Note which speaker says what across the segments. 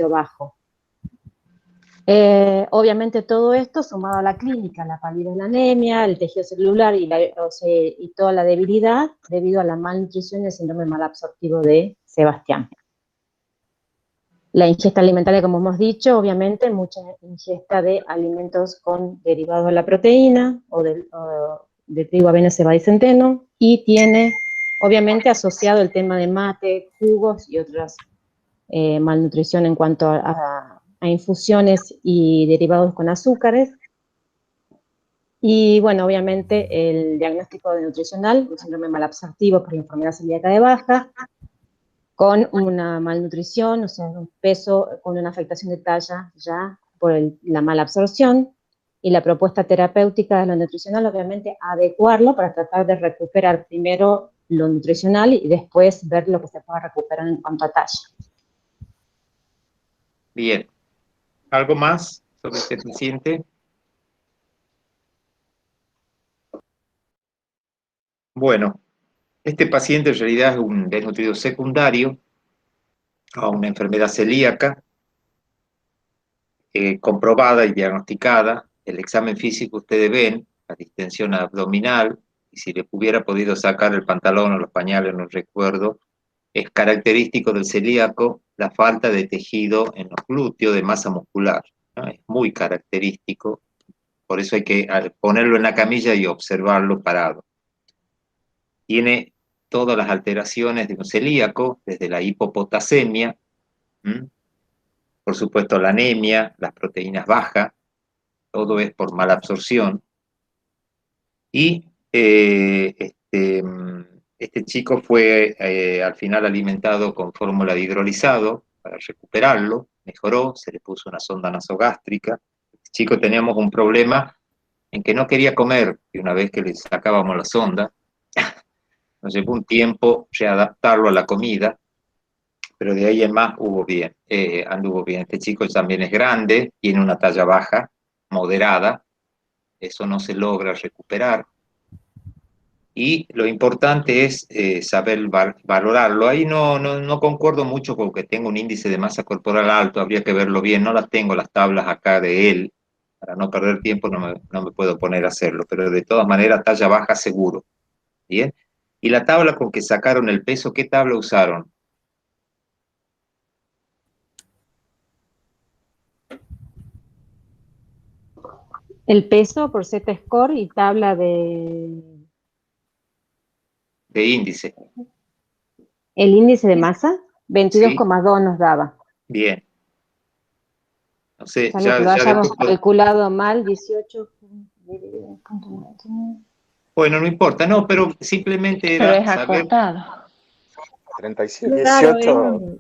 Speaker 1: bajo. Obviamente todo esto sumado a la clínica, la palidez, la anemia, el tejido celular y toda la debilidad debido a la malnutrición y el síndrome malabsortivo de Sebastián. La ingesta alimentaria, como hemos dicho, obviamente mucha ingesta de alimentos con derivados de la proteína o de trigo, avena, cebada y centeno, y tiene obviamente asociado el tema de mate, jugos y otras malnutrición en cuanto a infusiones y derivados con azúcares. Y bueno, obviamente el diagnóstico nutricional, un síndrome malabsortivo por enfermedad celíaca de baja, con una malnutrición, o sea, un peso con una afectación de talla ya por la mala absorción, y la propuesta terapéutica de lo nutricional, obviamente, adecuarlo para tratar de recuperar primero lo nutricional y después ver lo que se pueda recuperar en cuanto a talla.
Speaker 2: Bien. ¿Algo más sobre este paciente? Bueno, este paciente en realidad es un desnutrido secundario a una enfermedad celíaca comprobada y diagnosticada. El examen físico ustedes ven, la distensión abdominal, y si le hubiera podido sacar el pantalón o los pañales, no recuerdo, es característico del celíaco la falta de tejido en los glúteos, de masa muscular, ¿no? Es muy característico, por eso hay que ponerlo en la camilla y observarlo parado. Tiene todas las alteraciones de un celíaco, desde la hipopotasemia, por supuesto la anemia, las proteínas bajas, todo es por mala absorción. Y este chico fue al final alimentado con fórmula de hidrolizado para recuperarlo, mejoró, se le puso una sonda nasogástrica. Este chico teníamos un problema en que no quería comer, y una vez que le sacábamos la sonda, nos llevó un tiempo readaptarlo a la comida, pero de ahí en más anduvo bien. Este chico también es grande, tiene una talla baja, moderada, eso no se logra recuperar. Y lo importante es saber valorarlo. Ahí no concuerdo mucho con que tenga un índice de masa corporal alto, habría que verlo bien, no las tengo las tablas acá de él, para no perder tiempo no me puedo poner a hacerlo, pero de todas maneras talla baja seguro. ¿Bien? Y la tabla con que sacaron el peso, ¿qué tabla usaron?
Speaker 1: El peso por Z-score y tabla de
Speaker 2: índice.
Speaker 1: El índice de masa, 22,2
Speaker 2: ¿Sí?
Speaker 1: nos daba.
Speaker 2: Bien. No sé,
Speaker 1: Salvo que lo hayamos calculado mal, 18.
Speaker 2: Bueno, no importa, no, pero simplemente era
Speaker 3: pero es acotado.
Speaker 4: 37.
Speaker 1: Claro,
Speaker 4: 18.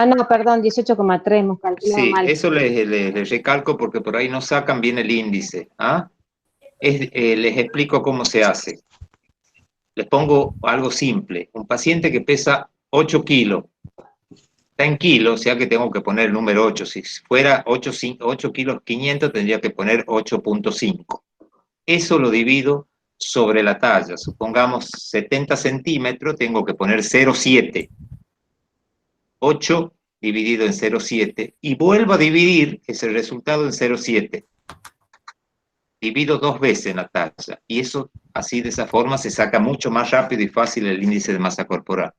Speaker 1: no, perdón, 18,3 hemos calculado
Speaker 2: Sí,
Speaker 1: mal.
Speaker 2: eso les recalco porque por ahí no sacan bien el índice. ¿Ah? Les explico cómo se hace. Les pongo algo simple. Un paciente que pesa 8 kilos, está en kilos, o sea que tengo que poner el número 8. Si fuera 8 kilos 500, tendría que poner 8.5. Eso lo divido sobre la talla. Supongamos 70 centímetros, tengo que poner 0,7. 8 dividido en 0,7 y vuelvo a dividir ese resultado en 0,7. Divido 2 veces en la talla y eso, así de esa forma, se saca mucho más rápido y fácil el índice de masa corporal.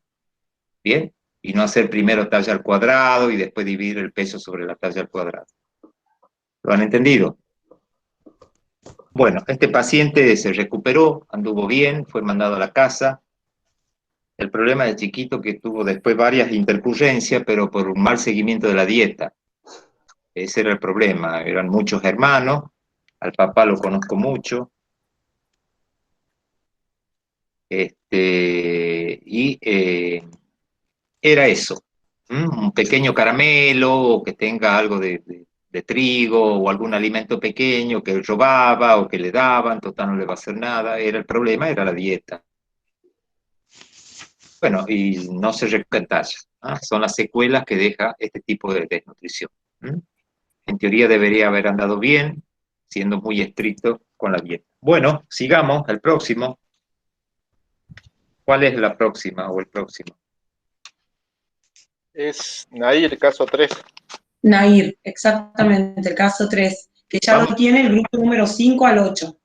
Speaker 2: ¿Bien? Y no hacer primero talla al cuadrado y después dividir el peso sobre la talla al cuadrado. ¿Lo han entendido? Bueno, este paciente se recuperó, anduvo bien, fue mandado a la casa. El problema de chiquito que tuvo después varias intercurrencias, pero por un mal seguimiento de la dieta. Ese era el problema, eran muchos hermanos, al papá lo conozco mucho, era eso, un pequeño caramelo, o que tenga algo de trigo, o algún alimento pequeño que él robaba, o que le daban, total no le va a hacer nada, el problema era la dieta. Bueno, y no se recupera, son las secuelas que deja este tipo de desnutrición. En teoría debería haber andado bien, siendo muy estricto con la dieta. Bueno, sigamos, el próximo. ¿Cuál es la próxima o el próximo?
Speaker 4: Es Nair, caso 3.
Speaker 3: Nair, exactamente, el caso 3, que ya
Speaker 2: Vamos.
Speaker 3: lo tiene el grupo número 5 al 8.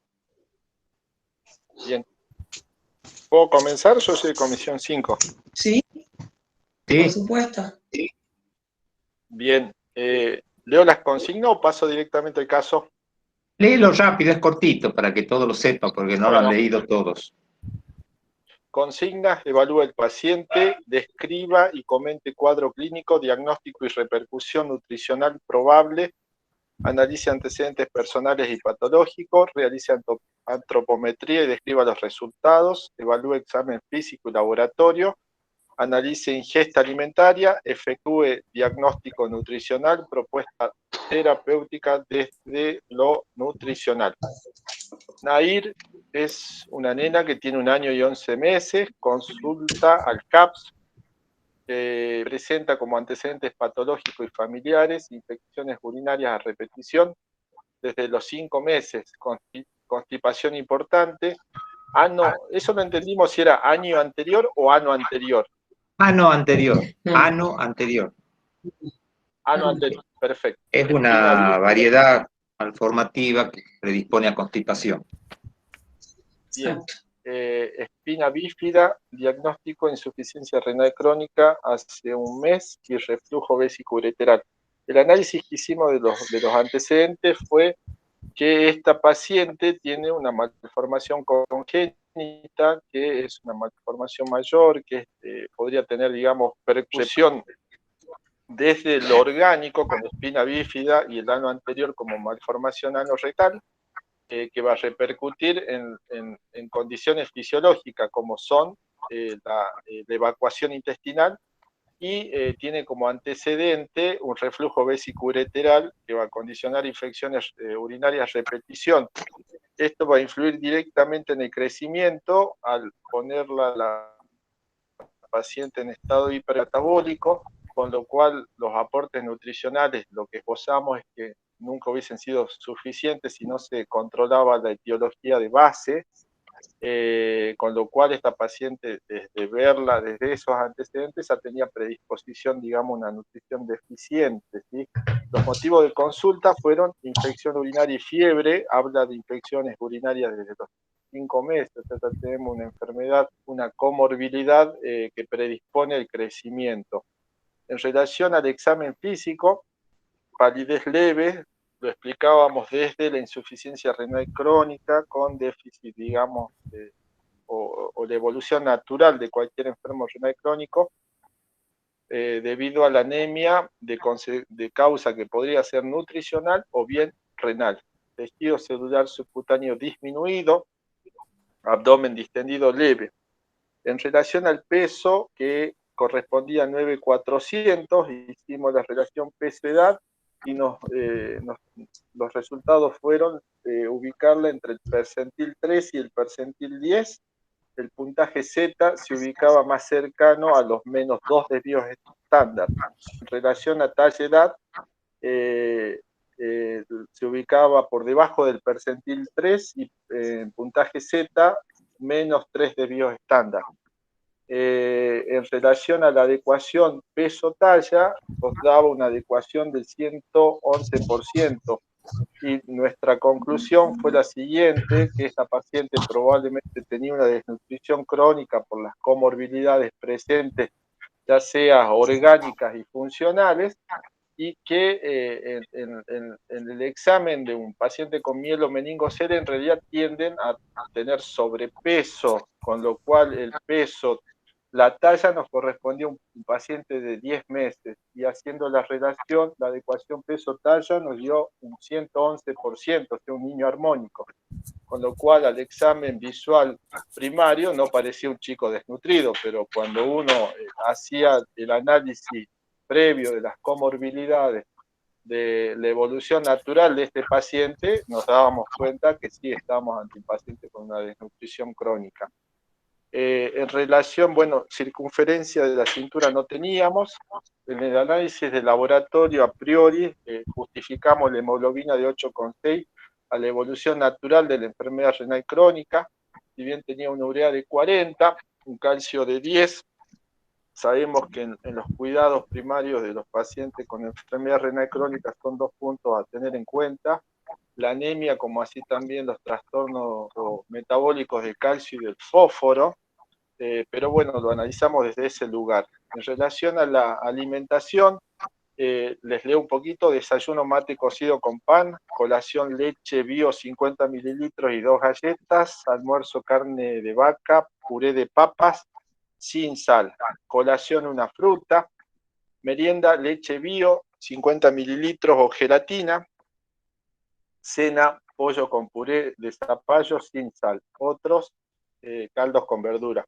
Speaker 4: Bien. ¿Puedo comenzar? Yo soy de comisión 5.
Speaker 3: ¿Sí? Por
Speaker 2: Sí,
Speaker 3: supuesto.
Speaker 4: Bien. ¿Leo las consignas o paso directamente al caso?
Speaker 2: léelo rápido, es cortito para que todos lo sepan, porque no lo han
Speaker 4: Bueno.
Speaker 2: leído todos.
Speaker 4: Consignas: evalúe el paciente, describa y comente cuadro clínico, diagnóstico y repercusión nutricional probable, analice antecedentes personales y patológicos, realice antropometría y describa los resultados, evalúe examen físico y laboratorio, analice ingesta alimentaria, efectúe diagnóstico nutricional, propuesta terapéutica desde lo nutricional. Nair es una nena que tiene 1 año y 11 meses, consulta al CAPS, presenta como antecedentes patológicos y familiares infecciones urinarias a repetición desde los 5 meses, constipación importante. Eso no entendimos si era año anterior o ano anterior.
Speaker 2: Ano anterior, ano anterior.
Speaker 4: Ano anterior, perfecto.
Speaker 2: Es una variedad malformativa que predispone a constipación.
Speaker 4: Bien. Espina bífida, diagnóstico insuficiencia renal crónica hace 1 mes y reflujo vesicoureteral. El análisis que hicimos de los antecedentes fue que esta paciente tiene una malformación congénita, que es una malformación mayor, que podría tener, digamos, percusión desde lo orgánico con espina bífida y el ano anterior como malformación anorrectal, que va a repercutir en condiciones fisiológicas como son la evacuación intestinal y tiene como antecedente un reflujo vesicoureteral que va a condicionar infecciones urinarias a repetición. Esto va a influir directamente en el crecimiento al ponerla la paciente en estado hipermetabólico, con lo cual los aportes nutricionales, lo que esbozamos es que nunca hubiesen sido suficientes si no se controlaba la etiología de base, con lo cual esta paciente, desde verla, desde esos antecedentes, ya tenía predisposición, digamos, a una nutrición deficiente, ¿sí? Los motivos de consulta fueron infección urinaria y fiebre, habla de infecciones urinarias desde los 5 meses, o sea, tenemos una enfermedad, una comorbilidad que predispone al crecimiento. En relación al examen físico, palidez leve, lo explicábamos desde la insuficiencia renal crónica con déficit, digamos, o la evolución natural de cualquier enfermo renal crónico, debido a la anemia de causa que podría ser nutricional o bien renal. Tejido celular subcutáneo disminuido, abdomen distendido leve. En relación al peso, que correspondía a 9.400, hicimos la relación peso-edad y los resultados fueron ubicarla entre el percentil 3 y el percentil 10. El puntaje Z se ubicaba más cercano a los -2 desvíos estándar. En relación a talla-edad, se ubicaba por debajo del percentil 3 y en puntaje Z, -3 desvíos estándar. En relación a la adecuación peso-talla, nos daba una adecuación del 111%. Y nuestra conclusión fue la siguiente, que esta paciente probablemente tenía una desnutrición crónica por las comorbilidades presentes, ya sea orgánicas y funcionales, y que en el examen de un paciente con mielomeningocele en realidad tienden a tener sobrepeso, con lo cual el peso, la talla nos correspondía a un paciente de 10 meses, y haciendo la relación, la adecuación peso-talla nos dio un 111%, o sea, un niño armónico, con lo cual al examen visual primario no parecía un chico desnutrido, pero cuando uno hacía el análisis previo de las comorbilidades, de la evolución natural de este paciente, nos dábamos cuenta que sí estábamos ante un paciente con una desnutrición crónica. En relación, bueno, circunferencia de la cintura no teníamos. En el análisis de laboratorio a priori justificamos la hemoglobina de 8,6 a la evolución natural de la enfermedad renal crónica. Si bien tenía una urea de 40, un calcio de 10, sabemos que en los cuidados primarios de los pacientes con enfermedad renal crónica son 2 puntos a tener en cuenta: la anemia, como así también los trastornos metabólicos del calcio y del fósforo, pero bueno, lo analizamos desde ese lugar. En relación a la alimentación, les leo un poquito: desayuno mate cocido con pan, colación leche bio 50 mililitros y 2 galletas, almuerzo carne de vaca, puré de papas sin sal, colación una fruta, merienda leche bio 50 mililitros o gelatina, cena pollo con puré de zapallo sin sal, otros caldos con verdura.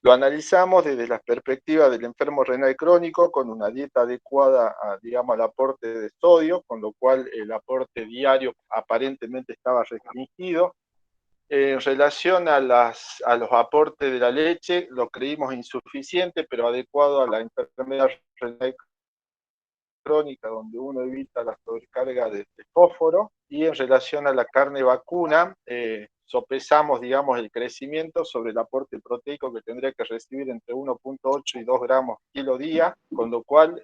Speaker 4: Lo analizamos desde la perspectiva del enfermo renal crónico con una dieta adecuada digamos, al aporte de sodio, con lo cual el aporte diario aparentemente estaba restringido. En relación a los aportes de la leche, lo creímos insuficiente, pero adecuado a la enfermedad renal crónica, donde uno evita la sobrecarga de fósforo. Y en relación a la carne vacuna, sopesamos, digamos, el crecimiento sobre el aporte proteico que tendría que recibir entre 1.8 y 2 gramos kilo día, con lo cual,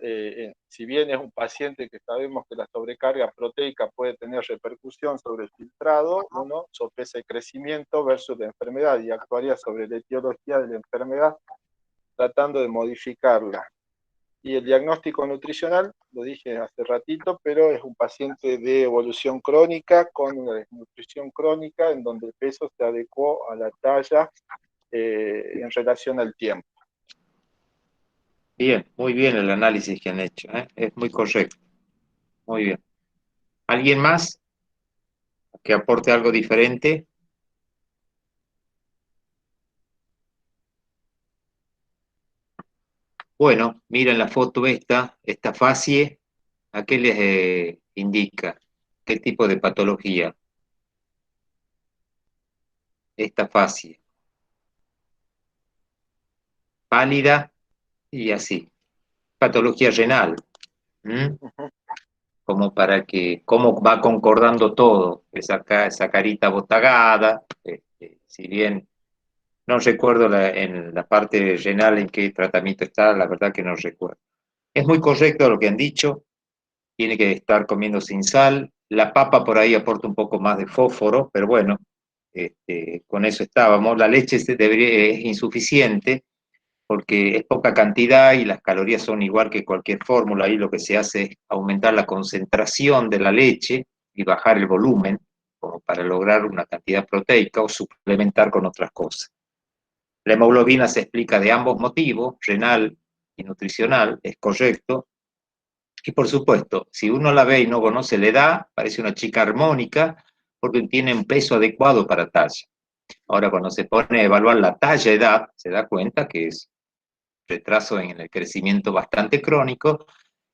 Speaker 4: si bien es un paciente que sabemos que la sobrecarga proteica puede tener repercusión sobre el filtrado, uno sopesa el crecimiento versus la enfermedad y actuaría sobre la etiología de la enfermedad tratando de modificarla. Y el diagnóstico nutricional, lo dije hace ratito, pero es un paciente de evolución crónica con una desnutrición crónica en donde el peso se adecuó a la talla en relación al tiempo.
Speaker 2: Bien, muy bien el análisis que han hecho, ¿eh? Es muy correcto. Muy bien. ¿Alguien más que aporte algo diferente? Bueno, miren la foto esta fascie, ¿a qué les indica? ¿Qué tipo de patología? Esta fascie. Pálida y así. Patología renal. Como para que, cómo va concordando todo, esa carita botagada, si bien no recuerdo en la parte renal en qué tratamiento está, la verdad que no recuerdo. Es muy correcto lo que han dicho, tiene que estar comiendo sin sal, la papa por ahí aporta un poco más de fósforo, pero bueno, con eso estábamos. La leche es insuficiente porque es poca cantidad y las calorías son igual que cualquier fórmula. Ahí lo que se hace es aumentar la concentración de la leche y bajar el volumen, como para lograr una cantidad proteica o suplementar con otras cosas. La hemoglobina se explica de ambos motivos, renal y nutricional, es correcto. Y por supuesto, si uno la ve y no conoce la edad, parece una chica armónica porque tiene un peso adecuado para talla. Ahora, cuando se pone a evaluar la talla-edad, se da cuenta que es retraso en el crecimiento bastante crónico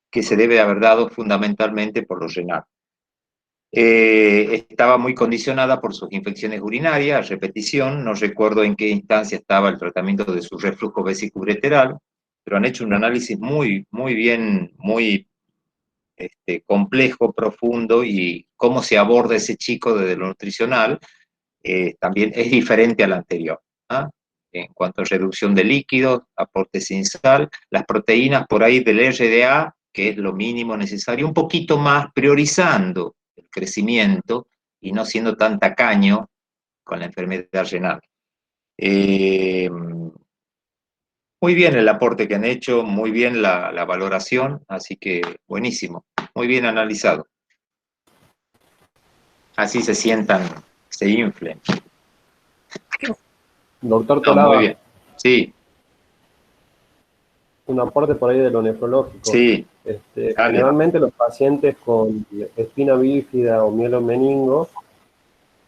Speaker 2: que se debe haber dado fundamentalmente por lo renal. Estaba muy condicionada por sus infecciones urinarias, a repetición, no recuerdo en qué instancia estaba el tratamiento de su reflujo vesicoureteral, pero han hecho un análisis muy bien, muy complejo, profundo, y cómo se aborda ese chico desde lo nutricional también es diferente al anterior. ¿Ah? En cuanto a reducción de líquidos, aporte sin sal, las proteínas por ahí del RDA, que es lo mínimo necesario, un poquito más priorizando el crecimiento y no siendo tan tacaño con la enfermedad renal. Muy bien el aporte que han hecho, muy bien la valoración, así que buenísimo, muy bien analizado. Así se sientan, se inflen.
Speaker 5: Doctor Tolaba.
Speaker 2: Muy bien, sí.
Speaker 5: Un aporte por ahí de lo nefrológico.
Speaker 2: Sí.
Speaker 5: Generalmente los pacientes con espina bífida o mielomeningo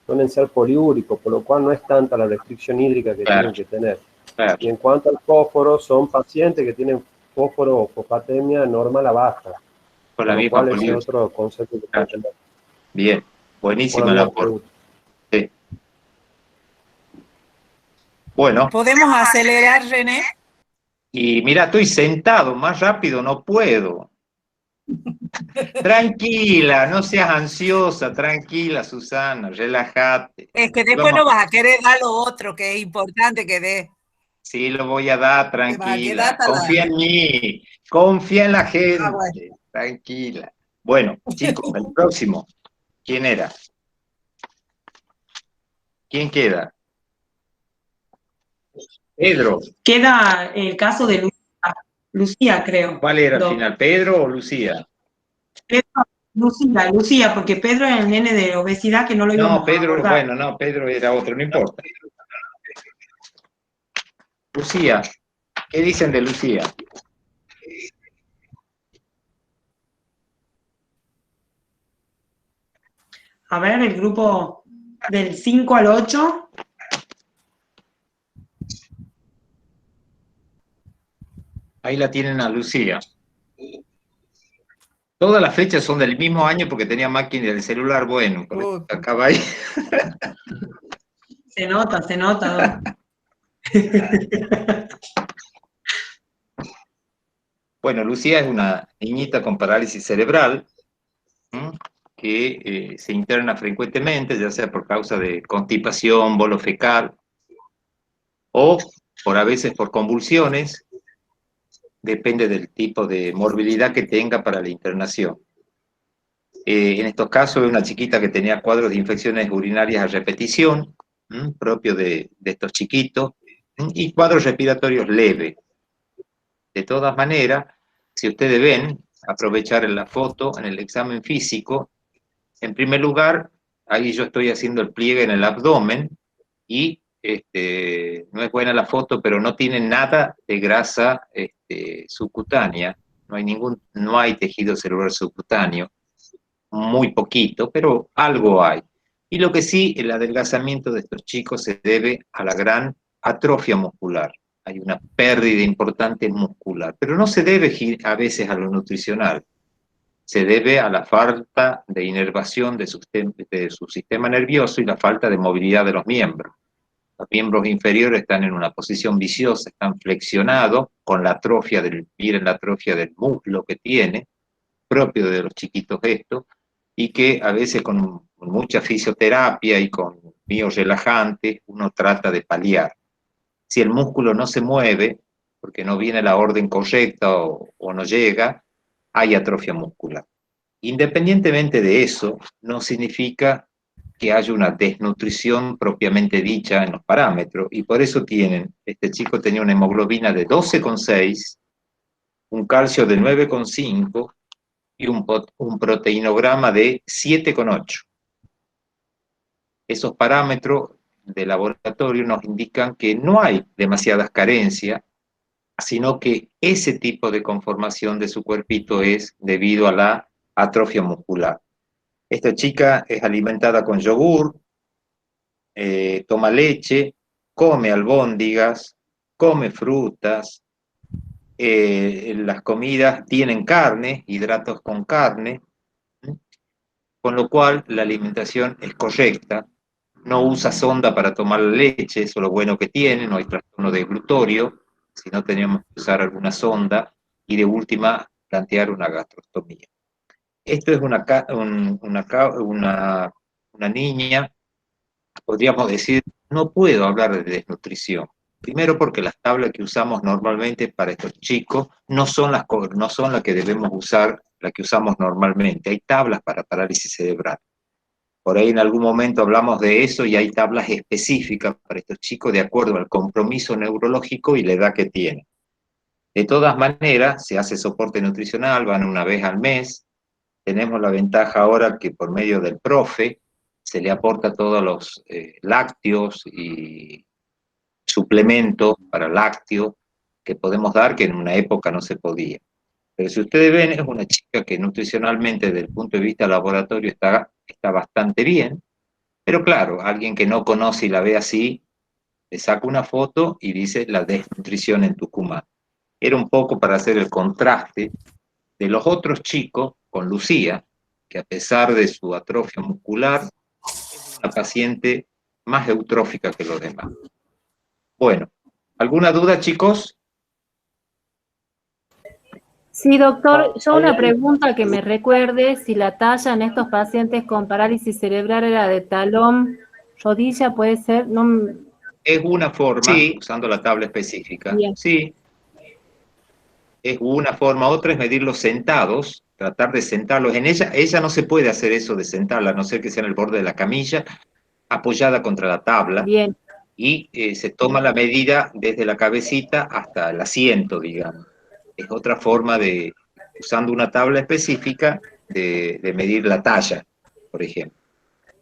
Speaker 5: suelen ser poliúricos, por lo cual no es tanta la restricción hídrica que tienen que tener. Claro. Y en cuanto al fósforo, son pacientes que tienen fósforo o fosfatemia normal a baja.
Speaker 2: Con la misma poliúrica.
Speaker 5: Es otro concepto que puede tener.
Speaker 2: Bien, buenísimo el aporte. Sí. Bueno.
Speaker 6: ¿Podemos acelerar, René?
Speaker 2: Y mira, estoy sentado, más rápido no puedo. Tranquila, no seas ansiosa, tranquila, Susana, relájate.
Speaker 6: Es que después no vas a querer dar lo otro, que es importante que dé.
Speaker 2: Sí, lo voy a dar, tranquila. Confía en mí. Confía en la gente. Bueno. Tranquila. Bueno, chicos, el próximo. ¿Quién era? ¿Quién queda? Pedro.
Speaker 3: Queda el caso de Lucía, creo.
Speaker 2: ¿Cuál era al final, Pedro o Lucía?
Speaker 3: Lucía, porque Pedro era el nene de obesidad que no lo íbamos
Speaker 2: a Pedro,
Speaker 3: abordar.
Speaker 2: Bueno, no, Pedro era otro, no importa. Lucía, ¿qué dicen de Lucía?
Speaker 3: A ver, el grupo del 5 al 8.
Speaker 2: Ahí la tienen a Lucía. Todas las fechas son del mismo año porque tenía máquina del celular, bueno, por eso acaba ahí.
Speaker 3: Se nota.
Speaker 2: Bueno, Lucía es una niñita con parálisis cerebral que se interna frecuentemente, ya sea por causa de constipación, bolo fecal, o a veces por convulsiones, depende del tipo de morbilidad que tenga para la internación. En estos casos es una chiquita que tenía cuadros de infecciones urinarias a repetición, propio de estos chiquitos, y cuadros respiratorios leves. De todas maneras, si ustedes ven, aprovechar la foto en el examen físico, en primer lugar, ahí yo estoy haciendo el pliegue en el abdomen y no es buena la foto, pero no tiene nada de grasa subcutánea, no hay tejido celular subcutáneo, muy poquito, pero algo hay. Y lo que sí, el adelgazamiento de estos chicos se debe a la gran atrofia muscular. Hay una pérdida importante muscular, pero no se debe a veces a lo nutricional. Se debe a la falta de inervación de su sistema nervioso y la falta de movilidad de los miembros. Los miembros inferiores están en una posición viciosa, están flexionados con la atrofia miren la atrofia del muslo que tiene, propio de los chiquitos estos, y que a veces con mucha fisioterapia y con biorelajantes uno trata de paliar. Si el músculo no se mueve, porque no viene la orden correcta o no llega, hay atrofia muscular. Independientemente de eso, no significa que haya una desnutrición propiamente dicha en los parámetros, y por eso este chico tenía una hemoglobina de 12,6, un calcio de 9,5 y un proteinograma de 7,8. Esos parámetros de laboratorio nos indican que no hay demasiadas carencias, sino que ese tipo de conformación de su cuerpito es debido a la atrofia muscular. Esta chica es alimentada con yogur, toma leche, come albóndigas, come frutas, las comidas tienen carne, hidratos con carne, con lo cual la alimentación es correcta, no usa sonda para tomar la leche, eso es lo bueno que tiene, no hay trastorno de glutorio, si no teníamos que usar alguna sonda, y de última plantear una gastrostomía. Esto es una niña, podríamos decir, no puedo hablar de desnutrición. Primero porque las tablas que usamos normalmente para estos chicos no son las que debemos usar, las que usamos normalmente. Hay tablas para parálisis cerebral. Por ahí en algún momento hablamos de eso y hay tablas específicas para estos chicos de acuerdo al compromiso neurológico y la edad que tienen. De todas maneras, se hace soporte nutricional, van una vez al mes. Tenemos la ventaja ahora que por medio del profe se le aporta todos los lácteos y suplementos para lácteos que podemos dar, que en una época no se podía. Pero si ustedes ven, es una chica que nutricionalmente, desde el punto de vista laboratorio, está bastante bien, pero claro, alguien que no conoce y la ve así, le saca una foto y dice la desnutrición en Tucumán. Era un poco para hacer el contraste de los otros chicos con Lucía, que a pesar de su atrofia muscular, es una paciente más eutrófica que los demás. Bueno, ¿alguna duda, chicos?
Speaker 7: Sí, doctor, yo una pregunta que me recuerde si la talla en estos pacientes con parálisis cerebral era de talón, rodilla, puede ser, no,
Speaker 2: Es una forma, sí, usando la tabla específica.
Speaker 7: Bien.
Speaker 2: Sí. Es una forma, otra es medirlos sentados, tratar de sentarlos. En ella no se puede hacer eso de sentarla, a no ser que sea en el borde de la camilla, apoyada contra la tabla.
Speaker 7: Bien.
Speaker 2: Y se toma la medida desde la cabecita hasta el asiento, digamos. Es otra forma de, usando una tabla específica, de medir la talla, por ejemplo.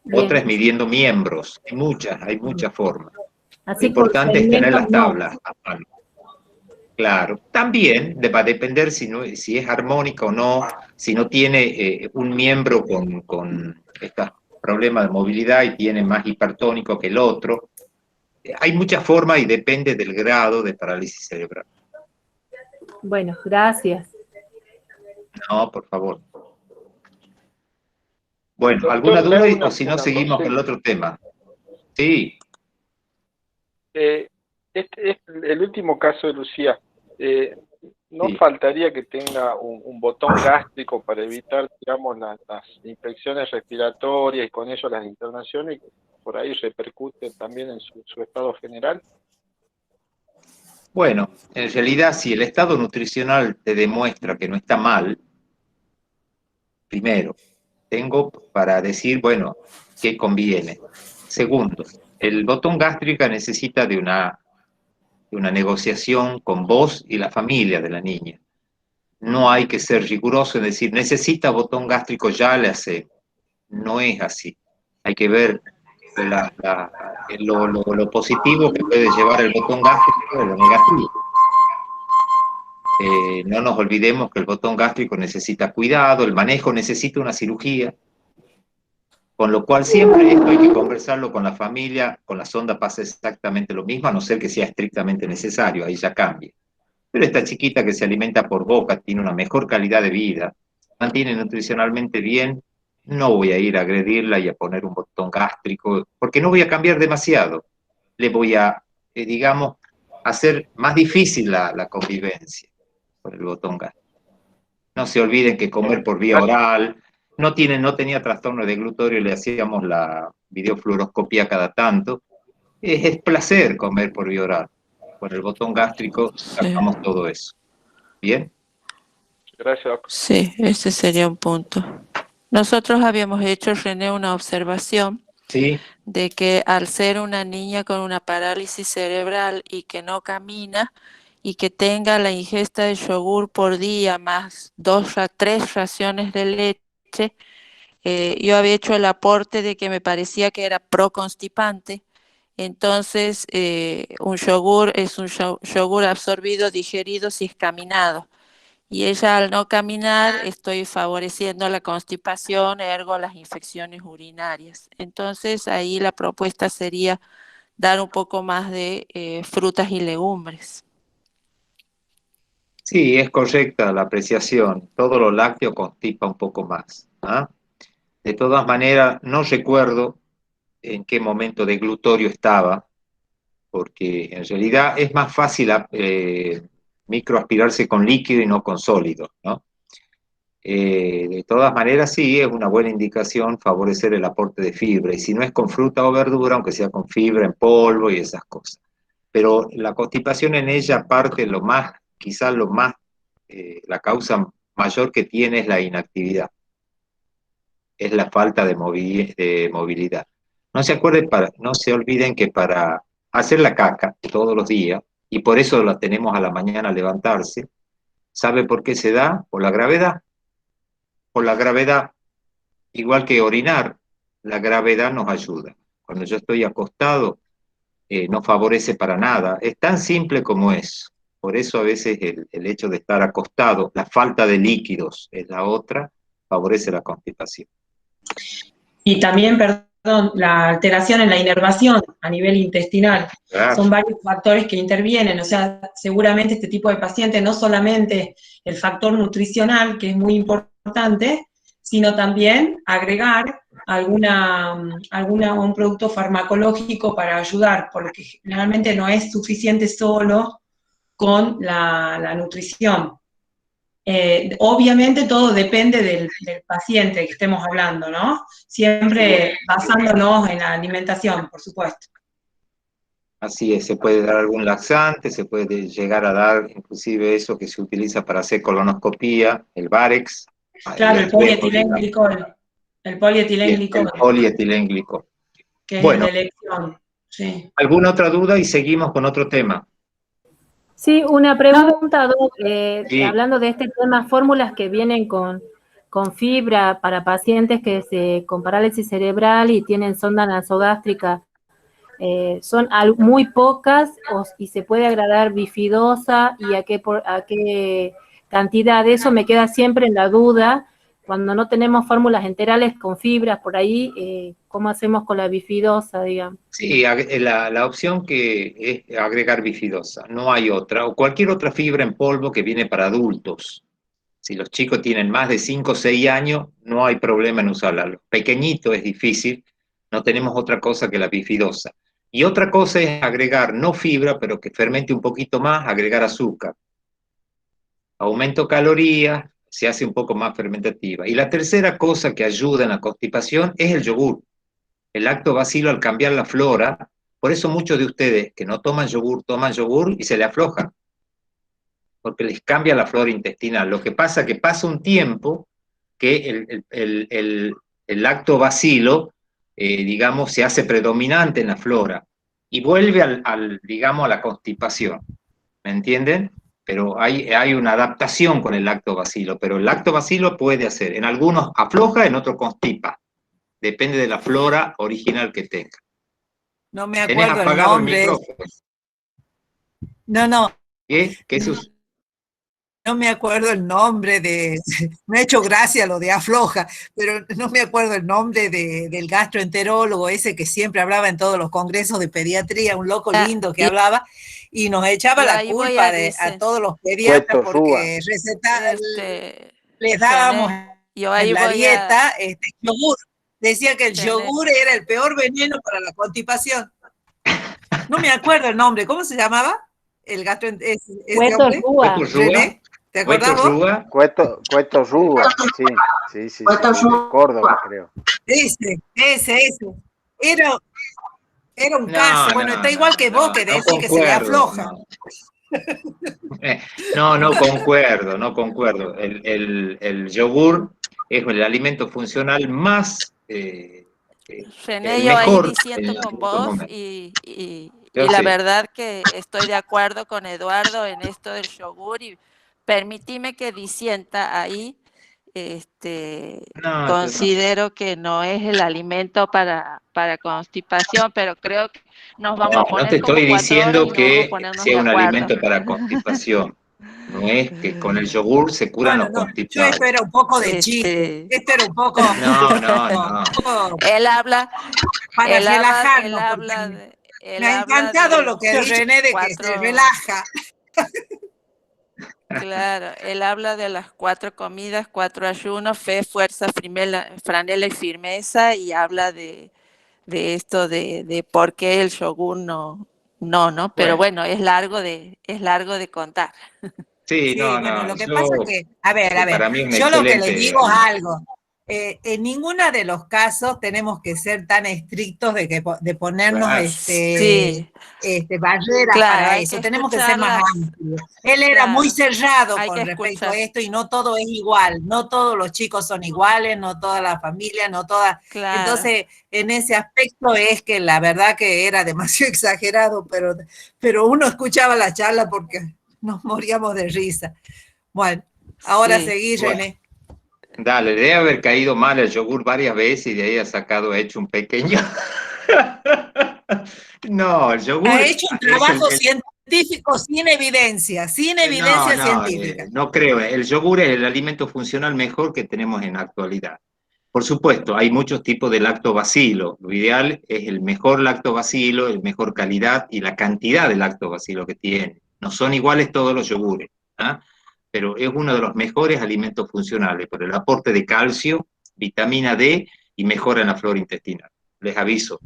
Speaker 7: Bien.
Speaker 2: Otra es midiendo miembros. Hay muchas formas.
Speaker 7: Así
Speaker 2: Lo importante es tener las
Speaker 7: segmentos no.
Speaker 2: tablas a mano. Claro, también va a depender si es armónica o no, si no tiene un miembro con estos problemas de movilidad y tiene más hipertónico que el otro. Hay muchas formas y depende del grado de parálisis cerebral.
Speaker 7: Bueno, gracias.
Speaker 2: No, por favor. Bueno,
Speaker 4: Doctor,
Speaker 2: ¿alguna
Speaker 4: le hago
Speaker 2: duda o si no
Speaker 4: una
Speaker 2: seguimos con el
Speaker 4: consulta.
Speaker 2: otro tema? Sí.
Speaker 4: El último caso de Lucía, ¿no
Speaker 2: Sí.
Speaker 4: faltaría que tenga un botón gástrico para evitar, digamos, las infecciones respiratorias y con ello las internaciones y por ahí repercute también en su estado general?
Speaker 2: Bueno, en realidad, si el estado nutricional te demuestra que no está mal, primero, tengo para decir, bueno, ¿qué conviene? Segundo, el botón gástrica necesita de una negociación con vos y la familia de la niña. No hay que ser riguroso en decir, necesita botón gástrico, ya le hace. No es así. Hay que ver lo positivo que puede llevar el botón gástrico y lo negativo. No nos olvidemos que el botón gástrico necesita cuidado, el manejo necesita una cirugía, con lo cual siempre esto hay que conversarlo con la familia. Con la sonda pasa exactamente lo mismo, a no ser que sea estrictamente necesario, ahí ya cambia. Pero esta chiquita que se alimenta por boca, tiene una mejor calidad de vida, mantiene nutricionalmente bien, no voy a ir a agredirla y a poner un botón gástrico, porque no voy a cambiar demasiado. Le voy a, digamos, hacer más difícil la convivencia con el botón gástrico. No se olviden que comer por vía oral, no tenía trastorno de glutorio, le hacíamos la videofluoroscopía cada tanto. Es placer comer por vía oral. Con el botón gástrico sacamos todo eso. ¿Bien?
Speaker 4: Gracias, doctor.
Speaker 8: Sí, ese sería un punto. Nosotros habíamos hecho, René, una observación
Speaker 2: Sí.
Speaker 8: de que al ser una niña con una parálisis cerebral y que no camina y que tenga la ingesta de yogur por día más 2 a 3 raciones de leche, yo había hecho el aporte de que me parecía que era proconstipante. Entonces, un yogur es un yogur absorbido, digerido si es caminado. Y ella al no caminar, estoy favoreciendo la constipación, ergo las infecciones urinarias. Entonces, ahí la propuesta sería dar un poco más de frutas y legumbres.
Speaker 2: Sí, es correcta la apreciación. Todo lo lácteo constipa un poco más. ¿Ah? De todas maneras, no recuerdo en qué momento de glutorio estaba, porque en realidad es más fácil microaspirarse con líquido y no con sólido, ¿no? De todas maneras, sí, es una buena indicación favorecer el aporte de fibra, y si no es con fruta o verdura, aunque sea con fibra en polvo y esas cosas. Pero la constipación en ella parte quizás la causa mayor que tiene es la inactividad, es la falta de movilidad. No se olviden que para hacer la caca todos los días, y por eso la tenemos a la mañana a levantarse, ¿sabe por qué se da? Por la gravedad. Por la gravedad, igual que orinar, la gravedad nos ayuda. Cuando yo estoy acostado, no favorece para nada. Es tan simple como eso. Por eso a veces el hecho de estar acostado, la falta de líquidos es la otra, favorece la constipación.
Speaker 3: Y también, perdón, la alteración en la inervación a nivel intestinal.
Speaker 2: Claro.
Speaker 3: Son varios factores que intervienen, o sea, seguramente este tipo de pacientes, no solamente el factor nutricional, que es muy importante, sino también agregar un producto farmacológico para ayudar, porque generalmente no es suficiente solo con la nutrición. Obviamente todo depende del paciente que estemos hablando, ¿no? Siempre basándonos en la alimentación, por supuesto.
Speaker 2: Así es, se puede dar algún laxante, se puede llegar a dar inclusive eso que se utiliza para hacer colonoscopía, el Varex.
Speaker 3: Claro, el polietilenglicol. El polietilenglicol.
Speaker 2: El polietilenglicol.
Speaker 3: Que
Speaker 2: bueno,
Speaker 3: es el de elección. Sí.
Speaker 2: ¿Alguna otra duda? Y seguimos con otro tema.
Speaker 7: Sí, una pregunta, Doc,
Speaker 2: Sí.
Speaker 7: hablando de este tema, fórmulas que vienen con fibra para pacientes con parálisis cerebral y tienen sonda nasogástrica, ¿son muy pocas y se puede agregar bifidosa y a qué cantidad? Eso me queda siempre en la duda. Cuando no tenemos fórmulas enterales con fibras por ahí, ¿cómo hacemos con la bifidosa, digamos?
Speaker 2: Sí, la opción que es agregar bifidosa, no hay otra, o cualquier otra fibra en polvo que viene para adultos. Si los chicos tienen más de 5 o 6 años, no hay problema en usarla. Los pequeñitos es difícil, no tenemos otra cosa que la bifidosa. Y otra cosa es agregar, no fibra, pero que fermente un poquito más, agregar azúcar. Aumento calorías, se hace un poco más fermentativa. Y la tercera cosa que ayuda en la constipación es el yogur. El lactobacilo al cambiar la flora, por eso muchos de ustedes que no toman yogur y se le aflojan, porque les cambia la flora intestinal. Lo que pasa es que pasa un tiempo que el lactobacilo, digamos, se hace predominante en la flora y vuelve digamos, a la constipación. ¿Me entienden? Pero hay una adaptación con el lactobacilo, pero el lactobacilo puede hacer, en algunos afloja, en otros constipa. Depende de la flora original que tenga.
Speaker 6: No me
Speaker 2: ¿Tenés
Speaker 6: acuerdo el
Speaker 2: apagado
Speaker 6: nombre.
Speaker 2: el micrófono?
Speaker 6: No.
Speaker 2: ¿Qué? ¿Qué sus...
Speaker 6: No me acuerdo el nombre me ha hecho gracia lo de afloja, pero no me acuerdo el nombre del gastroenterólogo ese que siempre hablaba en todos los congresos de pediatría, un loco lindo que hablaba, y nos echaba la culpa a todos los pediatras porque les dábamos en la dieta yogur. Decía que el yogur era el peor veneno para la constipación. No me acuerdo el nombre, ¿cómo se llamaba? El gastroenterólogo.
Speaker 2: ¿René?
Speaker 6: ¿Te acordás vos?
Speaker 9: Cueto Rúa, sí, de Córdoba, creo.
Speaker 6: Ese. Era un caso. Bueno, está igual que vos, que decís que se le afloja.
Speaker 2: No concuerdo. El yogur es el alimento funcional más
Speaker 8: René, yo
Speaker 2: mejor
Speaker 8: ahí diciendo con vos y la verdad que estoy de acuerdo con Eduardo en esto del yogur y permitime que disienta ahí. Considero que no es el alimento para constipación, pero creo que nos vamos a poner.
Speaker 2: No te estoy diciendo que sea un alimento para
Speaker 8: constipación.
Speaker 2: constipación. No es que con el yogur se curan los constipados.
Speaker 6: Esto era un poco de chiste. Esto era un poco.
Speaker 2: No.
Speaker 8: Él habla.
Speaker 6: Para relajarnos. Me ha encantado lo que dice René de que se relaja.
Speaker 8: Claro, él habla de las 4 comidas, 4 ayunos, fe, fuerza, franela y firmeza, y habla de esto de por qué el yogur no, pero bueno, es largo de contar.
Speaker 2: Sí,
Speaker 6: lo que pasa es que, a ver, yo lo que les digo es algo. En ninguno de los casos tenemos que ser tan estrictos de ponernos barreras para eso. Tenemos que ser más amplios. Él era muy cerrado con respecto a esto y no todo es igual. No todos los chicos son iguales, no todas las familias, no todas. Entonces, en ese aspecto es que la verdad que era demasiado exagerado, pero uno escuchaba la charla porque nos moríamos de risa. Bueno, ahora seguí, René.
Speaker 2: Dale, debe haber caído mal el yogur varias veces y de ahí ha hecho un pequeño... No, el yogur...
Speaker 6: Ha hecho un trabajo científico sin evidencia científica.
Speaker 2: No creo, el yogur es el alimento funcional mejor que tenemos en la actualidad. Por supuesto, hay muchos tipos de lactobacilo. Lo ideal es el mejor lactobacilo, el mejor calidad y la cantidad de lactobacilo que tiene. No son iguales todos los yogures, pero es uno de los mejores alimentos funcionales por el aporte de calcio, vitamina D y mejora en la flora intestinal. Les aviso,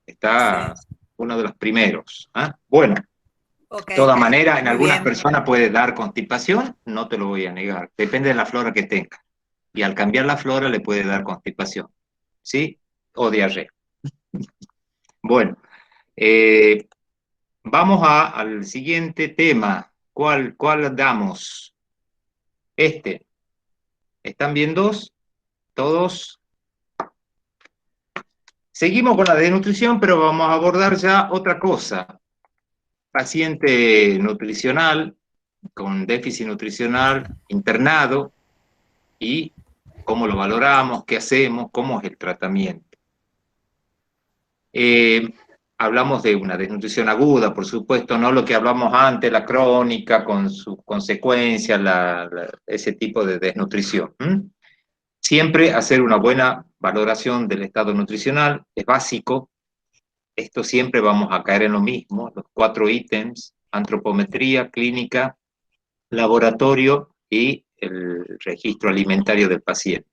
Speaker 2: está uno de los primeros. Bueno, de todas maneras, en algunas personas puede dar constipación, no te lo voy a negar, depende de la flora que tenga. Y al cambiar la flora le puede dar constipación, ¿sí? O diarrea. Bueno, Vamos al siguiente tema. ¿Cuál damos? ¿Están bien todos? Seguimos con la desnutrición, pero vamos a abordar ya otra cosa. Paciente nutricional, con déficit nutricional internado, y cómo lo valoramos, qué hacemos, cómo es el tratamiento. Hablamos de una desnutrición aguda, por supuesto, no lo que hablamos antes, la crónica, con sus consecuencias, ese tipo de desnutrición. Siempre hacer una buena valoración del estado nutricional es básico. Esto siempre vamos a caer en lo mismo, los 4 ítems: antropometría, clínica, laboratorio y el registro alimentario del paciente.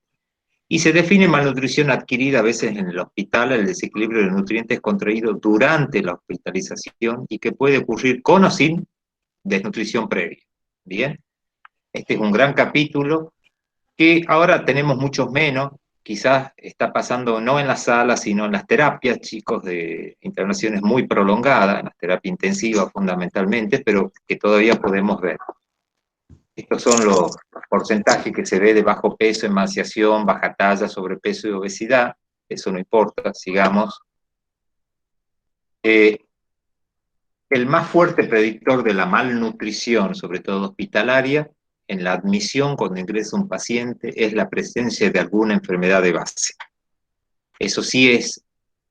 Speaker 2: Y se define malnutrición adquirida a veces en el hospital, el desequilibrio de nutrientes contraído durante la hospitalización y que puede ocurrir con o sin desnutrición previa. Bien, este es un gran capítulo que ahora tenemos muchos menos, quizás está pasando no en las salas, sino en las terapias, chicos de internaciones muy prolongadas, en las terapias intensivas fundamentalmente, pero que todavía podemos ver. Estos son los porcentajes que se ve de bajo peso, emaciación, baja talla, sobrepeso y obesidad. Eso no importa, sigamos. El más fuerte predictor de la malnutrición, sobre todo hospitalaria, en la admisión cuando ingresa un paciente, es la presencia de alguna enfermedad de base. Eso sí es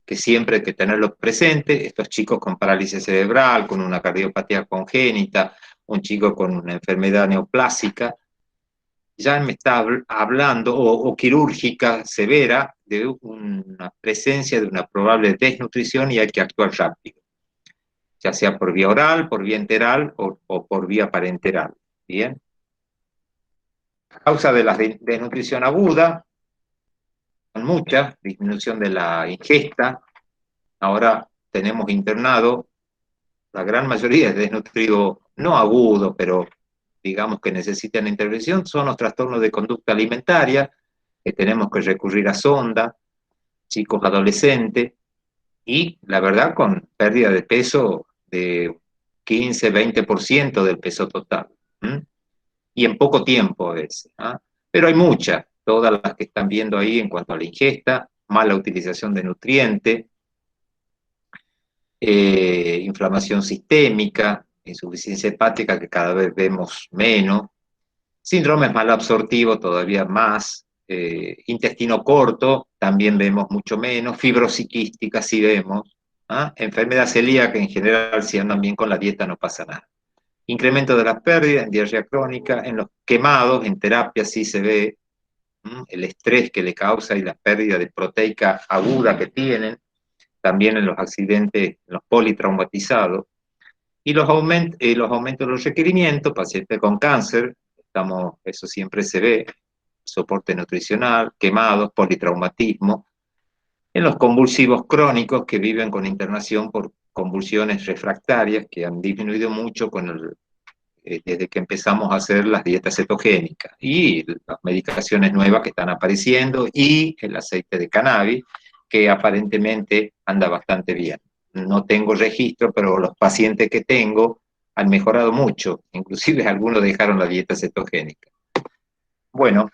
Speaker 2: que siempre hay que tenerlo presente. Estos chicos con parálisis cerebral, con una cardiopatía congénita, un chico con una enfermedad neoplásica, ya me está hablando, o quirúrgica severa, de una presencia de una probable desnutrición y hay que actuar rápido, ya sea por vía oral, por vía enteral o por vía parenteral. Bien. A causa de la desnutrición aguda, son muchas, disminución de la ingesta. Ahora tenemos internado, la gran mayoría es desnutrido, no agudo, pero digamos que necesitan intervención, son los trastornos de conducta alimentaria, que tenemos que recurrir a sonda, chicos adolescentes, y la verdad con pérdida de peso de 15-20% del peso total. Y en poco tiempo a veces. Pero hay muchas, todas las que están viendo ahí en cuanto a la ingesta, mala utilización de nutrientes, inflamación sistémica, insuficiencia hepática que cada vez vemos menos, síndromes malabsortivos todavía más, intestino corto también vemos mucho menos, fibrosis quística sí vemos, enfermedad celíaca en general si andan bien con la dieta no pasa nada. Incremento de las pérdidas en diarrea crónica, en los quemados, en terapia sí se ve el estrés que le causa y la pérdida de proteica aguda que tienen, también en los accidentes, en los politraumatizados, y los aumentos de los requerimientos, pacientes con cáncer, eso siempre se ve, soporte nutricional, quemados, politraumatismo, en los convulsivos crónicos que viven con internación por convulsiones refractarias que han disminuido mucho desde que empezamos a hacer las dietas cetogénicas y las medicaciones nuevas que están apareciendo y el aceite de cannabis que aparentemente anda bastante bien. No tengo registro, pero los pacientes que tengo han mejorado mucho, inclusive algunos dejaron la dieta cetogénica. Bueno,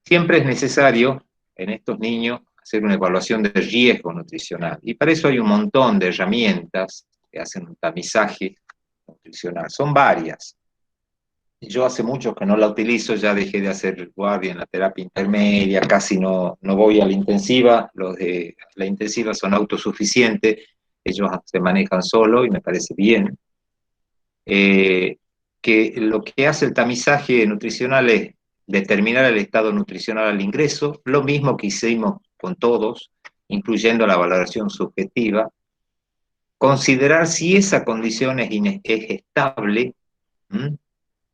Speaker 2: siempre es necesario en estos niños hacer una evaluación de riesgo nutricional y para eso hay un montón de herramientas que hacen un tamizaje nutricional, son varias. Yo hace mucho que no la utilizo, ya dejé de hacer guardia en la terapia intermedia, casi no voy a la intensiva, los de la intensiva son autosuficientes, ellos se manejan solo y me parece bien. Que lo que hace el tamizaje nutricional es determinar el estado nutricional al ingreso, lo mismo que hicimos con todos, incluyendo la valoración subjetiva, considerar si esa condición es estable,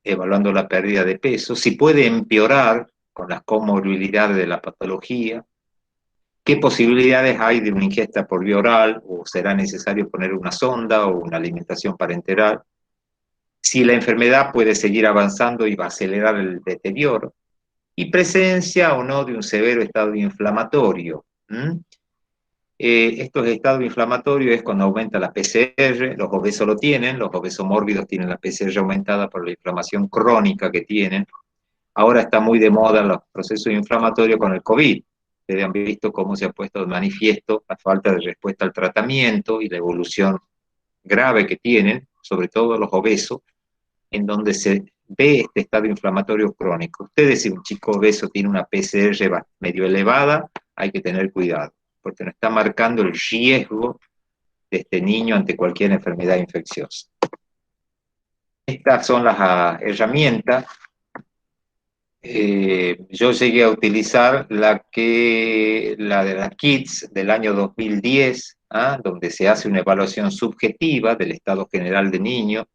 Speaker 2: evaluando la pérdida de peso, si puede empeorar con las comorbilidades de la patología, qué posibilidades hay de una ingesta por vía oral, o será necesario poner una sonda o una alimentación parenteral, si la enfermedad puede seguir avanzando y va a acelerar el deterioro, y presencia o no de un severo estado inflamatorio. Estos estados inflamatorios es cuando aumenta la PCR, los obesos lo tienen, los obesos mórbidos tienen la PCR aumentada por la inflamación crónica que tienen. Ahora está muy de moda los procesos inflamatorios con el COVID. Ustedes han visto cómo se ha puesto de manifiesto la falta de respuesta al tratamiento y la evolución grave que tienen, sobre todo los obesos, en donde se ve este estado inflamatorio crónico. Ustedes, si un chico obeso tiene una PCR medio elevada, hay que tener cuidado, porque nos está marcando el riesgo de este niño ante cualquier enfermedad infecciosa. Estas son las herramientas. Yo llegué a utilizar la de las KIDS del año 2010, donde se hace una evaluación subjetiva del estado general del niño.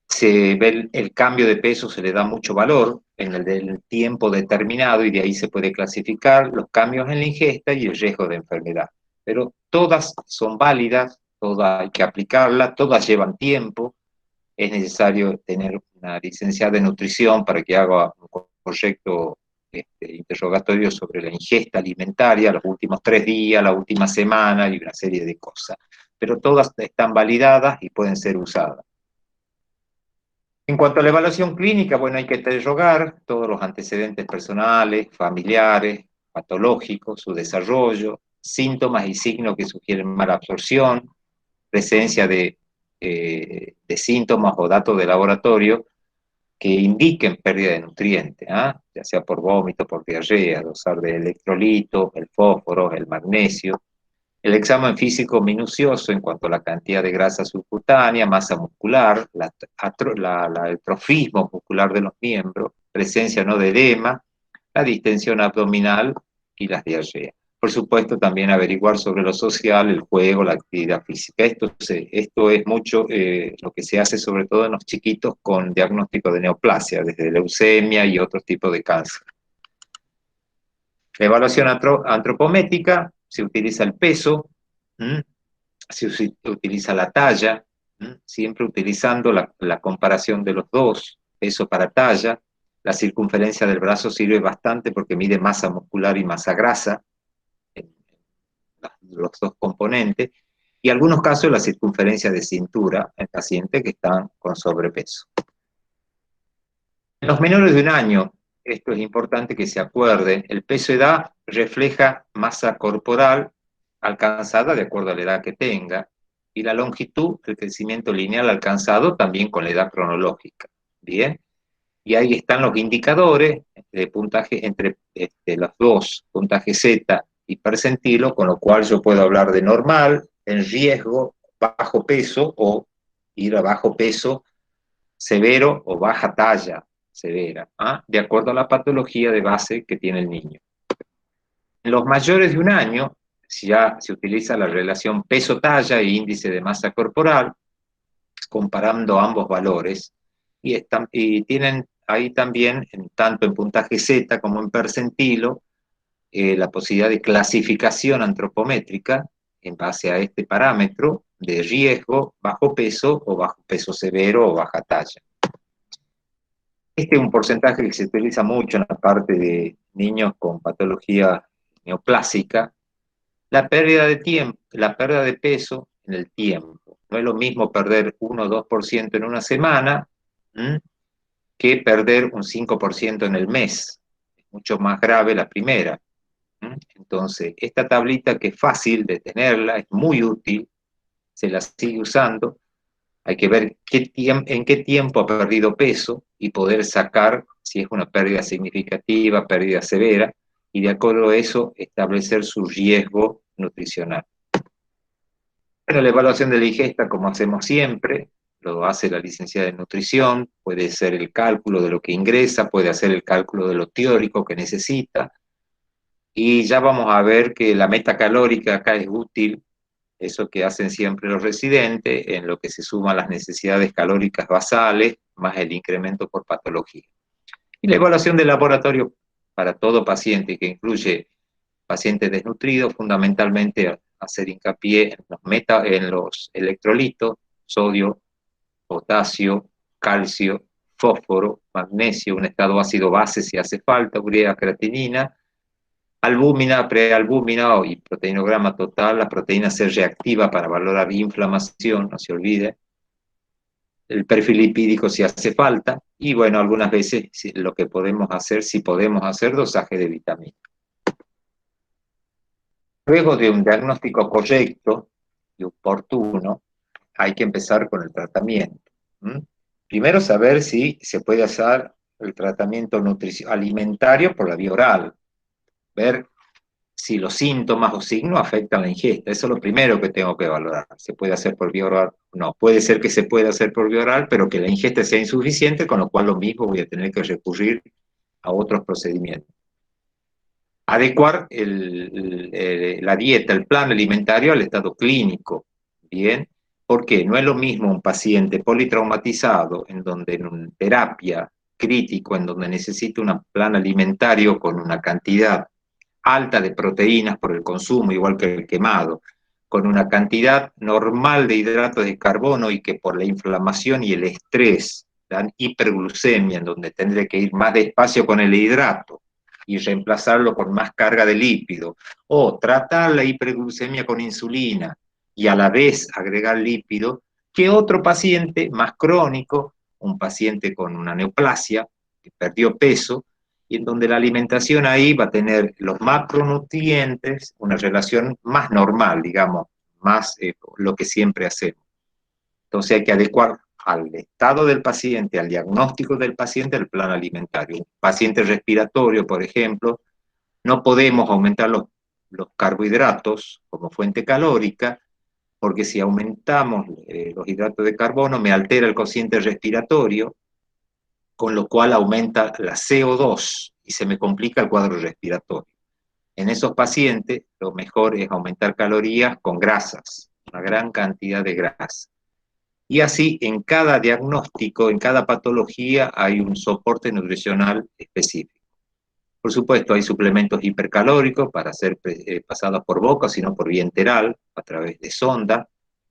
Speaker 2: Se ve el cambio de peso, se le da mucho valor en el del tiempo determinado y de ahí se puede clasificar los cambios en la ingesta y el riesgo de enfermedad. Pero todas son válidas, todas hay que aplicarlas, todas llevan tiempo. Es necesario tener una licenciada de nutrición para que haga un correcto interrogatorio sobre la ingesta alimentaria, los últimos 3 días, la última semana y una serie de cosas. Pero todas están validadas y pueden ser usadas. En cuanto a la evaluación clínica, bueno, hay que interrogar todos los antecedentes personales, familiares, patológicos, su desarrollo, síntomas y signos que sugieren mala absorción, presencia de síntomas o datos de laboratorio que indiquen pérdida de nutrientes, ya sea por vómito, por diarrea, dosar de electrolitos, el fósforo, el magnesio. El examen físico minucioso en cuanto a la cantidad de grasa subcutánea, masa muscular, el trofismo muscular de los miembros, presencia no de edema, la distensión abdominal y las diarreas. Por supuesto, también averiguar sobre lo social, el juego, la actividad física. Esto es mucho lo que se hace sobre todo en los chiquitos con diagnóstico de neoplasia, desde leucemia y otros tipos de cáncer. La evaluación antropométrica, se utiliza el peso, se utiliza la talla, siempre utilizando la comparación de los dos, peso para talla. La circunferencia del brazo sirve bastante porque mide masa muscular y masa grasa, los dos componentes, y en algunos casos la circunferencia de cintura en pacientes que están con sobrepeso. En los menores de 1 año, esto es importante que se acuerden, el peso-edad refleja masa corporal alcanzada de acuerdo a la edad que tenga, y la longitud, el crecimiento lineal alcanzado también con la edad cronológica. Bien, y ahí están los indicadores de puntaje entre los dos, puntaje Z y percentilo, con lo cual yo puedo hablar de normal, en riesgo, bajo peso o ir a bajo peso severo o baja talla severa, de acuerdo a la patología de base que tiene el niño. En los mayores de 1 año, ya se utiliza la relación peso-talla e índice de masa corporal, comparando ambos valores, y tienen ahí también, tanto en puntaje Z como en percentilo, la posibilidad de clasificación antropométrica en base a este parámetro de riesgo, bajo peso o bajo peso severo o baja talla. Este es un porcentaje que se utiliza mucho en la parte de niños con patología neoplásica. La pérdida de peso en el tiempo. No es lo mismo perder 1 o 2% en una semana que perder un 5% en el mes. Es mucho más grave la primera. Entonces, esta tablita, que es fácil de tenerla, es muy útil, se la sigue usando. Hay que ver en qué tiempo ha perdido peso y poder sacar si es una pérdida significativa, pérdida severa, y de acuerdo a eso establecer su riesgo nutricional. Bueno, la evaluación de la ingesta, como hacemos siempre, lo hace la licenciada en nutrición, puede ser el cálculo de lo que ingresa, puede hacer el cálculo de lo teórico que necesita, y ya vamos a ver que la meta calórica acá es útil, eso que hacen siempre los residentes, en lo que se suman las necesidades calóricas basales, más el incremento por patología. Y la evaluación de laboratorio para todo paciente, que incluye pacientes desnutridos, fundamentalmente hacer hincapié en los electrolitos, sodio, potasio, calcio, fósforo, magnesio, un estado ácido base si hace falta, urea, creatinina, Albúmina, prealbúmina y proteinograma total. La proteína C reactiva para valorar inflamación, no se olvide. El perfil lipídico si hace falta. Y bueno, algunas veces lo que podemos hacer, si podemos hacer, dosaje de vitamina. Luego de un diagnóstico correcto y oportuno, hay que empezar con el tratamiento. Primero saber si se puede hacer el tratamiento alimentario por la vía oral. Ver si los síntomas o signos afectan la ingesta. Eso es lo primero que tengo que valorar. ¿Se puede hacer por vía oral? No, puede ser que se pueda hacer por vía oral, pero que la ingesta sea insuficiente, con lo cual lo mismo voy a tener que recurrir a otros procedimientos. Adecuar la dieta, el plan alimentario al estado clínico. Bien, porque no es lo mismo un paciente politraumatizado, en donde en una terapia crítico, en donde necesita un plan alimentario con una cantidad alta de proteínas por el consumo, igual que el quemado, con una cantidad normal de hidratos de carbono y que por la inflamación y el estrés dan hiperglucemia, en donde tendría que ir más despacio con el hidrato y reemplazarlo con más carga de lípido, o tratar la hiperglucemia con insulina y a la vez agregar lípido, que otro paciente más crónico, un paciente con una neoplasia, que perdió peso, y en donde la alimentación ahí va a tener los macronutrientes, una relación más normal, digamos, más lo que siempre hacemos. Entonces hay que adecuar al estado del paciente, al diagnóstico del paciente, el plan alimentario. Un paciente respiratorio, por ejemplo, no podemos aumentar los carbohidratos como fuente calórica, porque si aumentamos los hidratos de carbono, me altera el cociente respiratorio, con lo cual aumenta la CO2 y se me complica el cuadro respiratorio. En esos pacientes, lo mejor es aumentar calorías con grasas, una gran cantidad de grasa. Y así, en cada diagnóstico, en cada patología, hay un soporte nutricional específico. Por supuesto, hay suplementos hipercalóricos para ser pasados por boca, sino por vía enteral, a través de sonda,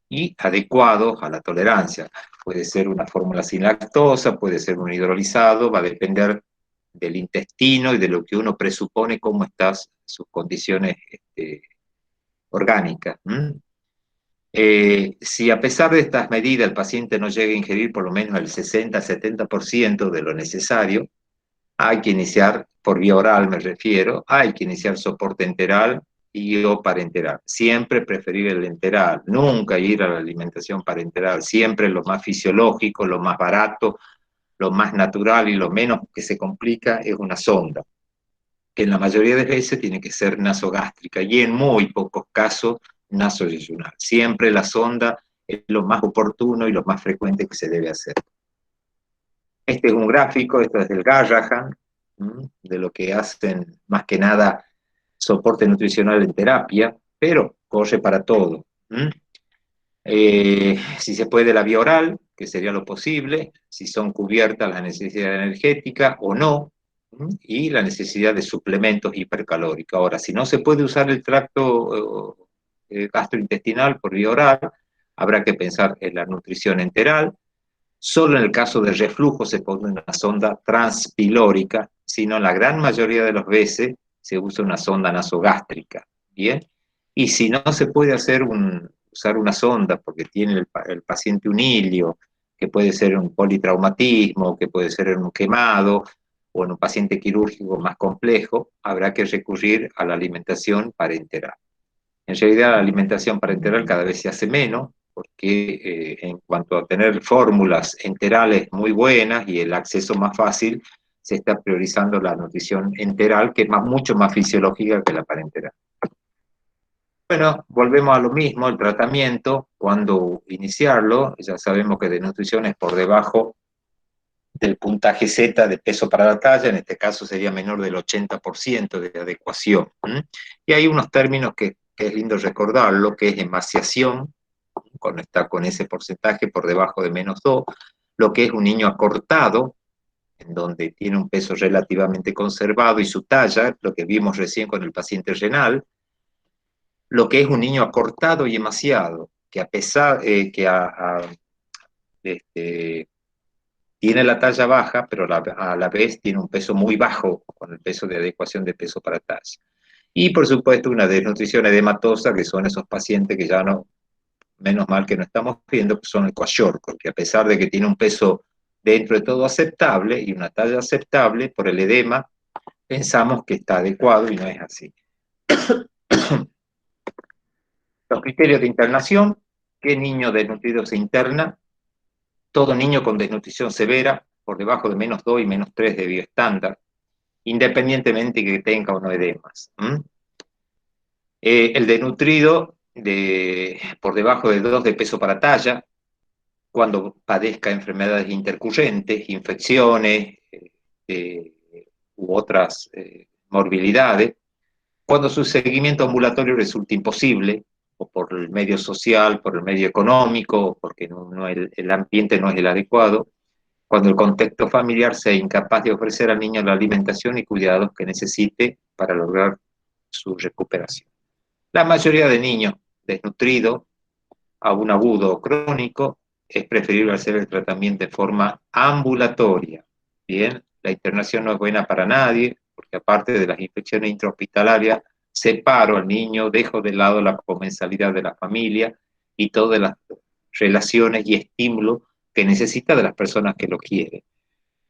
Speaker 2: y adecuados a la tolerancia. Puede ser una fórmula sin lactosa, puede ser un hidrolizado, va a depender del intestino y de lo que uno presupone cómo están sus condiciones orgánicas. Si a pesar de estas medidas el paciente no llega a ingerir por lo menos el 60-70% de lo necesario, hay que iniciar, por vía oral me refiero, hay que iniciar soporte enteral y o parenteral. Siempre preferir el enteral, nunca ir a la alimentación parenteral, siempre lo más fisiológico, lo más barato, lo más natural y lo menos que se complica es una sonda, que en la mayoría de veces tiene que ser nasogástrica y en muy pocos casos nasoyeyunal. Siempre la sonda es lo más oportuno y lo más frecuente que se debe hacer. Este es un gráfico, esto es del Garrahan, de lo que hacen más que nada soporte nutricional en terapia, pero corre para todo. Si se puede la vía oral, que sería lo posible, si son cubiertas las necesidades energéticas o no, y la necesidad de suplementos hipercalóricos. Ahora, si no se puede usar el tracto gastrointestinal por vía oral, habrá que pensar en la nutrición enteral. Solo en el caso de reflujo se pone una sonda transpilórica, sino en la gran mayoría de las veces se usa una sonda nasogástrica, ¿bien? Y si no se puede usar una sonda porque tiene el paciente un hilio, que puede ser un politraumatismo, que puede ser en un quemado, o en un paciente quirúrgico más complejo, habrá que recurrir a la alimentación parenteral. En realidad la alimentación parenteral cada vez se hace menos, porque en cuanto a tener fórmulas enterales muy buenas y el acceso más fácil, se está priorizando la nutrición enteral, que es mucho más fisiológica que la parenteral. Bueno, volvemos a lo mismo, el tratamiento, cuando iniciarlo, ya sabemos que de nutrición es por debajo del puntaje Z de peso para la talla, en este caso sería menor del 80% de adecuación. Y hay unos términos que es lindo recordarlo, que es emaciación, cuando está con ese porcentaje por debajo de -2, lo que es un niño acortado, en donde tiene un peso relativamente conservado y su talla, lo que vimos recién con el paciente renal, lo que es un niño acortado y emaciado, que a pesar tiene la talla baja, pero a la vez tiene un peso muy bajo, con el peso de adecuación de peso para talla. Y por supuesto una desnutrición edematosa, que son esos pacientes que ya no, menos mal que no estamos viendo, que son el kwashiorkor, que a pesar de que tiene un peso dentro de todo aceptable y una talla aceptable, por el edema pensamos que está adecuado y no es así. Los criterios de internación: ¿qué niño desnutrido se interna? Todo niño con desnutrición severa, por debajo de -2 y -3 de bioestándar, independientemente que tenga o no edemas. El desnutrido por debajo de 2 de peso para talla, cuando padezca enfermedades intercurrentes, infecciones u otras morbilidades, cuando su seguimiento ambulatorio resulte imposible, o por el medio social, por el medio económico, porque el ambiente no es el adecuado, cuando el contexto familiar sea incapaz de ofrecer al niño la alimentación y cuidados que necesite para lograr su recuperación. La mayoría de niños desnutridos, aún agudo o crónico, es preferible hacer el tratamiento de forma ambulatoria. Bien, la internación no es buena para nadie, porque aparte de las infecciones intrahospitalarias, separo al niño, dejo de lado la comensalidad de la familia y todas las relaciones y estímulos que necesita de las personas que lo quieren.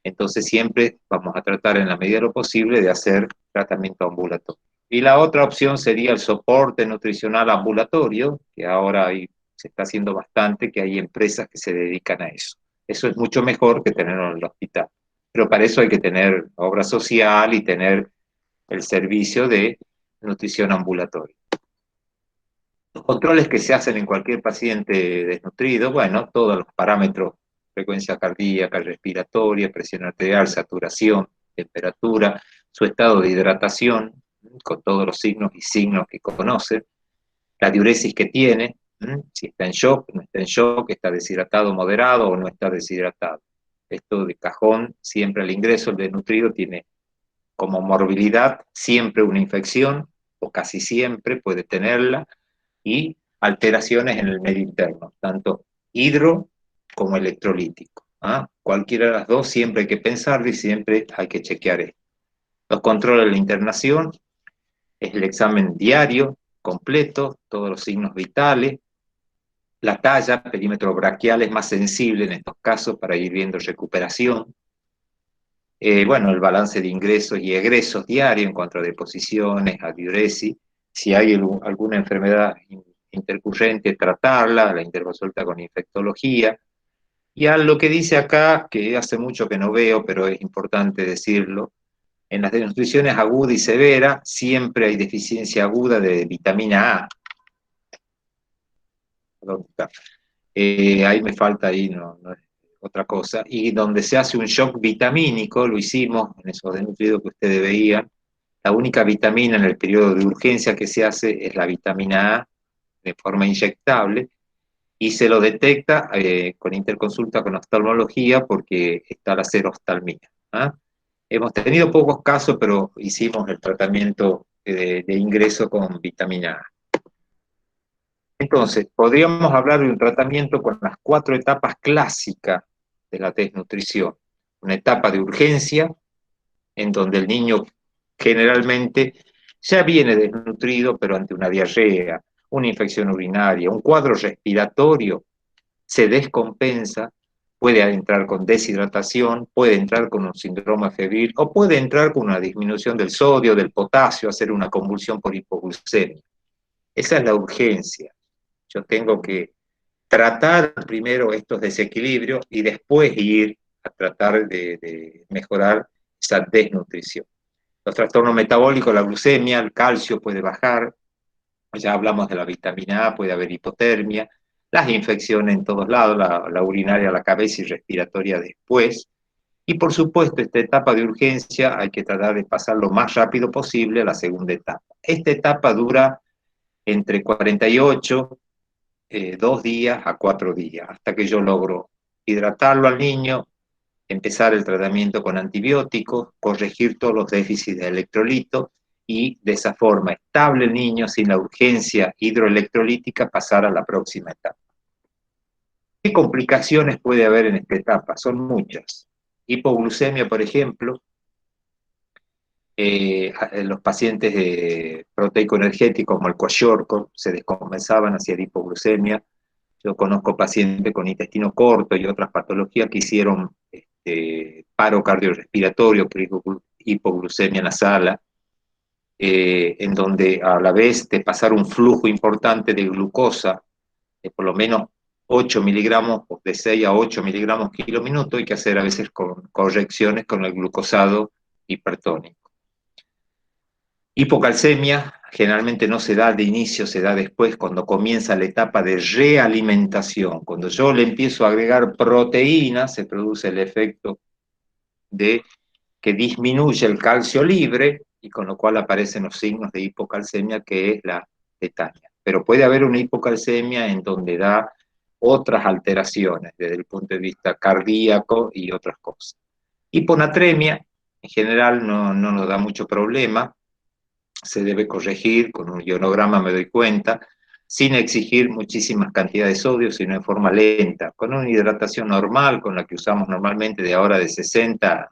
Speaker 2: Entonces siempre vamos a tratar en la medida de lo posible de hacer tratamiento ambulatorio. Y la otra opción sería el soporte nutricional ambulatorio, que ahora se está haciendo bastante, que hay empresas que se dedican a eso. Eso es mucho mejor que tenerlo en el hospital. Pero para eso hay que tener obra social y tener el servicio de nutrición ambulatoria. Los controles que se hacen en cualquier paciente desnutrido, bueno, todos los parámetros: frecuencia cardíaca, respiratoria, presión arterial, saturación, temperatura, su estado de hidratación, con todos los signos que conocen, la diuresis que tiene, si está en shock, no está en shock, está deshidratado moderado o no está deshidratado. Esto de cajón, siempre al ingreso el desnutrido tiene como morbilidad siempre una infección, o casi siempre puede tenerla, y alteraciones en el medio interno, tanto hidro como electrolítico. Cualquiera de las dos siempre hay que pensarlo y siempre hay que chequear esto. Los controles de la internación es el examen diario, completo, todos los signos vitales, la talla, perímetro braquial es más sensible en estos casos para ir viendo recuperación. Bueno, el balance de ingresos y egresos diario en cuanto a deposiciones, a diuresis, si hay alguna enfermedad intercurrente, tratarla, la interconsulta con infectología. Y a lo que dice acá, que hace mucho que no veo, pero es importante decirlo, en las desnutriciones aguda y severa siempre hay deficiencia aguda de vitamina A. Ahí me falta, no es otra cosa, y donde se hace un shock vitamínico, lo hicimos en esos desnutridos que ustedes veían. La única vitamina en el periodo de urgencia que se hace es la vitamina A de forma inyectable, y se lo detecta con interconsulta con oftalmología porque está la seroftalmia. Hemos tenido pocos casos, pero hicimos el tratamiento de ingreso con vitamina A. Entonces, podríamos hablar de un tratamiento con las 4 etapas clásicas de la desnutrición. Una etapa de urgencia, en donde el niño generalmente ya viene desnutrido, pero ante una diarrea, una infección urinaria, un cuadro respiratorio, se descompensa, puede entrar con deshidratación, puede entrar con un síndrome febril, o puede entrar con una disminución del sodio, del potasio, hacer una convulsión por hipoglucemia. Esa es la urgencia. Yo tengo que tratar primero estos desequilibrios y después ir a tratar de mejorar esa desnutrición. Los trastornos metabólicos, la glucemia, el calcio puede bajar, ya hablamos de la vitamina A, puede haber hipotermia, las infecciones en todos lados, la urinaria a la cabeza y respiratoria después. Y por supuesto, esta etapa de urgencia hay que tratar de pasar lo más rápido posible a la segunda etapa. Esta etapa dura entre 48 2 días a 4 días, hasta que yo logro hidratarlo al niño, empezar el tratamiento con antibióticos, corregir todos los déficits de electrolitos y de esa forma, estable el niño, sin la urgencia hidroelectrolítica, pasar a la próxima etapa. ¿Qué complicaciones puede haber en esta etapa? Son muchas. Hipoglucemia, por ejemplo, Los pacientes proteico-energéticos como el kwashiorkor se descompensaban hacia la hipoglucemia. Yo conozco pacientes con intestino corto y otras patologías que hicieron paro cardiorrespiratorio por hipoglucemia en la sala, en donde a la vez de pasar un flujo importante de glucosa, de por lo menos 8 miligramos, de 6 a 8 miligramos kilo minuto, hay que hacer a veces correcciones con el glucosado hipertónico. Hipocalcemia generalmente no se da de inicio, se da después cuando comienza la etapa de realimentación. Cuando yo le empiezo a agregar proteína, se produce el efecto de que disminuye el calcio libre y con lo cual aparecen los signos de hipocalcemia, que es la tetania. Pero puede haber una hipocalcemia en donde da otras alteraciones desde el punto de vista cardíaco y otras cosas. Hiponatremia, en general no nos da mucho problema, se debe corregir, con un ionograma me doy cuenta, sin exigir muchísimas cantidades de sodio, sino en forma lenta, con una hidratación normal, con la que usamos normalmente de ahora de 60,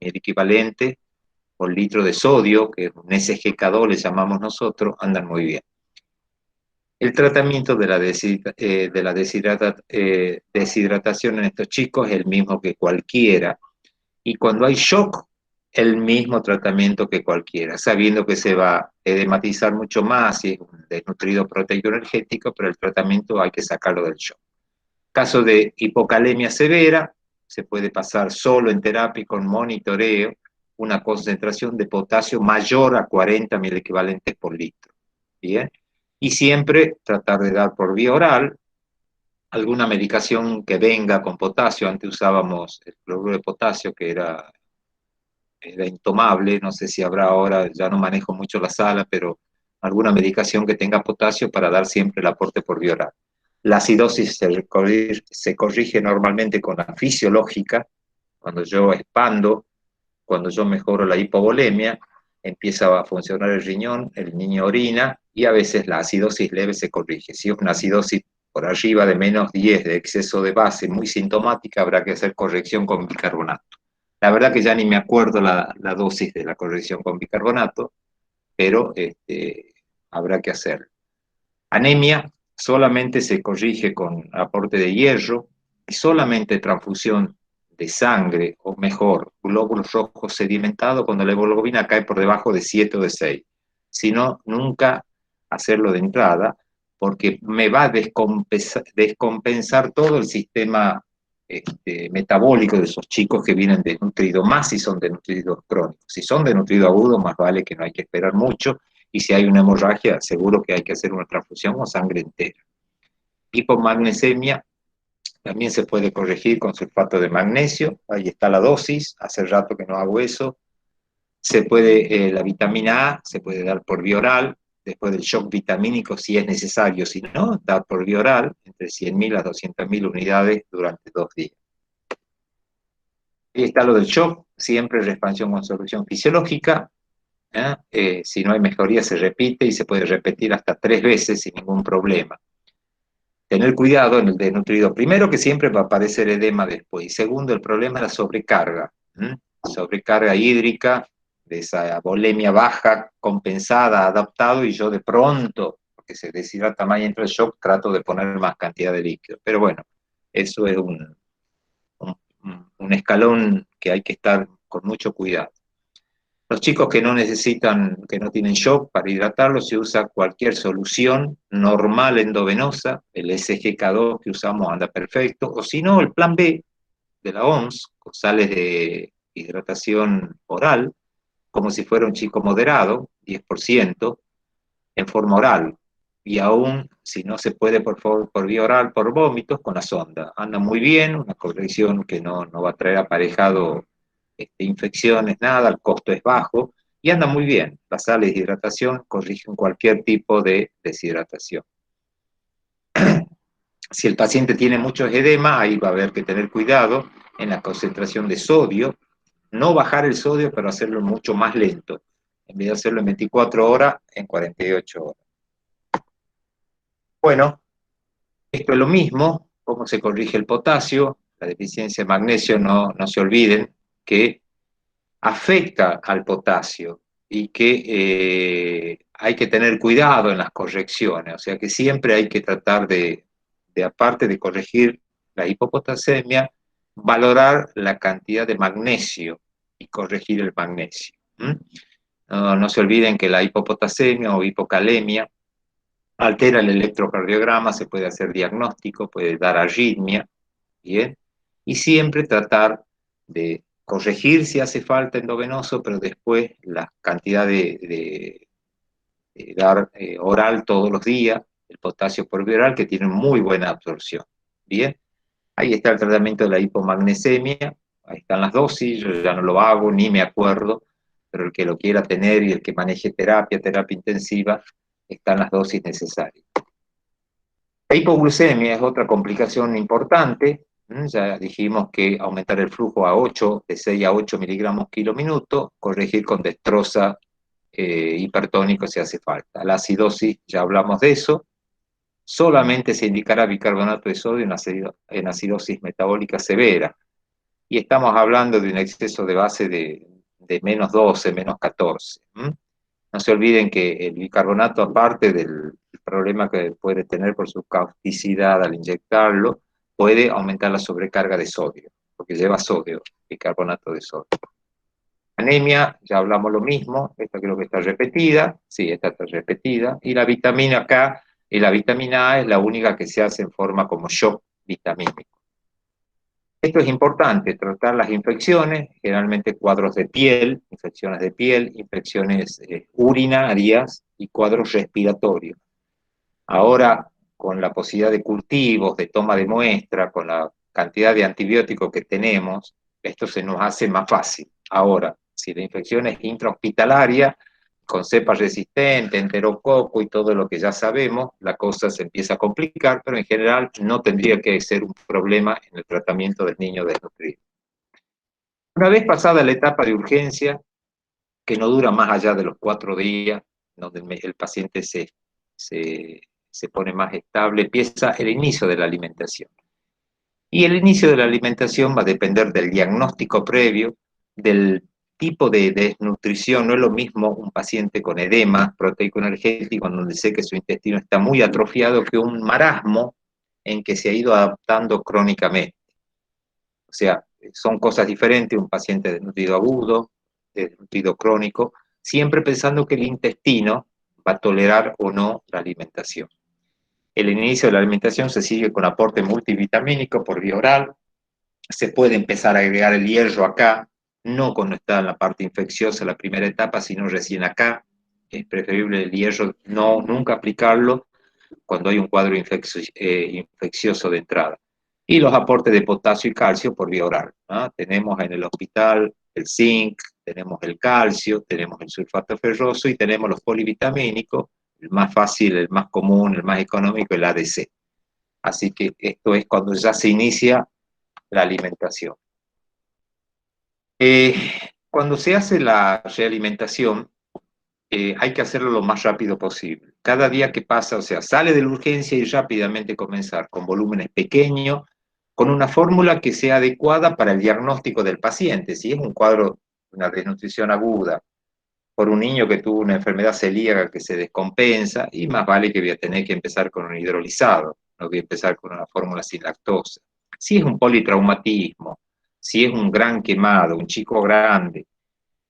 Speaker 2: el equivalente por litro de sodio, que es un SGK2 le llamamos nosotros, andan muy bien. El tratamiento de la deshidratación en estos chicos es el mismo que cualquiera, y cuando hay shock, el mismo tratamiento que cualquiera, sabiendo que se va a edematizar mucho más si es un desnutrido proteico energético, pero el tratamiento hay que sacarlo del shock. Caso de hipocalemia severa, se puede pasar solo en terapia con monitoreo, una concentración de potasio mayor a 40 milequivalentes por litro. ¿Bien? Y siempre tratar de dar por vía oral alguna medicación que venga con potasio. Antes usábamos el cloruro de potasio, que era intomable, no sé si habrá ahora, ya no manejo mucho la sala, pero alguna medicación que tenga potasio para dar siempre el aporte por vía oral. La acidosis se corrige normalmente con la fisiológica, cuando yo expando, cuando yo mejoro la hipovolemia, empieza a funcionar el riñón, el niño orina, y a veces la acidosis leve se corrige. Si es una acidosis por arriba de menos 10 de exceso de base muy sintomática, habrá que hacer corrección con bicarbonato. La verdad que ya ni me acuerdo la dosis de la corrección con bicarbonato, pero habrá que hacerlo. Anemia solamente se corrige con aporte de hierro y solamente transfusión de sangre, o mejor, glóbulos rojos sedimentados cuando la hemoglobina cae por debajo de 7 o de 6. Si no, nunca hacerlo de entrada, porque me va a descompensar todo el sistema metabólico de esos chicos que vienen desnutridos, más si son desnutridos crónicos. Si son desnutridos agudos, más vale que no hay que esperar mucho, y si hay una hemorragia, seguro que hay que hacer una transfusión o sangre entera. Hipomagnesemia también se puede corregir con sulfato de magnesio, ahí está la dosis, hace rato que no hago eso. Se puede, la vitamina A se puede dar por vía oral, después del shock vitamínico si es necesario, si no, dar por vía oral entre 100.000 a 200.000 unidades durante 2 días. Ahí está lo del shock, siempre la expansión con solución fisiológica. Si no hay mejoría se repite y se puede repetir hasta 3 veces sin ningún problema. Tener cuidado en el desnutrido, primero que siempre va a aparecer edema después, y segundo, el problema es la sobrecarga, sobrecarga hídrica, de esa volemia baja, compensada, adaptado, y yo de pronto, porque se deshidrata más y entra el shock, trato de poner más cantidad de líquido. Pero bueno, eso es un escalón que hay que estar con mucho cuidado. Los chicos que no necesitan, que no tienen shock, para hidratarlos se usa cualquier solución normal endovenosa, el SGK2 que usamos anda perfecto, o si no, el plan B de la OMS, con sales de hidratación oral, como si fuera un chico moderado, 10%, en forma oral. Y aún, si no se puede por vía oral, por vómitos, con la sonda. Anda muy bien, una corrección que no va a traer aparejado infecciones, nada, el costo es bajo, y anda muy bien. Las sales de hidratación corrigen cualquier tipo de deshidratación. Si el paciente tiene mucho edema, ahí va a haber que tener cuidado en la concentración de sodio, no bajar el sodio, pero hacerlo mucho más lento, en vez de hacerlo en 24 horas, en 48 horas. Bueno, esto es lo mismo, cómo se corrige el potasio, la deficiencia de magnesio, no se olviden que afecta al potasio y que hay que tener cuidado en las correcciones, o sea que siempre hay que tratar de aparte de corregir la hipopotasemia, valorar la cantidad de magnesio y corregir el magnesio. No se olviden que la hipopotasemia o hipocalemia altera el electrocardiograma, se puede hacer diagnóstico, puede dar arritmia, ¿bien? Y siempre tratar de corregir si hace falta endovenoso, pero después la cantidad de dar oral todos los días, el potasio por vía oral, que tiene muy buena absorción. Bien, ahí está el tratamiento de la hipomagnesemia, ahí están las dosis, yo ya no lo hago, ni me acuerdo, pero el que lo quiera tener y el que maneje terapia intensiva, están las dosis necesarias. La hipoglucemia es otra complicación importante, ya dijimos que aumentar el flujo de 6 a 8 miligramos kilo minuto, corregir con dextrosa hipertónico si hace falta. La acidosis, ya hablamos de eso, solamente se indicará bicarbonato de sodio en acidosis metabólica severa, y estamos hablando de un exceso de base de menos 12, menos 14. No se olviden que el bicarbonato, aparte del problema que puede tener por su causticidad al inyectarlo, puede aumentar la sobrecarga de sodio, porque lleva sodio, bicarbonato de sodio. Anemia, ya hablamos lo mismo, esta creo que está repetida, sí, esta está repetida, y la vitamina K y la vitamina A es la única que se hace en forma como shock vitamínico. Esto es importante, tratar las infecciones, generalmente cuadros de piel, infecciones urinarias y cuadros respiratorios. Ahora, con la posibilidad de cultivos, de toma de muestra, con la cantidad de antibióticos que tenemos, esto se nos hace más fácil. Ahora, si la infección es intrahospitalaria, con cepa resistente, enterococo y todo lo que ya sabemos, la cosa se empieza a complicar, pero en general no tendría que ser un problema en el tratamiento del niño desnutrido. Una vez pasada la etapa de urgencia, que no dura más allá de los 4 días, donde el paciente se pone más estable, empieza el inicio de la alimentación. Y el inicio de la alimentación va a depender del diagnóstico previo, del tipo de desnutrición. No es lo mismo un paciente con edema proteico energético, donde sé que su intestino está muy atrofiado, que un marasmo en que se ha ido adaptando crónicamente. O sea, son cosas diferentes, un paciente desnutrido agudo, desnutrido crónico, siempre pensando que el intestino va a tolerar o no la alimentación. El inicio de la alimentación se sigue con aporte multivitamínico por vía oral. Se puede empezar a agregar el hierro acá, no cuando está en la parte infecciosa, la primera etapa, sino recién acá. Es preferible el hierro nunca aplicarlo cuando hay un cuadro infeccioso de entrada. Y los aportes de potasio y calcio por vía oral, ¿no? Tenemos en el hospital el zinc, tenemos el calcio, tenemos el sulfato ferroso y tenemos los polivitamínicos, el más fácil, el más común, el más económico, el ADC. Así que esto es cuando ya se inicia la alimentación. Cuando se hace la realimentación, hay que hacerlo lo más rápido posible. Cada día que pasa, o sea, sale de la urgencia y rápidamente comenzar con volúmenes pequeños, con una fórmula que sea adecuada para el diagnóstico del paciente. Si es un cuadro, una desnutrición aguda, por un niño que tuvo una enfermedad celíaca que se descompensa, y más vale que voy a tener que empezar con un hidrolizado, no voy a empezar con una fórmula sin lactosa. Si es un politraumatismo, si es un gran quemado, un chico grande,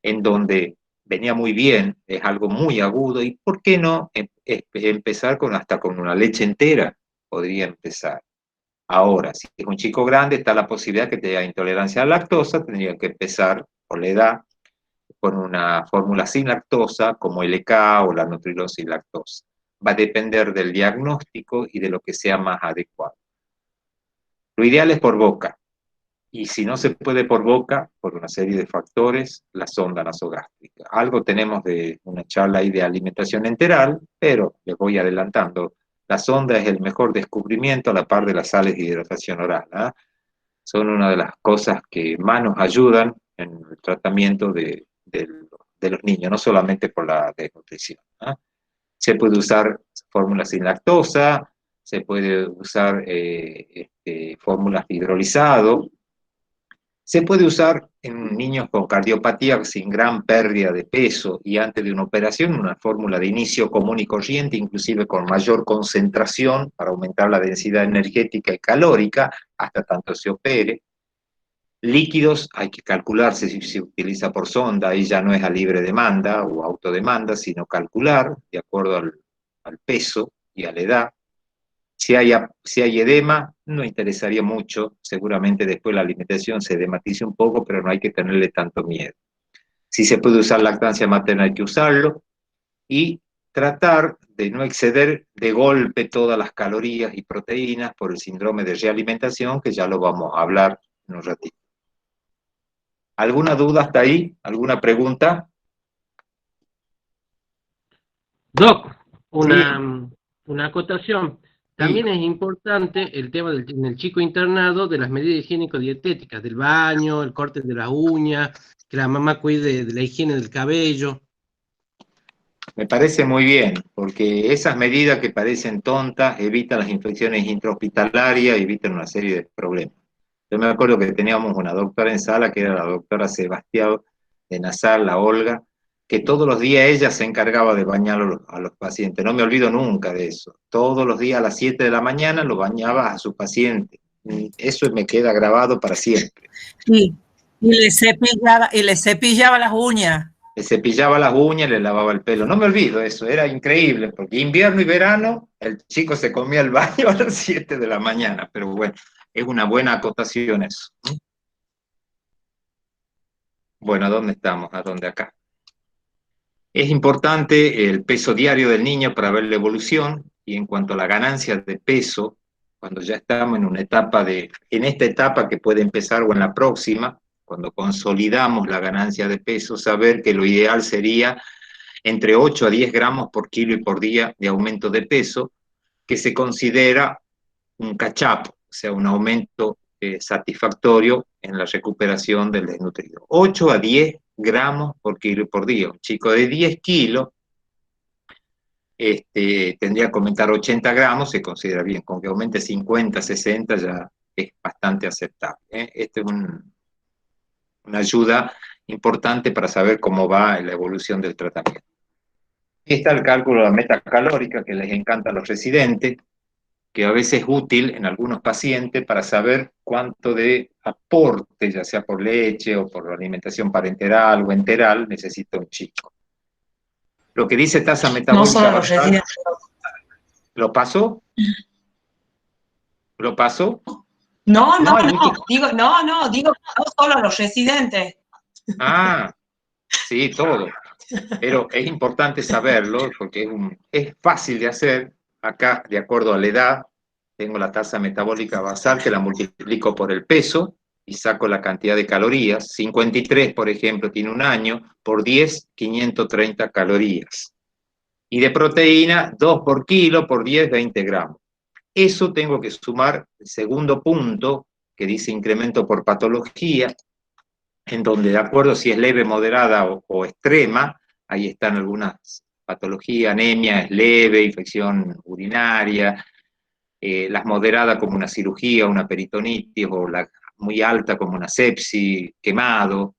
Speaker 2: en donde venía muy bien, es algo muy agudo, y ¿por qué no empezar hasta con una leche entera? Podría empezar. Ahora, si es un chico grande, está la posibilidad que tenga intolerancia a la lactosa, tendría que empezar por la edad con una fórmula sin lactosa, como LK o la Nutriloz sin lactosa. Va a depender del diagnóstico y de lo que sea más adecuado. Lo ideal es por boca, y si no se puede por boca, por una serie de factores, la sonda nasogástrica. Algo tenemos de una charla ahí de alimentación enteral, pero les voy adelantando. La sonda es el mejor descubrimiento a la par de las sales de hidratación oral, ¿eh? Son una de las cosas que más nos ayudan en el tratamiento de los niños, no solamente por la desnutrición, ¿eh? Se puede usar fórmulas sin lactosa, se puede usar fórmulas de hidrolizado, Se puede usar en niños con cardiopatía sin gran pérdida de peso y antes de una operación una fórmula de inicio común y corriente, inclusive con mayor concentración para aumentar la densidad energética y calórica hasta tanto se opere. Líquidos hay que calcularse si se utiliza por sonda, ahí ya no es a libre demanda o autodemanda, sino calcular de acuerdo al peso y a la edad. Si hay edema, no interesaría mucho, seguramente después la alimentación se edematiza un poco, pero no hay que tenerle tanto miedo. Si se puede usar lactancia materna hay que usarlo, y tratar de no exceder de golpe todas las calorías y proteínas por el síndrome de realimentación, que ya lo vamos a hablar en un ratito. ¿Alguna duda hasta ahí? ¿Alguna pregunta?
Speaker 10: Doc,
Speaker 2: Sí.
Speaker 10: una acotación. También es importante el tema en el chico internado de las medidas higiénico-dietéticas, del baño, el corte de las uñas, que la mamá cuide de la higiene del cabello.
Speaker 2: Me parece muy bien, porque esas medidas que parecen tontas evitan las infecciones intrahospitalarias, evitan una serie de problemas. Yo me acuerdo que teníamos una doctora en sala, que era la doctora Sebastián de Nazar, la Olga, que todos los días ella se encargaba de bañar a los pacientes. No me olvido nunca de eso. Todos los días a las 7 de la mañana lo bañaba a su paciente. Eso me queda grabado para siempre.
Speaker 6: Sí, y le cepillaba las uñas.
Speaker 2: Le cepillaba las uñas, le lavaba el pelo. No me olvido eso, era increíble, porque invierno y verano el chico se comía el baño a las 7 de la mañana, pero bueno, es una buena acotación eso. Bueno, ¿a dónde estamos? ¿A dónde acá? Es importante el peso diario del niño para ver la evolución, y en cuanto a la ganancia de peso, cuando ya estamos en esta etapa que puede empezar o en la próxima, cuando consolidamos la ganancia de peso, saber que lo ideal sería entre 8 a 10 gramos por kilo y por día de aumento de peso, que se considera un catch-up, o sea, un aumento satisfactorio en la recuperación del desnutrido. 8 a 10 gramos por kilo y por día. Un chico de 10 kilos tendría que aumentar 80 gramos, se considera bien. Con que aumente 50, 60 ya es bastante aceptable. Esta es una ayuda importante para saber cómo va la evolución del tratamiento. Aquí está el cálculo de la meta calórica que les encanta a los residentes, que a veces es útil en algunos pacientes para saber cuánto de aporte, ya sea por leche o por alimentación parenteral o enteral, necesita un chico. Lo que dice tasa metabólica.
Speaker 3: No solo los residentes.
Speaker 2: ¿Lo pasó? ¿Lo pasó?
Speaker 3: No, digo no solo los residentes.
Speaker 2: Ah, sí, todo. Pero es importante saberlo porque es fácil de hacer. Acá, de acuerdo a la edad, tengo la tasa metabólica basal que la multiplico por el peso y saco la cantidad de calorías. 53, por ejemplo, tiene un año, por 10, 530 calorías. Y de proteína, 2 por kilo, por 10, 20 gramos. Eso tengo que sumar el segundo punto, que dice incremento por patología, en donde de acuerdo si es leve, moderada o extrema, ahí están algunas patologías, anemia es leve, infección urinaria, las moderadas como una cirugía, una peritonitis, o la muy alta como una sepsis, quemado.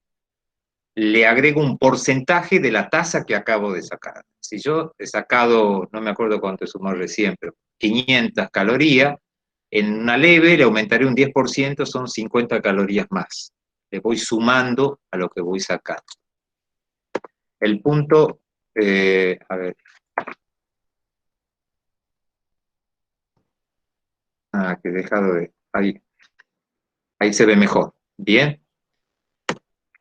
Speaker 2: Le agrego un porcentaje de la tasa que acabo de sacar. Si yo he sacado, no me acuerdo cuánto sumó recién, pero 500 calorías, en una leve le aumentaré un 10%, son 50 calorías más. Le voy sumando a lo que voy sacando. El punto, a ver. Que he dejado de... Ahí se ve mejor. Bien.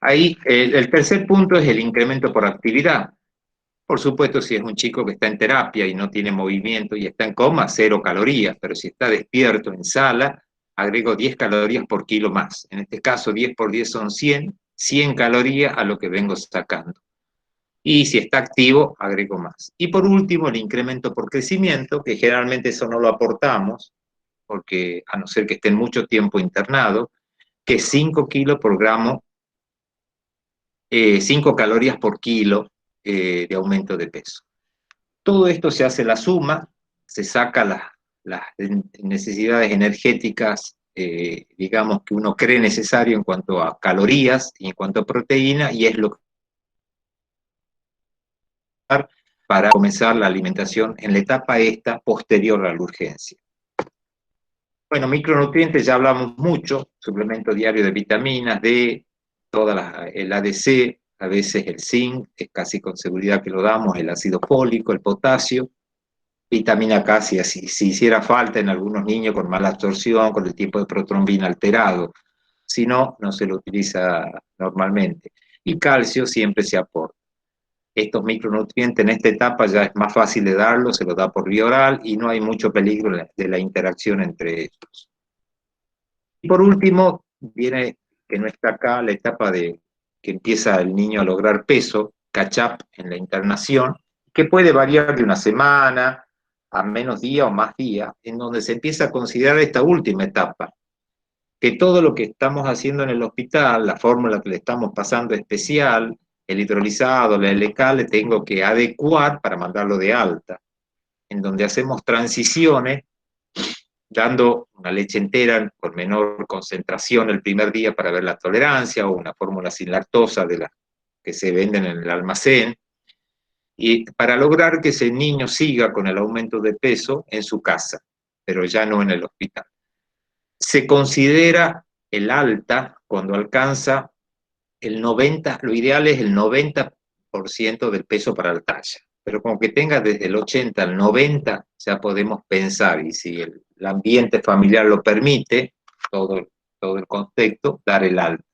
Speaker 2: Ahí, el tercer punto es el incremento por actividad. Por supuesto, si es un chico que está en terapia y no tiene movimiento y está en coma, 0 calorías, pero si está despierto en sala, agrego 10 calorías por kilo más. En este caso, 10 por 10 son 100 calorías a lo que vengo sacando. Y si está activo, agrego más. Y por último, el incremento por crecimiento, que generalmente eso no lo aportamos, porque a no ser que estén mucho tiempo internado, que es 5 kilos por gramo, 5 calorías por kilo de aumento de peso. Todo esto se hace la suma, se saca las necesidades energéticas digamos, que uno cree necesario en cuanto a calorías y en cuanto a proteína, y es lo que para comenzar la alimentación en la etapa esta posterior a la urgencia. Bueno, micronutrientes ya hablamos mucho, suplemento diario de vitaminas, D, el ADC, a veces el zinc, es casi con seguridad que lo damos, el ácido fólico, el potasio, vitamina K si hiciera falta en algunos niños con mala absorción, con el tipo de protrombina alterado, si no, no se lo utiliza normalmente. Y calcio siempre se aporta. Estos micronutrientes en esta etapa ya es más fácil de darlos, se los da por vía oral y no hay mucho peligro de la interacción entre ellos. Y por último, viene, que no está acá, la etapa de que empieza el niño a lograr peso, catch up en la internación, que puede variar de una semana a menos día o más días, en donde se empieza a considerar esta última etapa, que todo lo que estamos haciendo en el hospital, la fórmula que le estamos pasando especial, el hidrolizado, la LK, le tengo que adecuar para mandarlo de alta, en donde hacemos transiciones, dando una leche entera con menor concentración el primer día para ver la tolerancia, o una fórmula sin lactosa de las que se venden en el almacén, y para lograr que ese niño siga con el aumento de peso en su casa, pero ya no en el hospital. Se considera el alta cuando alcanza el 90%, lo ideal es el 90% del peso para la talla, pero como que tenga desde el 80 al 90 ya podemos pensar, y si el ambiente familiar lo permite, todo el contexto, dar el alta.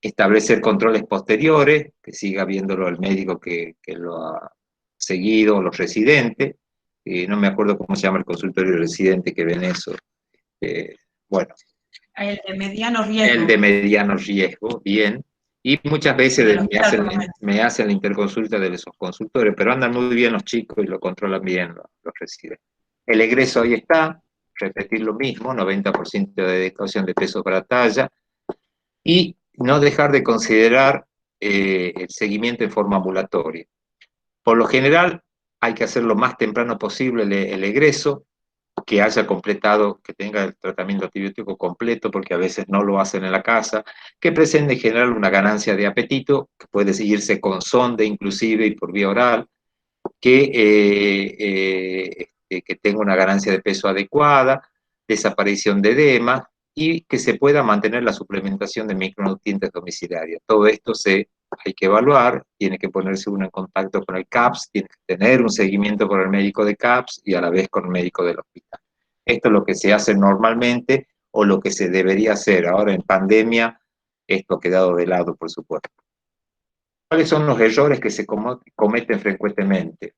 Speaker 2: Establecer controles posteriores, que siga viéndolo el médico que lo ha seguido, los residentes, no me acuerdo cómo se llama el consultorio residente que ven eso, bueno.
Speaker 3: El de mediano riesgo.
Speaker 2: El de mediano riesgo, bien. Y muchas veces me hacen la interconsulta de esos consultores, pero andan muy bien los chicos y lo controlan bien los residentes. El egreso ahí está, repetir lo mismo, 90% de adecuación de peso para talla, y no dejar de considerar el seguimiento en forma ambulatoria. Por lo general, hay que hacer lo más temprano posible el egreso, que haya completado, que tenga el tratamiento antibiótico completo, porque a veces no lo hacen en la casa, que presente en general una ganancia de apetito, que puede seguirse con sonda inclusive y por vía oral, que tenga una ganancia de peso adecuada, desaparición de edema, y que se pueda mantener la suplementación de micronutrientes domiciliarios. Todo esto hay que evaluar, tiene que ponerse uno en contacto con el CAPS, tiene que tener un seguimiento con el médico de CAPS y a la vez con el médico del hospital. Esto es lo que se hace normalmente o lo que se debería hacer. Ahora en pandemia esto ha quedado de lado, por supuesto. ¿Cuáles son los errores que se cometen frecuentemente?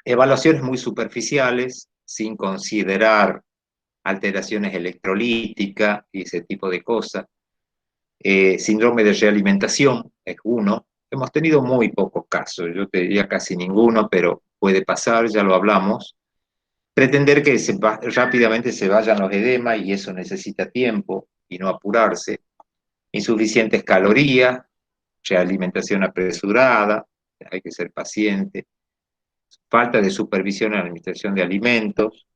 Speaker 2: Evaluaciones muy superficiales, sin considerar alteraciones electrolíticas y ese tipo de cosas. Síndrome de realimentación es uno. Hemos tenido muy pocos casos, yo te diría casi ninguno, pero puede pasar, ya lo hablamos. Pretender que rápidamente se vayan los edemas, y eso necesita tiempo y no apurarse. Insuficientes calorías, realimentación apresurada, hay que ser paciente. Falta de supervisión en la administración de alimentos.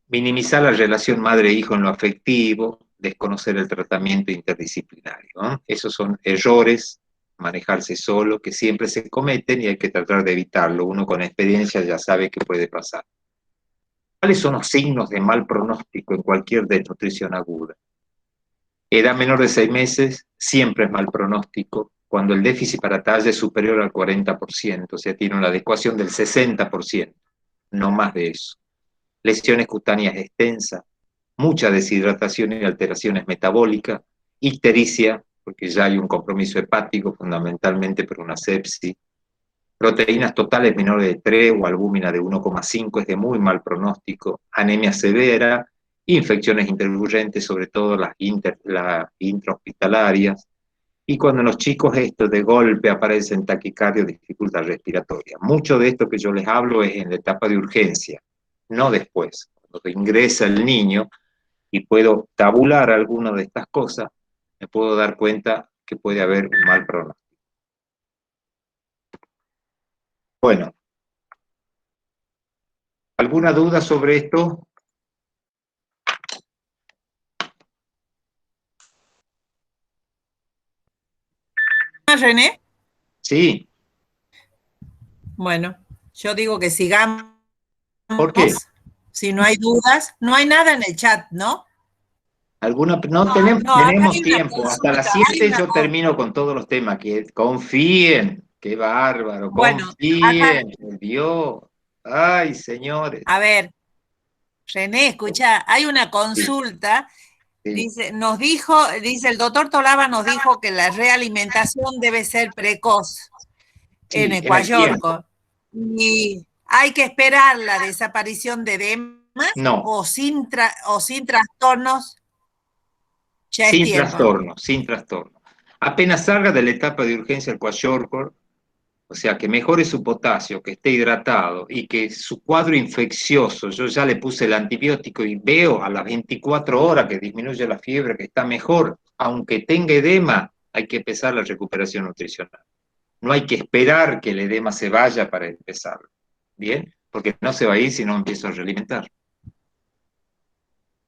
Speaker 2: Minimizar la relación madre-hijo en lo afectivo, desconocer el tratamiento interdisciplinario, ¿no? Esos son errores, manejarse solo, que siempre se cometen y hay que tratar de evitarlo. Uno con experiencia ya sabe qué puede pasar. ¿Cuáles son los signos de mal pronóstico en cualquier desnutrición aguda? Edad menor de 6 meses, siempre es mal pronóstico, cuando el déficit para talla es superior al 40%, o sea, tiene una adecuación del 60%, no más de eso. Lesiones cutáneas extensas, mucha deshidratación y alteraciones metabólicas, ictericia, porque ya hay un compromiso hepático fundamentalmente por una sepsis, proteínas totales menores de 3 o albúmina de 1,5 es de muy mal pronóstico, anemia severa, infecciones intercurrentes, sobre todo las intrahospitalarias, y cuando en los chicos esto de golpe aparecen taquicardia o dificultad respiratoria. Mucho de esto que yo les hablo es en la etapa de urgencia, no después. Cuando ingresa el niño y puedo tabular alguna de estas cosas, me puedo dar cuenta que puede haber un mal pronóstico. Bueno, ¿Alguna duda sobre esto?
Speaker 6: ¿René?
Speaker 2: Sí.
Speaker 6: Bueno, yo digo que sigamos.
Speaker 2: ¿Por qué?
Speaker 6: Si no hay dudas, no hay nada en el chat, ¿no?
Speaker 2: No tenemos tiempo. Hasta las 7 yo termino con todos los temas. Que confíen. Qué bárbaro.
Speaker 6: Bueno,
Speaker 2: confíen. Por Dios. Ay, señores.
Speaker 6: A ver, René, escucha, hay una consulta.
Speaker 2: Sí.
Speaker 6: Dice el doctor Tolaba nos dijo que la realimentación debe ser precoz en Ecuayorco. ¿Y hay que esperar la desaparición de edemas?
Speaker 2: No.
Speaker 6: ¿O sin trastornos? Ya
Speaker 2: Sin
Speaker 6: es tiempo.
Speaker 2: trastorno, sin trastorno. Apenas salga de la etapa de urgencia el Kwashiorkor, o sea, que mejore su potasio, que esté hidratado y que su cuadro infeccioso, yo ya le puse el antibiótico y veo a las 24 horas que disminuye la fiebre, que está mejor, aunque tenga edema, hay que empezar la recuperación nutricional. No hay que esperar que el edema se vaya para empezarlo, ¿bien? Porque no se va a ir si no empiezo a realimentar.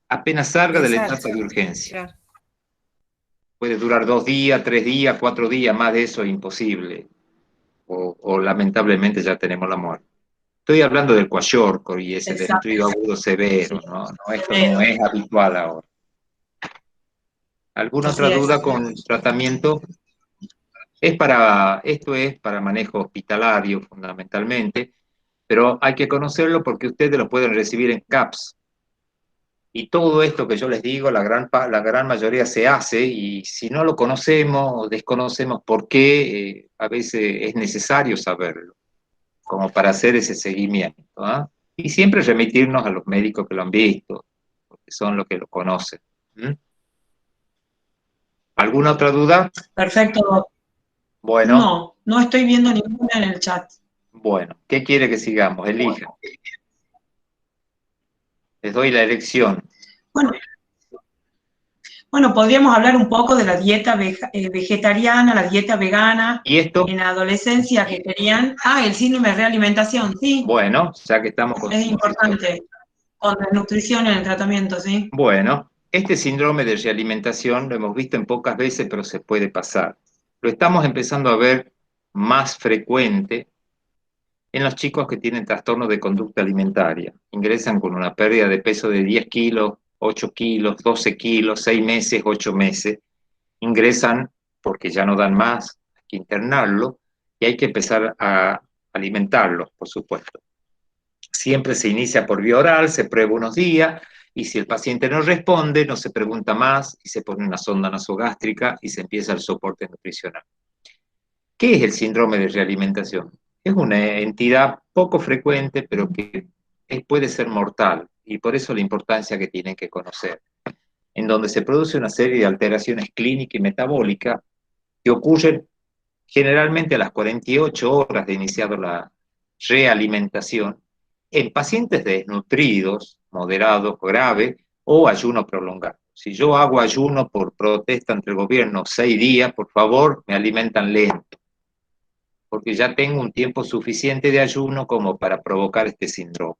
Speaker 2: Apenas salga de la etapa de urgencia.
Speaker 6: Claro.
Speaker 2: Puede durar 2 días, 3 días, 4 días, más de eso es imposible. O lamentablemente ya tenemos la muerte. Estoy hablando del Kwashiorkor y ese desnutrido agudo severo, ¿no? Esto no es habitual ahora. ¿Alguna otra duda con el tratamiento? Esto es para manejo hospitalario fundamentalmente, pero hay que conocerlo porque ustedes lo pueden recibir en CAPS. Y todo esto que yo les digo, la gran mayoría se hace, y si no lo conocemos o desconocemos por qué, a veces es necesario saberlo, como para hacer ese seguimiento. ¿Ah? Y siempre remitirnos a los médicos que lo han visto, porque son los que lo conocen. ¿Alguna otra duda?
Speaker 3: Perfecto.
Speaker 2: Bueno.
Speaker 3: No estoy viendo ninguna en el chat.
Speaker 2: Bueno, ¿qué quiere que sigamos? Elija. Les doy la elección.
Speaker 3: Bueno, podríamos hablar un poco de la dieta vegetariana, la dieta vegana.
Speaker 2: ¿Y esto?
Speaker 3: En la adolescencia que querían. El síndrome de realimentación, sí.
Speaker 2: Bueno, ya que estamos con...
Speaker 3: Es importante. Con desnutrición en el tratamiento, sí.
Speaker 2: Bueno, este síndrome de realimentación lo hemos visto en pocas veces, pero se puede pasar. Lo estamos empezando a ver más frecuente en los chicos que tienen trastornos de conducta alimentaria. Ingresan con una pérdida de peso de 10 kilos, 8 kilos, 12 kilos, 6 meses, 8 meses. Ingresan porque ya no dan más, hay que internarlo y hay que empezar a alimentarlos, por supuesto. Siempre se inicia por vía oral, se prueba unos días, y si el paciente no responde, no se pregunta más y se pone una sonda nasogástrica y se empieza el soporte nutricional. ¿Qué es el síndrome de realimentación? Es una entidad poco frecuente, pero que puede ser mortal, y por eso la importancia que tienen que conocer, en donde se produce una serie de alteraciones clínicas y metabólicas que ocurren generalmente a las 48 horas de iniciado la realimentación, en pacientes desnutridos, moderados, graves, o ayuno prolongado. Si yo hago ayuno por protesta ante el gobierno 6 días, por favor, me alimentan lento, porque ya tengo un tiempo suficiente de ayuno como para provocar este síndrome.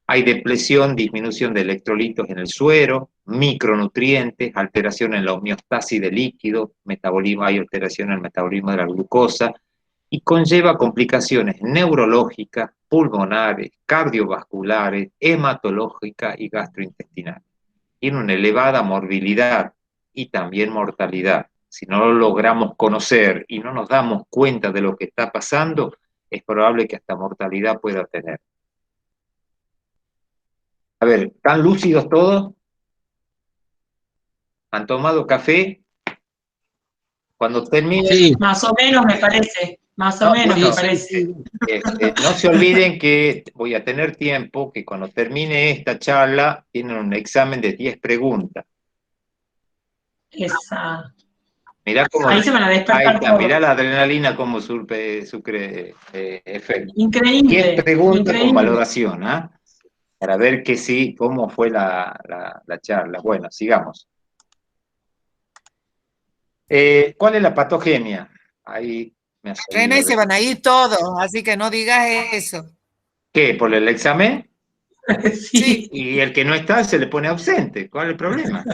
Speaker 2: Hay depresión, disminución de electrolitos en el suero, micronutrientes, alteración en la homeostasis de líquido, metabolismo, hay alteración en el metabolismo de la glucosa, y conlleva complicaciones neurológicas, pulmonares, cardiovasculares, hematológicas y gastrointestinales. Tiene una elevada morbilidad y también mortalidad. Si no lo logramos conocer y no nos damos cuenta de lo que está pasando, es probable que hasta mortalidad pueda tener. A ver, ¿están lúcidos todos? ¿Han tomado café? Cuando termine...
Speaker 3: Sí. Más o menos me parece. Más o menos me parece.
Speaker 2: No se olviden que voy a tener tiempo, que cuando termine esta charla tienen un examen de 10 preguntas.
Speaker 3: Esa.
Speaker 2: Mirá cómo,
Speaker 3: ahí se van a despertar.
Speaker 2: Ahí está, mirá la adrenalina cómo surpe efecto.
Speaker 3: Increíble.
Speaker 2: 10 preguntas
Speaker 3: increíble.
Speaker 2: con valoración, ¿ah? Para ver que sí, cómo fue la charla. Bueno, sigamos. ¿Cuál es la patogenia? Ahí me ha salido.
Speaker 6: René, se van a ir todos, así que no digas eso.
Speaker 2: ¿Qué? ¿Por el examen?
Speaker 3: Sí.
Speaker 2: Y el que no está se le pone ausente. ¿Cuál es el problema?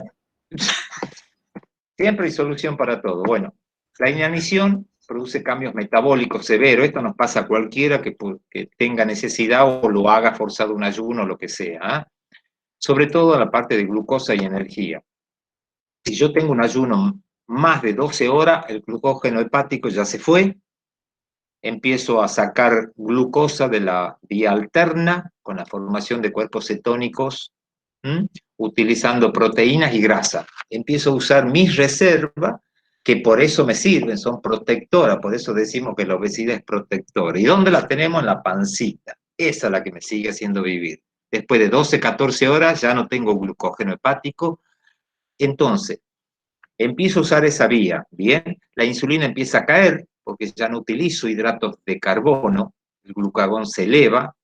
Speaker 2: Siempre hay solución para todo. Bueno, la inanición produce cambios metabólicos severos. Esto nos pasa a cualquiera que tenga necesidad o lo haga forzado un ayuno o lo que sea. ¿eh? Sobre todo la parte de glucosa y energía. Si yo tengo un ayuno más de 12 horas, el glucógeno hepático ya se fue, empiezo a sacar glucosa de la vía alterna con la formación de cuerpos cetónicos, utilizando proteínas y grasa. Empiezo a usar mis reservas, que por eso me sirven, son protectoras, por eso decimos que la obesidad es protectora. ¿Y dónde la tenemos? En la pancita. Esa es la que me sigue haciendo vivir. Después de 12, 14 horas ya no tengo glucógeno hepático. Entonces, empiezo a usar esa vía, ¿bien? La insulina empieza a caer, porque ya no utilizo hidratos de carbono, el glucagón se eleva,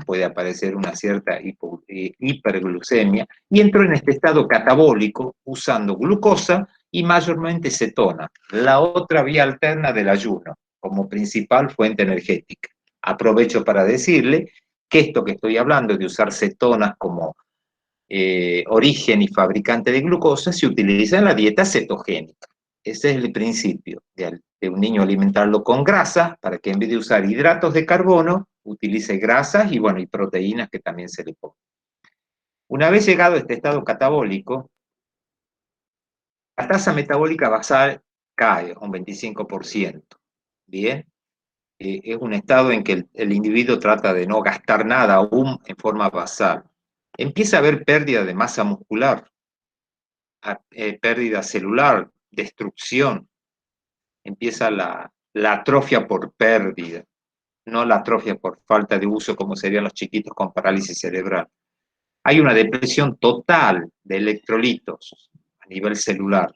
Speaker 2: puede aparecer una cierta hiperglucemia, y entro en este estado catabólico usando glucosa y mayormente cetona, la otra vía alterna del ayuno, como principal fuente energética. Aprovecho para decirle que esto que estoy hablando de usar cetonas como origen y fabricante de glucosa se utiliza en la dieta cetogénica. Ese es el principio de un niño alimentarlo con grasa, para que en vez de usar hidratos de carbono, utilice grasas y, bueno, y proteínas que también se le ponen. Una vez llegado a este estado catabólico, la tasa metabólica basal cae un 25%. Bien, es un estado en que el individuo trata de no gastar nada aún en forma basal. Empieza a haber pérdida de masa muscular, pérdida celular, destrucción. Empieza la atrofia por pérdida, no la atrofia por falta de uso como serían los chiquitos con parálisis cerebral. Hay una depresión total de electrolitos a nivel celular,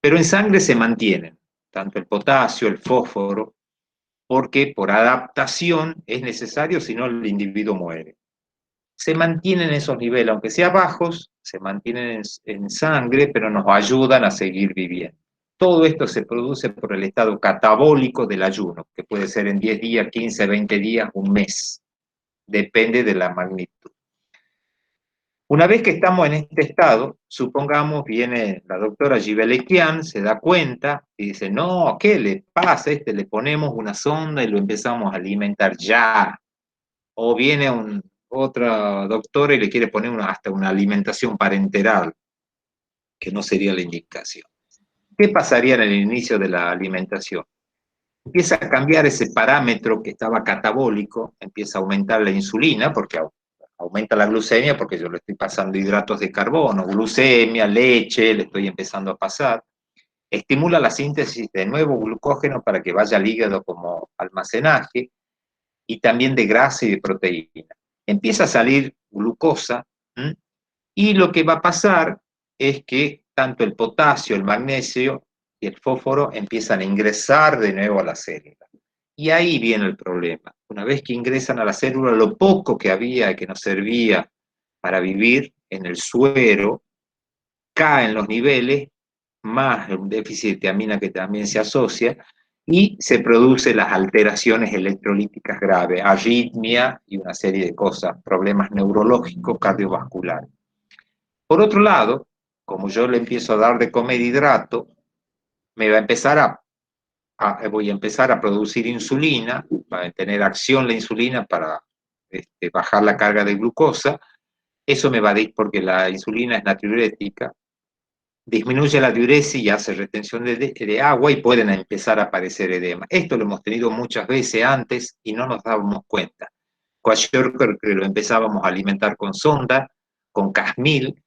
Speaker 2: pero en sangre se mantienen, tanto el potasio, el fósforo, porque por adaptación es necesario, si no el individuo muere. Se mantienen esos niveles, aunque sea bajos, se mantienen en sangre, pero nos ayudan a seguir viviendo. Todo esto se produce por el estado catabólico del ayuno, que puede ser en 10 días, 15, 20 días, un mes. Depende de la magnitud. Una vez que estamos en este estado, supongamos, viene la doctora Gibelekian, se da cuenta y dice, no, ¿qué le pasa? Le ponemos una sonda y lo empezamos a alimentar ya. O viene otra doctora y le quiere poner hasta una alimentación parenteral, que no sería la indicación. ¿Qué pasaría en el inicio de la alimentación? Empieza a cambiar ese parámetro que estaba catabólico, empieza a aumentar la insulina, porque aumenta la glucemia, porque yo le estoy pasando hidratos de carbono, glucemia, leche, le estoy empezando a pasar. Estimula la síntesis de nuevo glucógeno para que vaya al hígado como almacenaje, y también de grasa y de proteína. Empieza a salir glucosa, y lo que va a pasar es que tanto el potasio, el magnesio y el fósforo empiezan a ingresar de nuevo a la célula. Y ahí viene el problema. Una vez que ingresan a la célula, lo poco que había y que nos servía para vivir en el suero, caen los niveles, más un déficit de tiamina que también se asocia, y se producen las alteraciones electrolíticas graves, arritmia y una serie de cosas, problemas neurológicos, cardiovasculares. Por otro lado, como yo le empiezo a dar de comer hidrato, me va a empezar voy a empezar a producir insulina, va a tener acción la insulina para bajar la carga de glucosa. Eso me va a decir, porque la insulina es natriurética, disminuye la diuresis y hace retención de agua y pueden empezar a aparecer edema. Esto lo hemos tenido muchas veces antes y no nos dábamos cuenta. Kwashiorkor, que lo empezábamos a alimentar con sonda, con Casmil,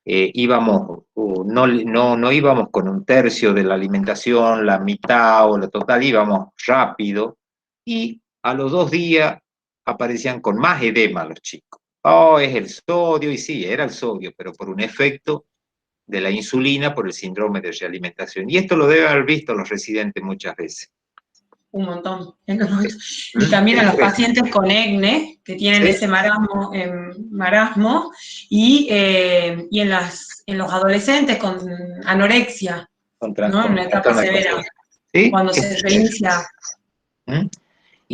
Speaker 2: no íbamos con un tercio de la alimentación, la mitad o la total, íbamos rápido, y a los 2 días aparecían con más edema los chicos. Oh, es el sodio, y sí, era el sodio, pero por un efecto de la insulina, por el síndrome de realimentación. Y esto lo deben haber visto los residentes muchas veces.
Speaker 3: Un montón. Y también a los pacientes con acné, que tienen ese marasmo, y en los adolescentes con anorexia, ¿no? En una etapa severa, ¿sí? Cuando se reinicia.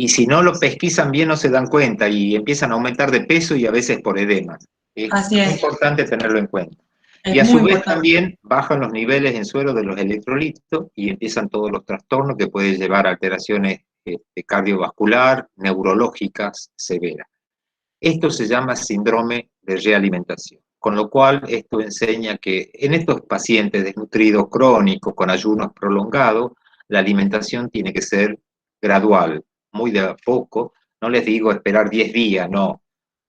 Speaker 2: Y si no lo pesquisan bien no se dan cuenta y empiezan a aumentar de peso y a veces por edema. Es muy importante tenerlo en cuenta. Y a su vez también bajan los niveles en suero de los electrolitos y empiezan todos los trastornos que pueden llevar a alteraciones cardiovascular, neurológicas severas. Esto se llama síndrome de realimentación, con lo cual esto enseña que en estos pacientes desnutridos crónicos con ayunos prolongados, la alimentación tiene que ser gradual, muy de a poco. No les digo esperar 10 días, no,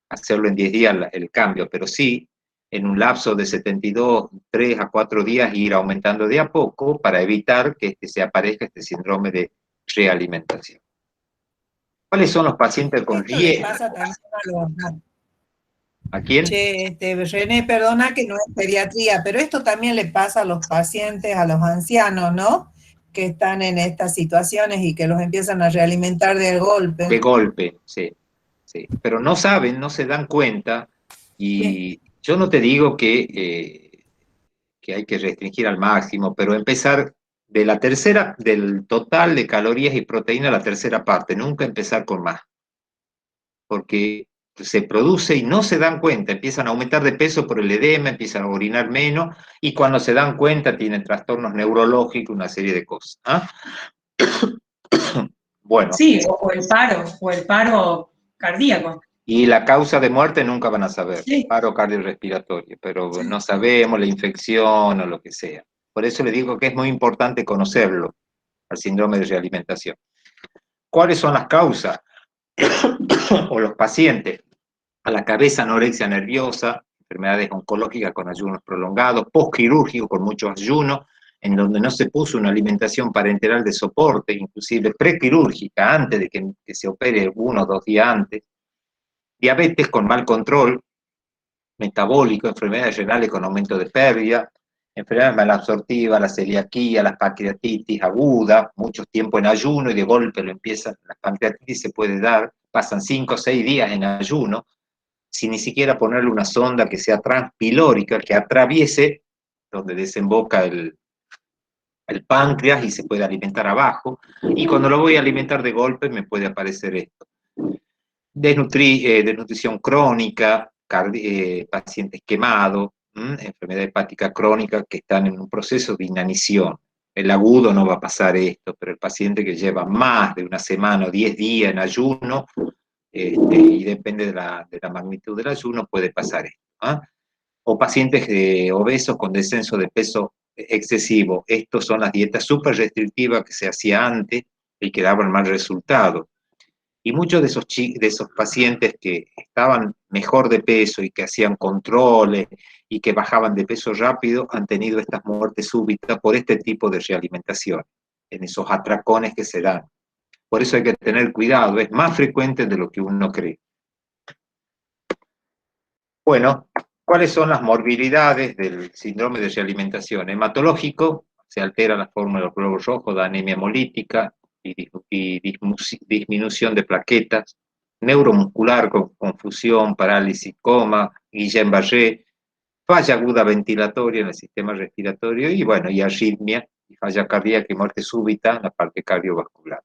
Speaker 2: hacerlo en 10 días el cambio, pero sí en un lapso de 72, 3 a 4 días ir aumentando de a poco para evitar que se aparezca este síndrome de realimentación. ¿Cuáles son los pacientes con riesgo? ¿A quién?
Speaker 6: Che, René, perdona que no es pediatría, pero esto también le pasa a los pacientes, a los ancianos, ¿no? Que están en estas situaciones y que los empiezan a realimentar de golpe.
Speaker 2: De golpe, sí. Sí. Pero no saben, no se dan cuenta, y yo no te digo que hay que restringir al máximo, pero empezar de la tercera, del total de calorías y proteína, la tercera parte, nunca empezar con más. Porque se produce y no se dan cuenta, empiezan a aumentar de peso por el edema, empiezan a orinar menos, y cuando se dan cuenta tienen trastornos neurológicos, una serie de cosas. ¿Ah? Bueno.
Speaker 3: Sí, o el paro cardíaco.
Speaker 2: Y la causa de muerte nunca van a saber,
Speaker 3: sí.
Speaker 2: Paro cardiorrespiratorio, pero no sabemos la infección o lo que sea. Por eso le digo que es muy importante conocerlo, al síndrome de realimentación. ¿Cuáles son las causas? O los pacientes, a la cabeza, anorexia nerviosa, enfermedades oncológicas con ayunos prolongados, postquirúrgico con muchos ayunos, en donde no se puso una alimentación parenteral de soporte, inclusive prequirúrgica, antes de que se opere 1 o 2 días antes, diabetes con mal control, metabólico, enfermedades renales con aumento de pérdida, enfermedades malabsortivas, la celiaquía, la pancreatitis aguda, mucho tiempo en ayuno y de golpe lo empiezan, la pancreatitis se puede dar, pasan 5 o 6 días en ayuno, sin ni siquiera ponerle una sonda que sea transpilórica, que atraviese donde desemboca el páncreas y se puede alimentar abajo, y cuando lo voy a alimentar de golpe me puede aparecer esto. Desnutrición crónica, pacientes quemados, enfermedad hepática crónica que están en un proceso de inanición. El agudo no va a pasar esto, pero el paciente que lleva más de 1 semana o 10 días en ayuno, y depende de la magnitud del ayuno, puede pasar esto. ¿Ah? O pacientes obesos con descenso de peso excesivo. Estos son las dietas súper restrictivas que se hacía antes y que daban mal resultado. Y muchos de esos pacientes que estaban mejor de peso y que hacían controles y que bajaban de peso rápido han tenido estas muertes súbitas por este tipo de realimentación, en esos atracones que se dan. Por eso hay que tener cuidado, es más frecuente de lo que uno cree. Bueno, ¿cuáles son las morbilidades del síndrome de realimentación? Hematológico, se altera la forma de los glóbulos rojos, da anemia hemolítica y disminución de plaquetas. Neuromuscular con confusión, parálisis, coma, Guillain-Barré, falla aguda ventilatoria en el sistema respiratorio y bueno, y arritmia, y falla cardíaca y muerte súbita en la parte cardiovascular.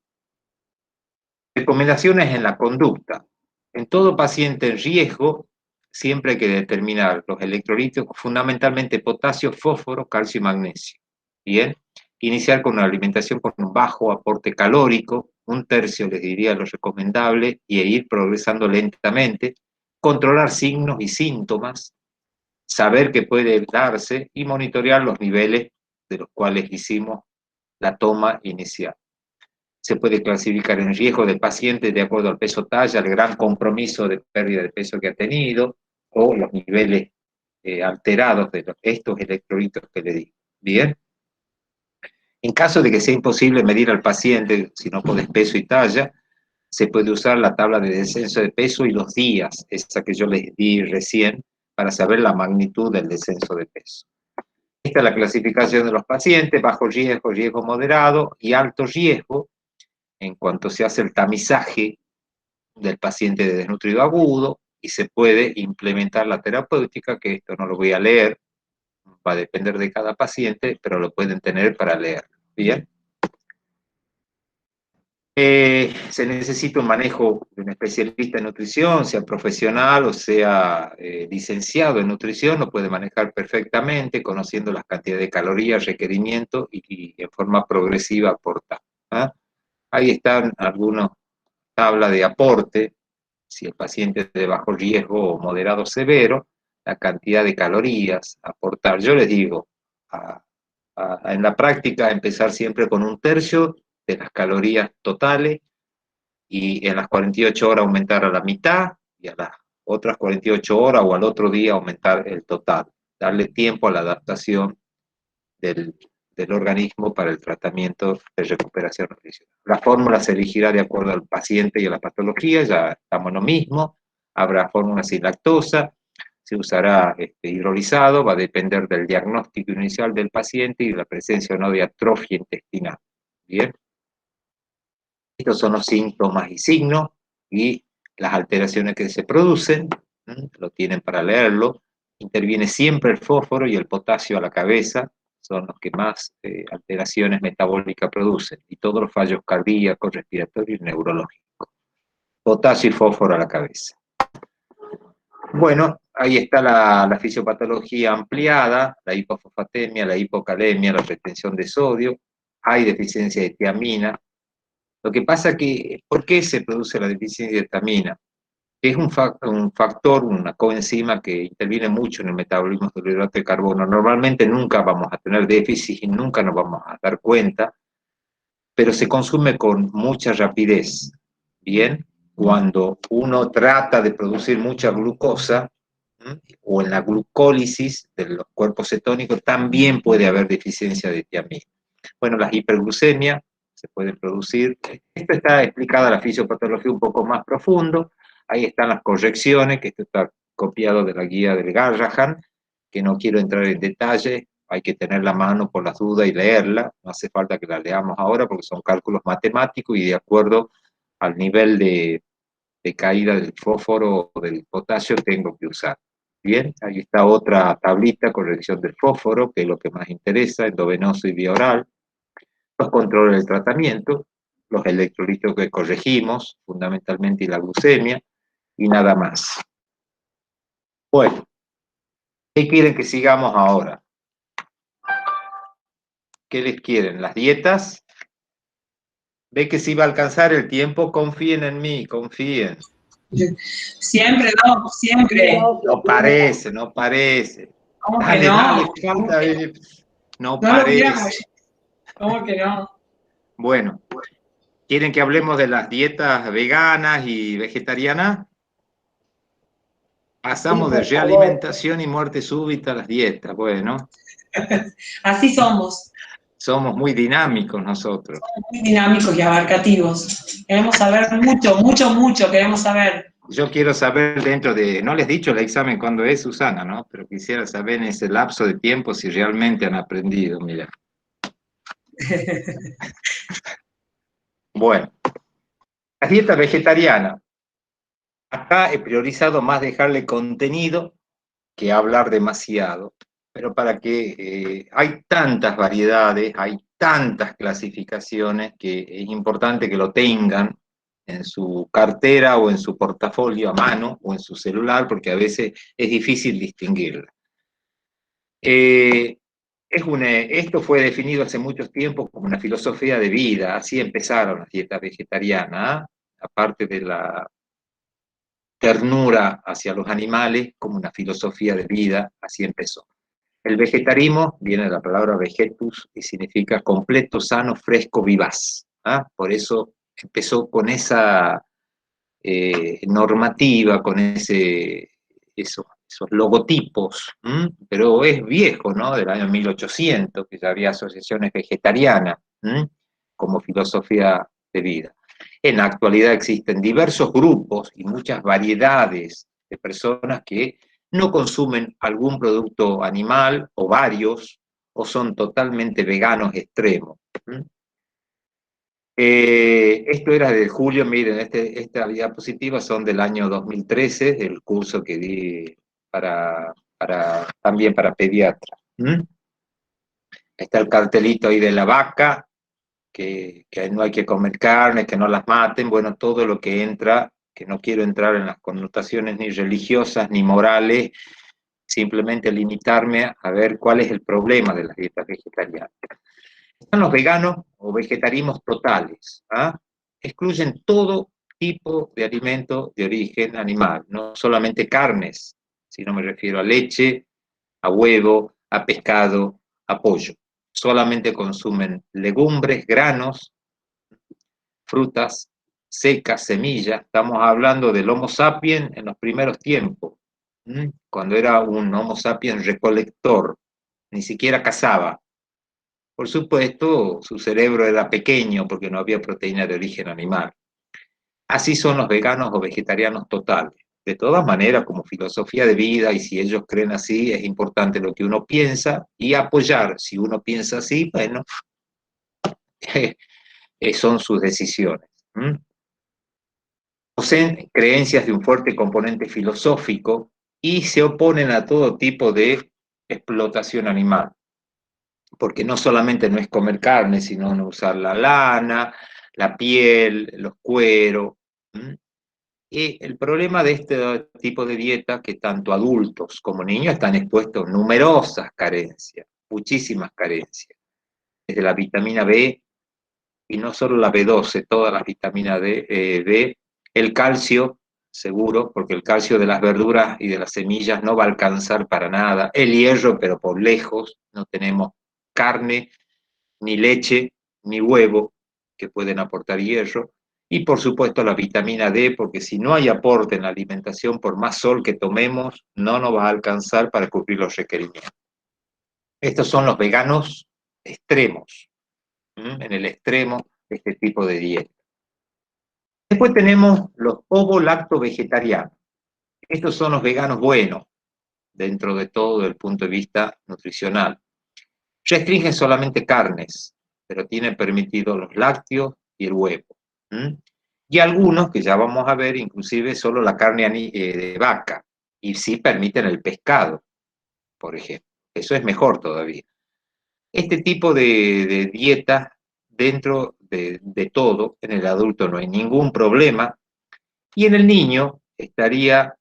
Speaker 2: Recomendaciones en la conducta. En todo paciente en riesgo, siempre hay que determinar los electrolitos, fundamentalmente potasio, fósforo, calcio y magnesio. Bien, iniciar con una alimentación con un bajo aporte calórico, 1/3 les diría lo recomendable, y ir progresando lentamente, controlar signos y síntomas, saber qué puede darse y monitorear los niveles de los cuales hicimos la toma inicial. Se puede clasificar en riesgo del paciente de acuerdo al peso talla, el gran compromiso de pérdida de peso que ha tenido, o los niveles alterados de estos electrolitos que le digo. Bien. En caso de que sea imposible medir al paciente, si no podés peso y talla, se puede usar la tabla de descenso de peso y los días, esa que yo les di recién, para saber la magnitud del descenso de peso. Esta es la clasificación de los pacientes: bajo riesgo, riesgo moderado y alto riesgo, en cuanto se hace el tamizaje del paciente de desnutrido agudo, y se puede implementar la terapéutica, que esto no lo voy a leer, va a depender de cada paciente, pero lo pueden tener para leer. ¿Bien? Se necesita un manejo de un especialista en nutrición, sea profesional o sea licenciado en nutrición, lo puede manejar perfectamente, conociendo las cantidades de calorías, requerimientos y en forma progresiva aportar. Ahí están algunas tablas de aporte, si el paciente es de bajo riesgo o moderado severo, la cantidad de calorías, aportar. Yo les digo, en la práctica, empezar siempre con 1/3 de las calorías totales y en las 48 horas aumentar a la mitad y a las otras 48 horas o al otro día aumentar el total. Darle tiempo a la adaptación del organismo para el tratamiento de recuperación nutricional. La fórmula se elegirá de acuerdo al paciente y a la patología, ya estamos en lo mismo. Habrá fórmula sin lactosa, se usará hidrolizado, va a depender del diagnóstico inicial del paciente y de la presencia o no de atrofia intestinal. Bien. Estos son los síntomas y signos y las alteraciones que se producen, lo tienen para leerlo. Interviene siempre el fósforo y el potasio a la cabeza, son los que más alteraciones metabólicas producen, y todos los fallos cardíacos, respiratorios y neurológicos. Potasio y fósforo a la cabeza. Bueno, ahí está la fisiopatología ampliada, la hipofosfatemia, la hipocalemia, la retención de sodio, hay deficiencia de tiamina. Lo que pasa que, ¿por qué se produce la deficiencia de tiamina? Es un factor, una coenzima que interviene mucho en el metabolismo del hidrato de carbono. Normalmente nunca vamos a tener déficit y nunca nos vamos a dar cuenta, pero se consume con mucha rapidez. Bien, cuando uno trata de producir mucha glucosa, o en la glucólisis de los cuerpos cetónicos, también puede haber deficiencia de tiamina. Bueno, las hiperglucemias se pueden producir. Esto está explicada la fisiopatología un poco más profundo. Ahí están las correcciones, que esto está copiado de la guía del Garrahan, que no quiero entrar en detalle, hay que tener la mano por las dudas y leerla, no hace falta que la leamos ahora porque son cálculos matemáticos y de acuerdo al nivel de caída del fósforo o del potasio tengo que usar. Bien, ahí está otra tablita, corrección del fósforo, que es lo que más interesa, endovenoso y vía oral. Los controles del tratamiento, los electrolitos que corregimos, fundamentalmente y la glucemia, y nada más. Bueno, ¿qué quieren que sigamos ahora? ¿Qué les quieren? ¿Las dietas? ¿Ve que si va a alcanzar el tiempo? Confíen en mí, confíen.
Speaker 3: Siempre, no, siempre.
Speaker 2: No parece, no parece.
Speaker 3: ¿Cómo
Speaker 2: Dale,
Speaker 3: que no?
Speaker 2: dale, falta. No parece.
Speaker 3: ¿Cómo que no?
Speaker 2: Bueno, ¿quieren que hablemos de las dietas veganas y vegetarianas? Pasamos de realimentación y muerte súbita a las dietas, bueno.
Speaker 3: Así somos.
Speaker 2: Somos muy dinámicos nosotros.
Speaker 3: Somos muy dinámicos y abarcativos. Queremos saber mucho, queremos saber.
Speaker 2: Yo quiero saber dentro de, no les he dicho el examen cuándo es, Susana, ¿no? Pero quisiera saber en ese lapso de tiempo si realmente han aprendido, mira. Bueno, la dieta vegetariana. Acá he priorizado más dejarle contenido que hablar demasiado, pero para que hay tantas variedades, hay tantas clasificaciones que es importante que lo tengan en su cartera o en su portafolio a mano o en su celular, porque a veces es difícil distinguirla. Esto fue definido hace mucho tiempo como una filosofía de vida, así empezaron las dietas vegetarianas, aparte de la ternura hacia los animales como una filosofía de vida, así empezó. El vegetarismo viene de la palabra vegetus y significa completo, sano, fresco, vivaz. Por eso empezó con esa normativa, con esos logotipos, pero es viejo, ¿no? Del año 1800, que ya había asociaciones vegetarianas como filosofía de vida. En la actualidad existen diversos grupos y muchas variedades de personas que no consumen algún producto animal o varios, o son totalmente veganos extremos. Esto era de julio, miren, esta diapositiva son del año 2013, del curso que di también para pediatras. Está el cartelito ahí de la vaca, no hay que comer carne, que no las maten, bueno, todo lo que entra, que no quiero entrar en las connotaciones ni religiosas ni morales, simplemente limitarme a ver cuál es el problema de las dietas vegetarianas. Están los veganos o vegetarianos totales, excluyen todo tipo de alimento de origen animal, no solamente carnes, sino me refiero a leche, a huevo, a pescado, a pollo. Solamente consumen legumbres, granos, frutas secas, semillas. Estamos hablando del Homo sapiens en los primeros tiempos, cuando era un Homo sapiens recolector, ni siquiera cazaba. Por supuesto, su cerebro era pequeño porque no había proteína de origen animal. Así son los veganos o vegetarianos totales. De todas maneras, como filosofía de vida, y si ellos creen así, es importante lo que uno piensa y apoyar. Si uno piensa así, bueno, son sus decisiones. Poseen creencias de un fuerte componente filosófico y se oponen a todo tipo de explotación animal. Porque no solamente no es comer carne, sino no usar la lana, la piel, los cueros. Y el problema de este tipo de dieta, que tanto adultos como niños están expuestos a numerosas carencias, muchísimas carencias, desde la vitamina B, y no solo la B12, todas las vitaminas B, el calcio, seguro, porque el calcio de las verduras y de las semillas no va a alcanzar para nada, el hierro, pero por lejos, no tenemos carne, ni leche, ni huevo que pueden aportar hierro, y por supuesto la vitamina D, porque si no hay aporte en la alimentación, por más sol que tomemos, no nos va a alcanzar para cubrir los requerimientos. Estos son los veganos extremos, en el extremo de este tipo de dieta. Después tenemos los ovo-lacto-vegetarianos. Estos son los veganos buenos, dentro de todo desde el punto de vista nutricional. Restringen solamente carnes, pero tienen permitido los lácteos y el huevo. Y algunos, que ya vamos a ver, inclusive solo la carne de vaca, y sí permiten el pescado, por ejemplo. Eso es mejor todavía. Este tipo de dieta, dentro de todo, en el adulto no hay ningún problema, y en el niño estaría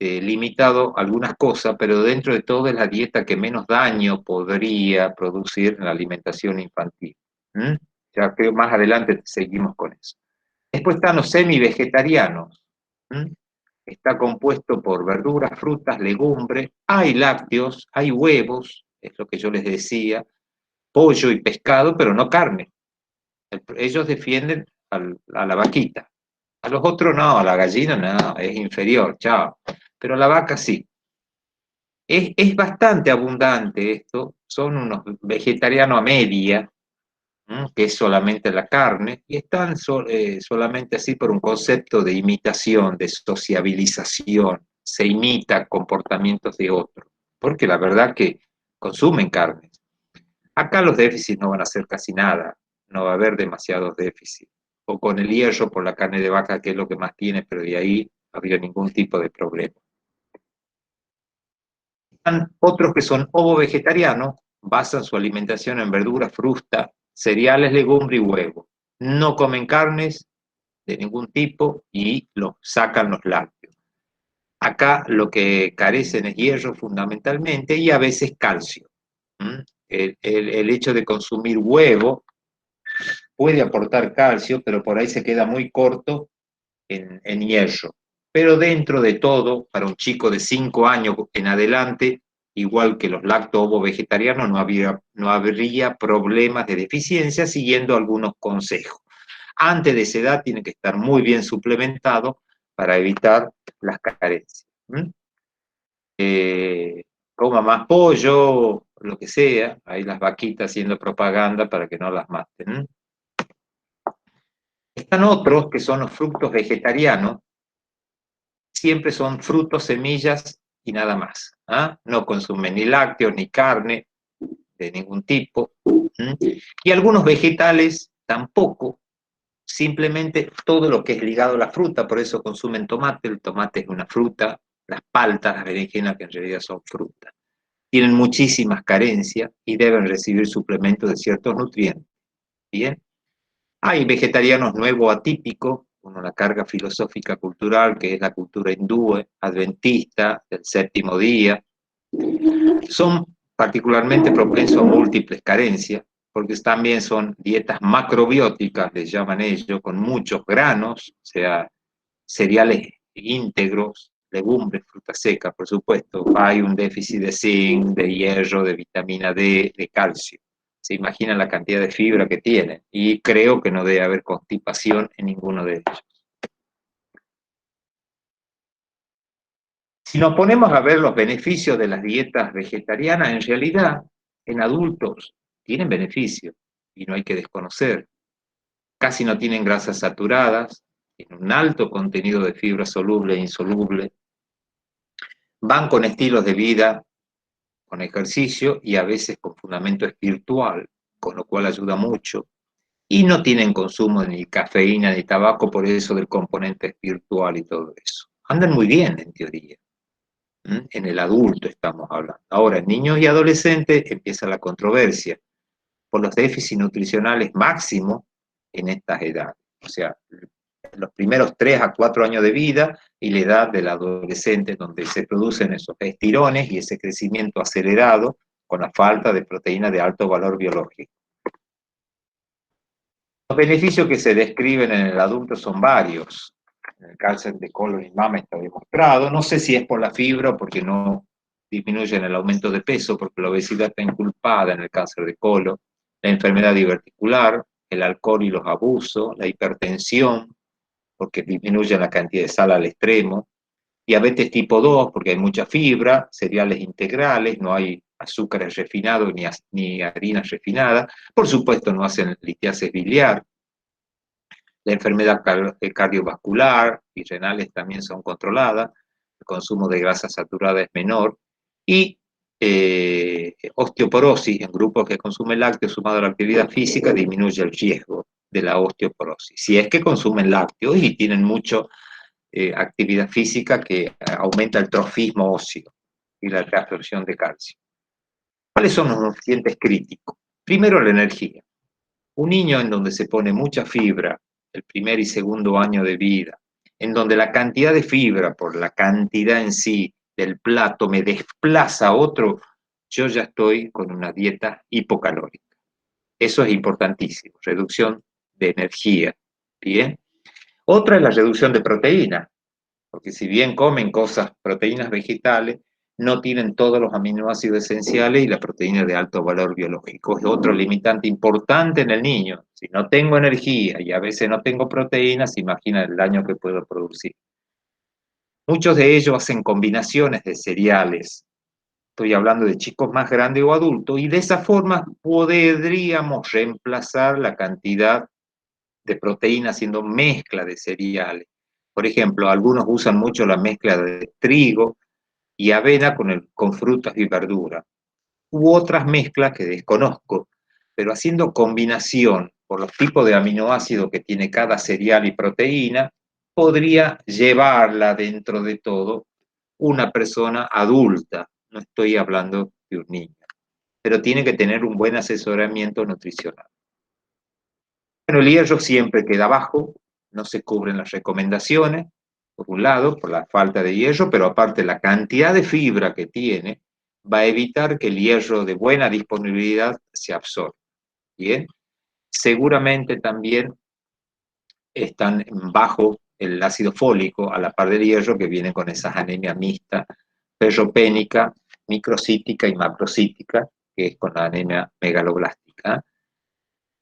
Speaker 2: limitado a algunas cosas, pero dentro de todo es la dieta que menos daño podría producir en la alimentación infantil. Ya creo más adelante seguimos con eso. Después están los semi-vegetarianos. Está compuesto por verduras, frutas, legumbres, hay lácteos, hay huevos, es lo que yo les decía, pollo y pescado, pero no carne. Ellos defienden a la vaquita. A los otros no, a la gallina no, es inferior, chao. Pero a la vaca sí. Es bastante abundante esto, son unos vegetarianos a media, que es solamente la carne, y están solamente así por un concepto de imitación, de sociabilización, se imita comportamientos de otros, porque la verdad que consumen carne. Acá los déficits no van a ser casi nada, no va a haber demasiados déficits, o con el hierro por la carne de vaca, que es lo que más tiene, pero de ahí no había ningún tipo de problema. Están otros que son ovo-vegetarianos, basan su alimentación en verduras, frutas, cereales, legumbres y huevos. No comen carnes de ningún tipo y sacan los lácteos. Acá lo que carecen es hierro fundamentalmente y a veces calcio. El hecho de consumir huevo puede aportar calcio, pero por ahí se queda muy corto en hierro. Pero dentro de todo, para un chico de 5 años en adelante, igual que los lacto-ovo-vegetarianos, no habría problemas de deficiencia siguiendo algunos consejos. Antes de esa edad tiene que estar muy bien suplementado para evitar las carencias. Coma más pollo, lo que sea, ahí las vaquitas haciendo propaganda para que no las maten. Están otros que son los frutos vegetarianos, siempre son frutos, semillas y nada más. No consumen ni lácteos ni carne de ningún tipo. Y algunos vegetales tampoco, simplemente todo lo que es ligado a la fruta, por eso consumen tomate, el tomate es una fruta, las paltas, las berenjenas, que en realidad son frutas. Tienen muchísimas carencias y deben recibir suplementos de ciertos nutrientes. Bien. Hay vegetarianos nuevos atípicos, con una carga filosófica cultural, que es la cultura hindú, adventista, del séptimo día. Son particularmente propensos a múltiples carencias, porque también son dietas macrobióticas, les llaman ellos, con muchos granos, o sea, cereales íntegros, legumbres, fruta seca, por supuesto. Hay un déficit de zinc, de hierro, de vitamina D, de calcio. Se imaginan la cantidad de fibra que tienen, y creo que no debe haber constipación en ninguno de ellos. Si nos ponemos a ver los beneficios de las dietas vegetarianas, en realidad, en adultos, tienen beneficios, y no hay que desconocer. Casi no tienen grasas saturadas, tienen un alto contenido de fibra soluble e insoluble, van con estilos de vida, con ejercicio y a veces con fundamento espiritual, con lo cual ayuda mucho, y no tienen consumo ni cafeína ni tabaco, por eso del componente espiritual y todo eso. Andan muy bien, en teoría. En el adulto estamos hablando. Ahora, en niños y adolescentes empieza la controversia por los déficits nutricionales máximos en estas edades. O sea, los primeros 3 a 4 años de vida y la edad del adolescente, donde se producen esos estirones y ese crecimiento acelerado con la falta de proteínas de alto valor biológico. Los beneficios que se describen en el adulto son varios. En el cáncer de colon y mama está demostrado. No sé si es por la fibra o porque no disminuyen el aumento de peso, porque la obesidad está inculpada en el cáncer de colon, la enfermedad diverticular, el alcohol y los abusos, la hipertensión, porque disminuyen la cantidad de sal al extremo, diabetes tipo 2, porque hay mucha fibra, cereales integrales, no hay azúcares refinados ni harinas refinadas, por supuesto no hacen litiasis biliar, la enfermedad cardiovascular y renales también son controladas, el consumo de grasa saturada es menor, y osteoporosis en grupos que consumen lácteos sumado a la actividad física disminuye el riesgo de la osteoporosis, si es que consumen lácteos y tienen mucha actividad física que aumenta el trofismo óseo y la absorción de calcio. ¿Cuáles son los nutrientes críticos? Primero, la energía. Un niño en donde se pone mucha fibra el primer y segundo año de vida, en donde la cantidad de fibra por la cantidad en sí del plato me desplaza a otro, yo ya estoy con una dieta hipocalórica. Eso es importantísimo, reducción de energía. Bien. Otra es la reducción de proteína, porque si bien comen proteínas vegetales, no tienen todos los aminoácidos esenciales y la proteína de alto valor biológico. Es otro limitante importante en el niño. Si no tengo energía y a veces no tengo proteínas, imagina el daño que puedo producir. Muchos de ellos hacen combinaciones de cereales. Estoy hablando de chicos más grandes o adultos, y de esa forma podríamos reemplazar la cantidad de proteína haciendo mezcla de cereales. Por ejemplo, algunos usan mucho la mezcla de trigo y avena con frutas y verduras. U otras mezclas que desconozco, pero haciendo combinación por los tipos de aminoácidos que tiene cada cereal y proteína, podría llevarla dentro de todo una persona adulta. No estoy hablando de un niño, pero tiene que tener un buen asesoramiento nutricional. Bueno, el hierro siempre queda bajo, no se cubren las recomendaciones, por un lado, por la falta de hierro, pero aparte la cantidad de fibra que tiene va a evitar que el hierro de buena disponibilidad se absorba. Bien, seguramente también están bajo el ácido fólico a la par del hierro, que viene con esas anemias mixtas, ferropénica, microcítica y macrocítica, que es con la anemia megaloblástica.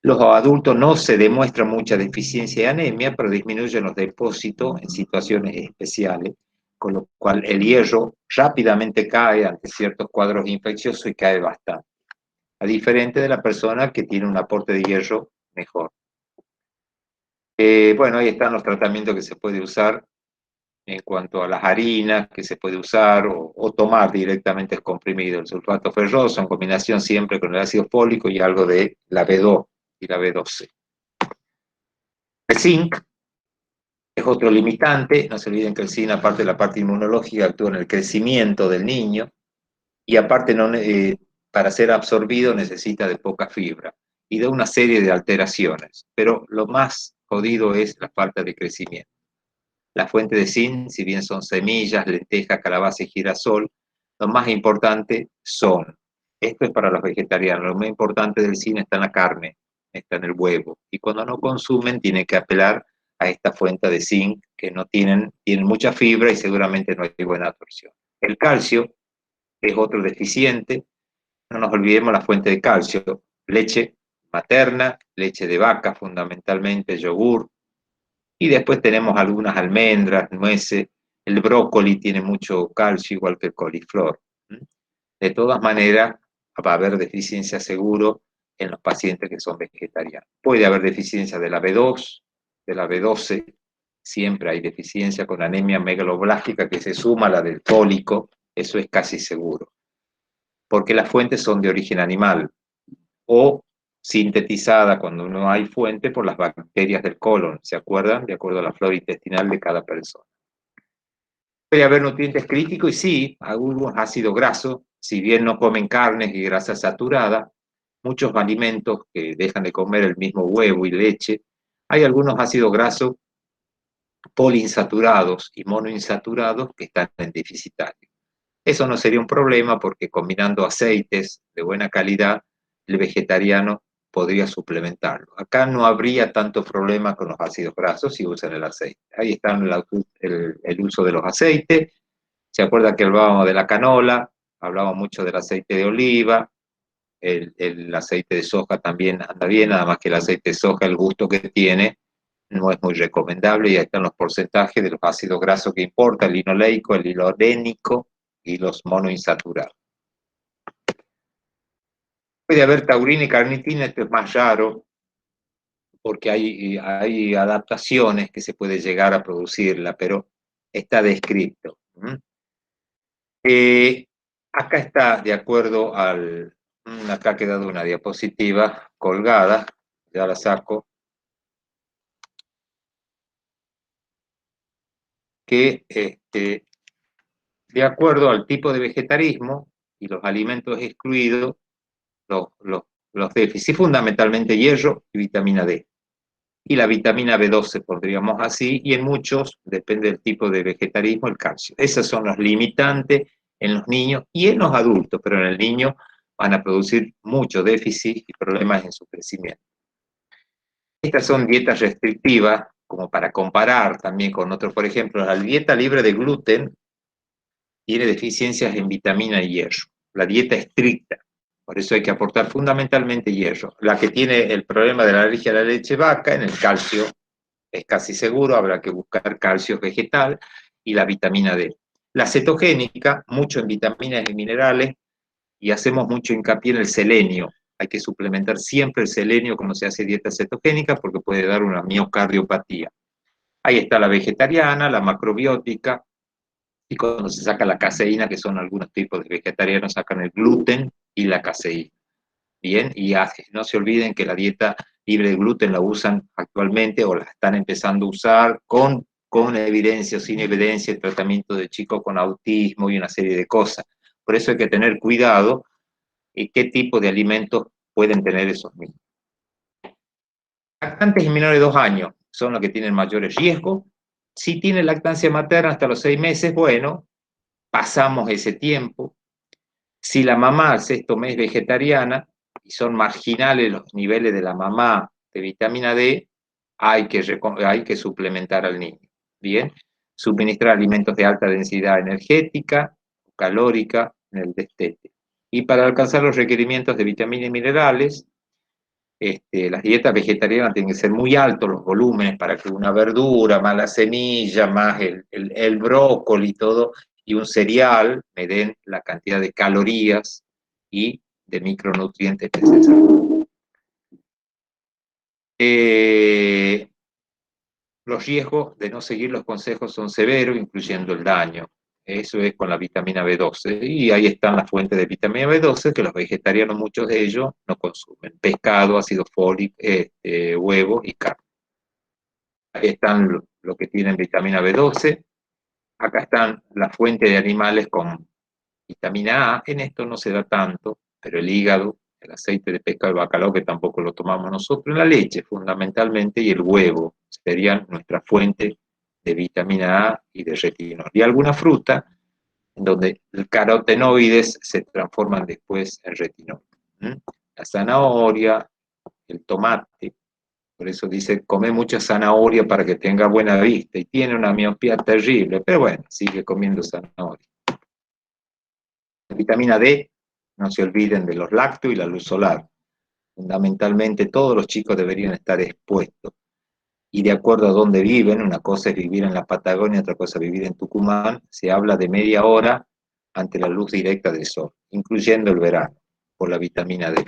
Speaker 2: Los adultos no se demuestra mucha deficiencia de anemia, pero disminuyen los depósitos en situaciones especiales, con lo cual el hierro rápidamente cae ante ciertos cuadros infecciosos y cae bastante, a diferencia de la persona que tiene un aporte de hierro mejor. Bueno, ahí están los tratamientos que se puede usar en cuanto a las harinas que se puede usar o tomar directamente el comprimido, el sulfato ferroso en combinación siempre con el ácido fólico y algo de la B2 y la B12. El zinc es otro limitante. No se olviden que el zinc, aparte de la parte inmunológica, actúa en el crecimiento del niño, y aparte para ser absorbido necesita de poca fibra. y da una serie de alteraciones, pero lo más jodido es la falta de crecimiento. La fuente de zinc, si bien son semillas, lentejas, calabaza y girasol, lo más importante son, esto es para los vegetarianos, lo más importante del zinc está en la carne, está en el huevo, y cuando no consumen tienen que apelar a esta fuente de zinc que no tienen mucha fibra y seguramente no hay buena absorción. El calcio es otro deficiente, no nos olvidemos la fuente de calcio, leche materna, leche de vaca fundamentalmente, yogur, y después tenemos algunas almendras, nueces, el brócoli tiene mucho calcio, igual que el coliflor. De todas maneras, va a haber deficiencia seguro en los pacientes que son vegetarianos. Puede haber deficiencia de la B2, de la B12, siempre hay deficiencia con anemia megaloblástica que se suma a la del fólico, eso es casi seguro. Porque las fuentes son de origen animal o sintetizada cuando no hay fuente por las bacterias del colon, ¿se acuerdan? De acuerdo a la flora intestinal de cada persona. Puede haber nutrientes críticos y sí, algunos ácidos grasos, si bien no comen carnes y grasa saturada, muchos alimentos que dejan de comer el mismo huevo y leche, hay algunos ácidos grasos poliinsaturados y monoinsaturados que están en deficitario. Eso no sería un problema porque combinando aceites de buena calidad, el vegetariano podría suplementarlo. Acá no habría tanto problema con los ácidos grasos si usan el aceite. Ahí está el uso de los aceites. Se acuerda que hablábamos de la canola, hablábamos mucho del aceite de oliva, el aceite de soja también anda bien, nada más que el aceite de soja, el gusto que tiene, no es muy recomendable, y ahí están los porcentajes de los ácidos grasos que importa, el linoleico, el lilolénico y los monoinsaturados. Puede haber taurina y carnitina, esto es más raro, porque hay adaptaciones que se puede llegar a producirla, pero está descrito. Acá está, de acuerdo al... Acá ha quedado una diapositiva colgada, ya la saco, que de acuerdo al tipo de vegetarismo y los alimentos excluidos, los déficits, fundamentalmente hierro y vitamina D. Y la vitamina B12, podríamos así, y en muchos, depende del tipo de vegetarismo, el calcio. Esos son los limitantes en los niños y en los adultos, pero en el niño van a producir mucho déficit y problemas en su crecimiento. Estas son dietas restrictivas, como para comparar también con otros. Por ejemplo, la dieta libre de gluten tiene deficiencias en vitamina y hierro. La dieta estricta, por eso hay que aportar fundamentalmente hierro. La que tiene el problema de la alergia a la leche vaca, en el calcio es casi seguro, habrá que buscar calcio vegetal y la vitamina D. La cetogénica, mucho en vitaminas y minerales, y hacemos mucho hincapié en el selenio. Hay que suplementar siempre el selenio cuando se hace dieta cetogénica porque puede dar una miocardiopatía. Ahí está la vegetariana, la macrobiótica, y cuando se saca la caseína, que son algunos tipos de vegetarianos, sacan el gluten y la caseína. Bien, y no se olviden que la dieta libre de gluten la usan actualmente o la están empezando a usar con evidencia o sin evidencia, el tratamiento de chicos con autismo y una serie de cosas. Por eso hay que tener cuidado en qué tipo de alimentos pueden tener esos niños. Lactantes y menores de 2 años son los que tienen mayores riesgos. Si tiene lactancia materna hasta los 6 meses, bueno, pasamos ese tiempo. Si la mamá al 6º mes vegetariana y son marginales los niveles de la mamá de vitamina D, hay que suplementar al niño. Bien, suministrar alimentos de alta densidad energética, calórica en el destete. Y para alcanzar los requerimientos de vitaminas y minerales, las dietas vegetarianas tienen que ser muy altos los volúmenes para que una verdura, más la semilla, más el brócoli y todo, y un cereal me den la cantidad de calorías y de micronutrientes necesarios. Los riesgos de no seguir los consejos son severos, incluyendo el daño. Eso es con la vitamina B12. Y ahí están las fuentes de vitamina B12 que los vegetarianos, muchos de ellos, no consumen. Pescado, ácido fólico, huevo y carne. Ahí están lo que tienen vitamina B12. Acá están las fuentes de animales con vitamina A. En esto no se da tanto, pero el hígado el aceite de pescado, el bacalao, que tampoco lo tomamos nosotros, la leche fundamentalmente, y el huevo serían nuestra fuente de vitamina A y de retinol. Y alguna fruta, en donde los carotenoides se transforman después en retinol. La zanahoria, el tomate, por eso dice, come mucha zanahoria para que tenga buena vista, y tiene una miopía terrible, pero bueno, sigue comiendo zanahoria. La vitamina D, no se olviden de los lácteos y la luz solar. Fundamentalmente todos los chicos deberían estar expuestos. Y de acuerdo a dónde viven, una cosa es vivir en la Patagonia, otra cosa es vivir en Tucumán, se habla de media hora ante la luz directa del sol, incluyendo el verano, por la vitamina D.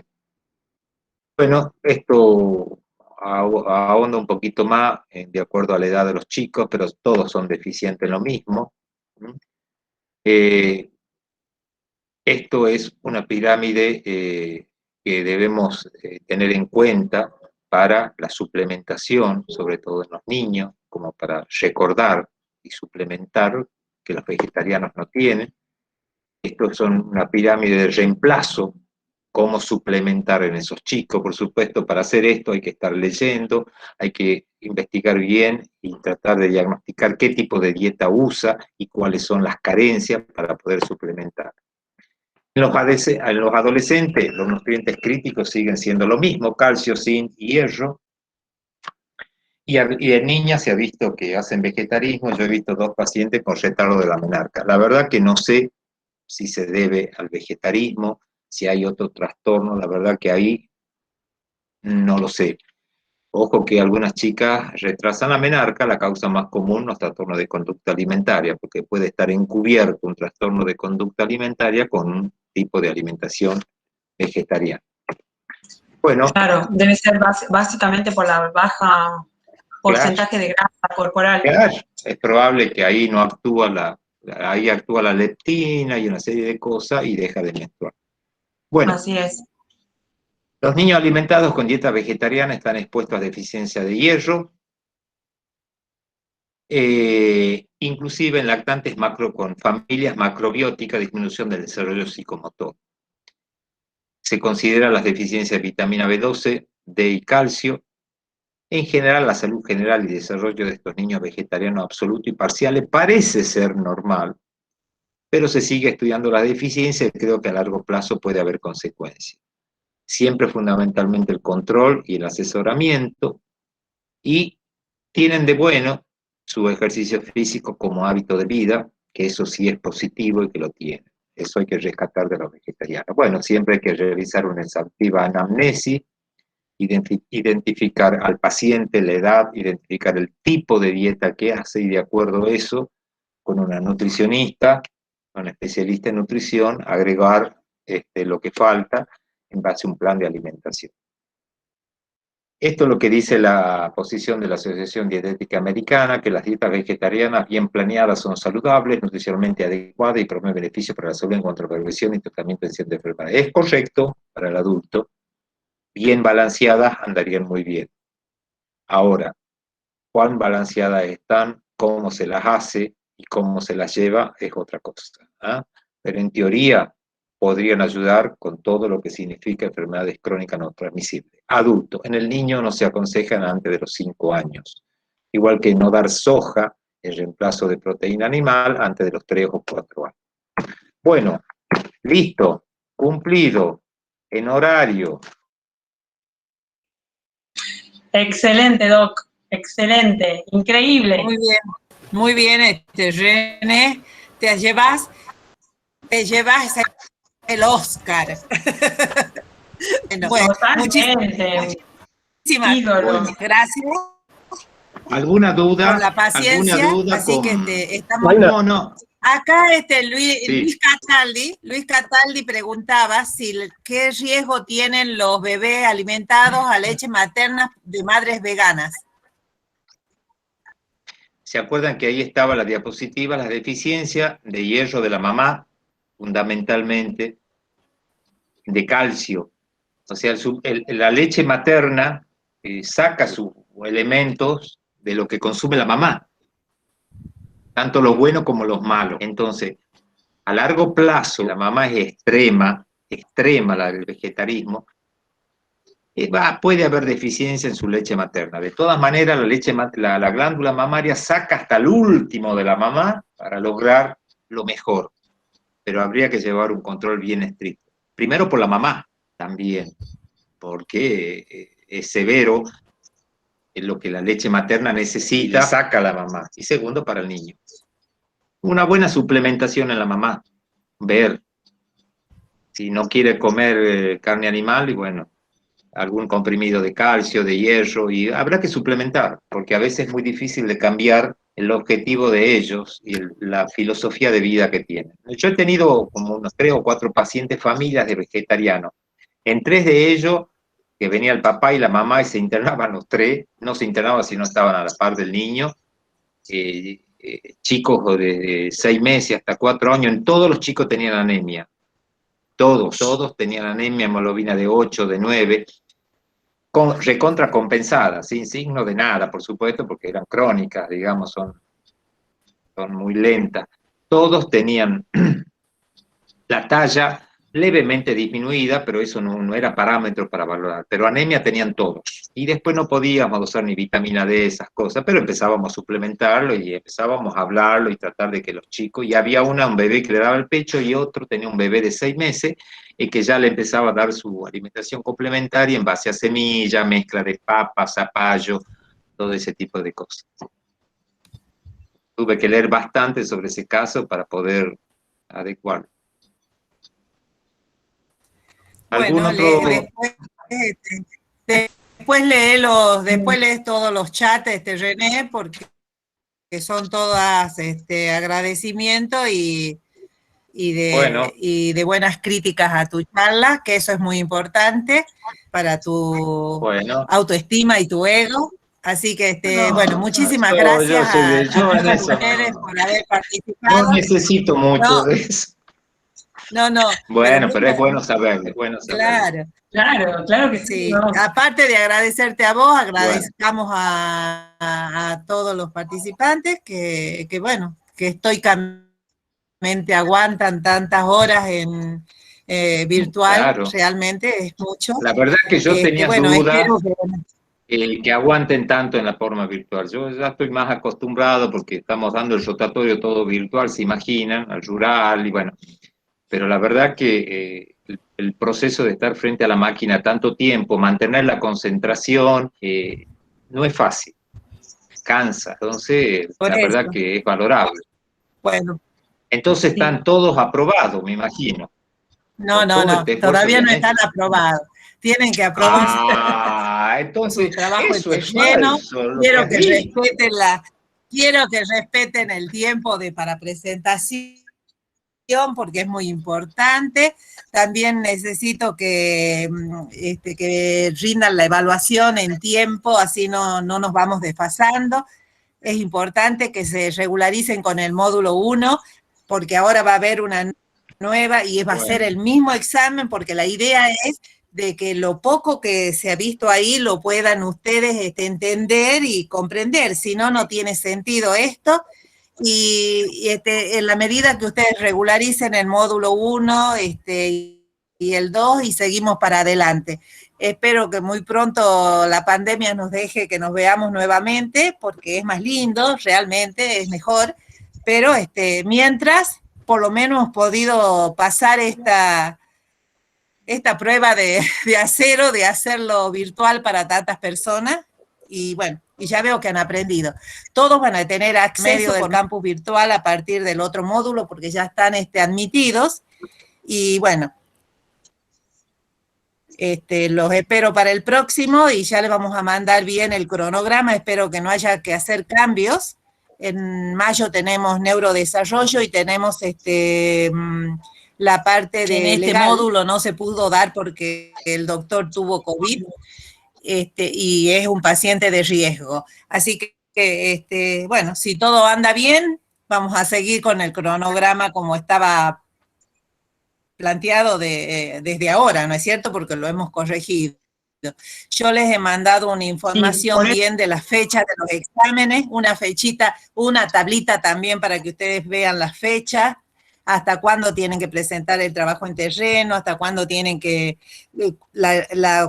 Speaker 2: Bueno, esto ahonda un poquito más de acuerdo a la edad de los chicos, pero todos son deficientes en lo mismo. Esto es una pirámide que debemos tener en cuenta para la suplementación, sobre todo en los niños, como para recordar y suplementar, que los vegetarianos no tienen. Esto son una pirámide de reemplazo, cómo suplementar en esos chicos. Por supuesto, para hacer esto hay que estar leyendo, hay que investigar bien y tratar de diagnosticar qué tipo de dieta usa y cuáles son las carencias para poder suplementar. En los adolescentes, los nutrientes críticos siguen siendo lo mismo, calcio, zinc y hierro. Y en niñas se ha visto que hacen vegetarismo. Yo he visto 2 pacientes con retardo de la menarca. La verdad que no sé si se debe al vegetarismo, si hay otro trastorno, la verdad que ahí no lo sé. Ojo que algunas chicas retrasan la menarca, la causa más común, los trastornos de conducta alimentaria, porque puede estar encubierto un trastorno de conducta alimentaria con un tipo de alimentación vegetariana. Bueno.
Speaker 3: Claro, debe ser básicamente por la baja porcentaje de grasa corporal.
Speaker 2: Claro, es probable que ahí no actúa ahí actúa la leptina y una serie de cosas y deja de menstruar. Bueno.
Speaker 3: Así es.
Speaker 2: Los niños alimentados con dieta vegetariana están expuestos a deficiencia de hierro, inclusive en lactantes con familias macrobióticas, disminución del desarrollo psicomotor. Se consideran las deficiencias de vitamina B12, D y calcio. En general, la salud general y desarrollo de estos niños vegetarianos absolutos y parciales parece ser normal, pero se sigue estudiando la deficiencia y creo que a largo plazo puede haber consecuencias. Siempre fundamentalmente el control y el asesoramiento, y tienen de bueno su ejercicio físico como hábito de vida, que eso sí es positivo y que lo tienen. Eso hay que rescatar de los vegetarianos. Bueno, siempre hay que realizar una exhaustiva anamnesis, identificar al paciente, la edad, identificar el tipo de dieta que hace, y de acuerdo a eso, con una nutricionista, una especialista en nutrición, agregar lo que falta en base a un plan de alimentación. Esto es lo que dice la posición de la Asociación Dietética Americana, que las dietas vegetarianas bien planeadas son saludables, nutricionalmente adecuadas y promueven beneficios para la salud en cuanto a prevención y tratamiento de enfermedades. Es correcto para el adulto, bien balanceadas andarían muy bien. Ahora, cuán balanceadas están, cómo se las hace y cómo se las lleva es otra cosa. Pero en teoría podrían ayudar con todo lo que significa enfermedades crónicas no transmisibles. Adulto, en el niño no se aconsejan antes de los 5 años. Igual que no dar soja en reemplazo de proteína animal antes de los 3 o 4 años. Bueno, listo, cumplido, en horario.
Speaker 3: Excelente, Doc, excelente, increíble.
Speaker 6: Muy bien, René, te llevas el Oscar. Bueno, muchísimas gracias.
Speaker 2: ¿Alguna duda?
Speaker 6: Por la paciencia.
Speaker 2: ¿Alguna duda?
Speaker 6: Así que estamos.
Speaker 2: No.
Speaker 6: Acá Luis Cataldi preguntaba qué riesgo tienen los bebés alimentados a leche materna de madres veganas.
Speaker 2: ¿Se acuerdan que ahí estaba la diapositiva, las deficiencias de hierro de la mamá, fundamentalmente, de calcio? O sea, la leche materna saca sus elementos de lo que consume la mamá, tanto los buenos como los malos. Entonces, a largo plazo, la mamá es extrema, extrema, la del vegetarismo, puede haber deficiencia en su leche materna. De todas maneras, la glándula mamaria saca hasta el último de la mamá para lograr lo mejor, pero habría que llevar un control bien estricto. Primero por la mamá también, porque es severo lo que la leche materna necesita, saca la mamá. Y segundo, para el niño. Una buena suplementación en la mamá, ver si no quiere comer carne animal, y bueno, algún comprimido de calcio, de hierro, y habrá que suplementar, porque a veces es muy difícil de cambiar el objetivo de ellos y la filosofía de vida que tienen. Yo he tenido como unos 3 o 4 pacientes, familias de vegetarianos. En 3 de ellos, que venía el papá y la mamá y se internaban los 3, no se internaban si no estaban a la par del niño, chicos de 6 meses hasta 4 años, en todos los chicos tenían anemia. Todos tenían anemia, hemoglobina de 8, de 9, recontra compensada, sin signo de nada, por supuesto, porque eran crónicas, digamos, son muy lentas. Todos tenían la talla levemente disminuida, pero eso no era parámetro para valorar. Pero anemia tenían todos. Y después no podíamos usar ni vitamina D, esas cosas, pero empezábamos a suplementarlo y empezábamos a hablarlo y tratar de que los chicos, y había un bebé que le daba el pecho y otro tenía un bebé de 6 meses, y que ya le empezaba a dar su alimentación complementaria en base a semilla, mezcla de papas, zapallo, todo ese tipo de cosas. Tuve que leer bastante sobre ese caso para poder adecuarlo.
Speaker 6: Bueno, después lees todos los chats, René, porque son todas agradecimientos y de buenas críticas a tu charla, que eso es muy importante para tu autoestima y tu ego. Así que, bueno, muchísimas gracias a ustedes por haber participado.
Speaker 2: No necesito mucho de eso.
Speaker 6: No.
Speaker 2: Bueno, pero es bueno saberlo,
Speaker 3: Claro que sí. No.
Speaker 6: Aparte de agradecerte a vos, agradezcamos a todos los participantes que estoicamente aguantan tantas horas en virtual, claro. Realmente es mucho.
Speaker 2: La verdad que yo tenía dudas que aguanten tanto en la forma virtual. Yo ya estoy más acostumbrado porque estamos dando el rotatorio todo virtual, se imaginan, al rural y bueno. Pero la verdad que el proceso de estar frente a la máquina tanto tiempo, mantener la concentración, no es fácil, cansa, entonces la verdad que es valorable.
Speaker 6: Bueno.
Speaker 2: Entonces están todos aprobados, me imagino.
Speaker 6: No, todavía no están aprobados. Tienen que aprobar.
Speaker 2: Entonces
Speaker 6: su trabajo
Speaker 2: eso es
Speaker 6: lleno.
Speaker 2: falso.
Speaker 6: Quiero que respeten el tiempo para presentación, porque es muy importante. También necesito que rindan la evaluación en tiempo, así no nos vamos desfasando. Es importante que se regularicen con el módulo 1, porque ahora va a haber una nueva y va a ser el mismo examen, porque la idea es de que lo poco que se ha visto ahí lo puedan ustedes entender y comprender, si no, no tiene sentido esto. Y en la medida que ustedes regularicen el módulo 1 y el 2 y seguimos para adelante. Espero que muy pronto la pandemia nos deje que nos veamos nuevamente, porque es más lindo, realmente es mejor, pero mientras, por lo menos hemos podido pasar esta prueba de acero, de hacerlo virtual para tantas personas, y bueno, y ya veo que han aprendido. Todos van a tener acceso al campus virtual a partir del otro módulo, porque ya están admitidos, y bueno, los espero para el próximo, y ya les vamos a mandar bien el cronograma, espero que no haya que hacer cambios. En mayo tenemos neurodesarrollo y tenemos la parte de legal. Módulo no se pudo dar porque el doctor tuvo COVID, y es un paciente de riesgo. Así que, bueno, si todo anda bien, vamos a seguir con el cronograma como estaba planteado desde ahora, ¿no es cierto? Porque lo hemos corregido. Yo les he mandado una información bien de las fechas de los exámenes, una fechita, una tablita también para que ustedes vean las fechas. hasta cuándo tienen que presentar el trabajo en terreno, hasta cuándo tienen que,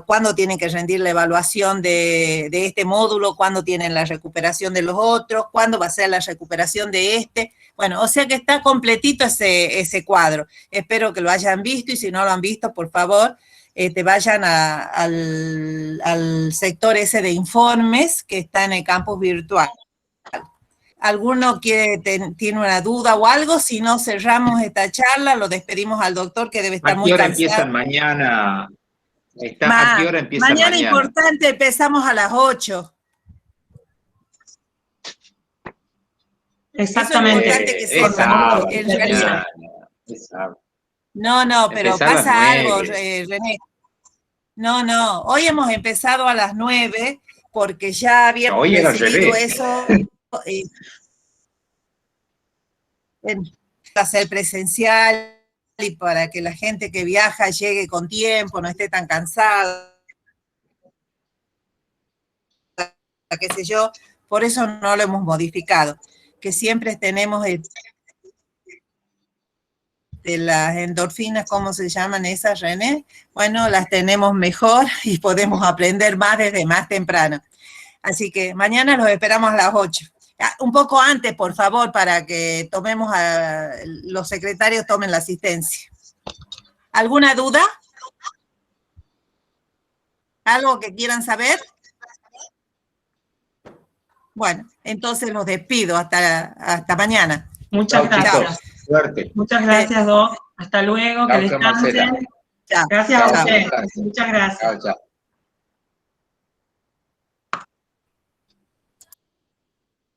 Speaker 6: cuándo tienen que rendir la evaluación de este módulo, cuándo tienen la recuperación de los otros, cuándo va a ser la recuperación de este. Bueno, o sea que está completito ese cuadro. Espero que lo hayan visto y si no lo han visto, por favor, vayan al sector ese de informes que está en el campus virtual. ¿Alguno tiene una duda o algo? Si no, cerramos esta charla, lo despedimos al doctor que debe estar muy cansado.
Speaker 2: ¿A qué hora empiezan mañana? ¿A qué hora empiezan mañana?
Speaker 6: Mañana importante, empezamos a las 8.
Speaker 3: Exactamente.
Speaker 6: No, pero pasa algo, René. No, hoy hemos empezado a las 9 porque ya habíamos decidido eso. Va a ser presencial y para que la gente que viaja llegue con tiempo, no esté tan cansada, qué sé yo, por eso no lo hemos modificado, que siempre tenemos de las endorfinas, ¿cómo se llaman esas, René? Bueno, las tenemos mejor y podemos aprender más desde más temprano. Así que mañana los esperamos a las 8. Un poco antes, por favor, para que los secretarios tomen la asistencia. ¿Alguna duda? ¿Algo que quieran saber? Bueno, entonces los despido hasta mañana.
Speaker 3: Muchas gracias.
Speaker 2: Suerte.
Speaker 3: Muchas gracias, Doc. Hasta luego, que descansen.
Speaker 6: Chao.
Speaker 3: Gracias a ustedes. Muchas gracias.
Speaker 2: Chao.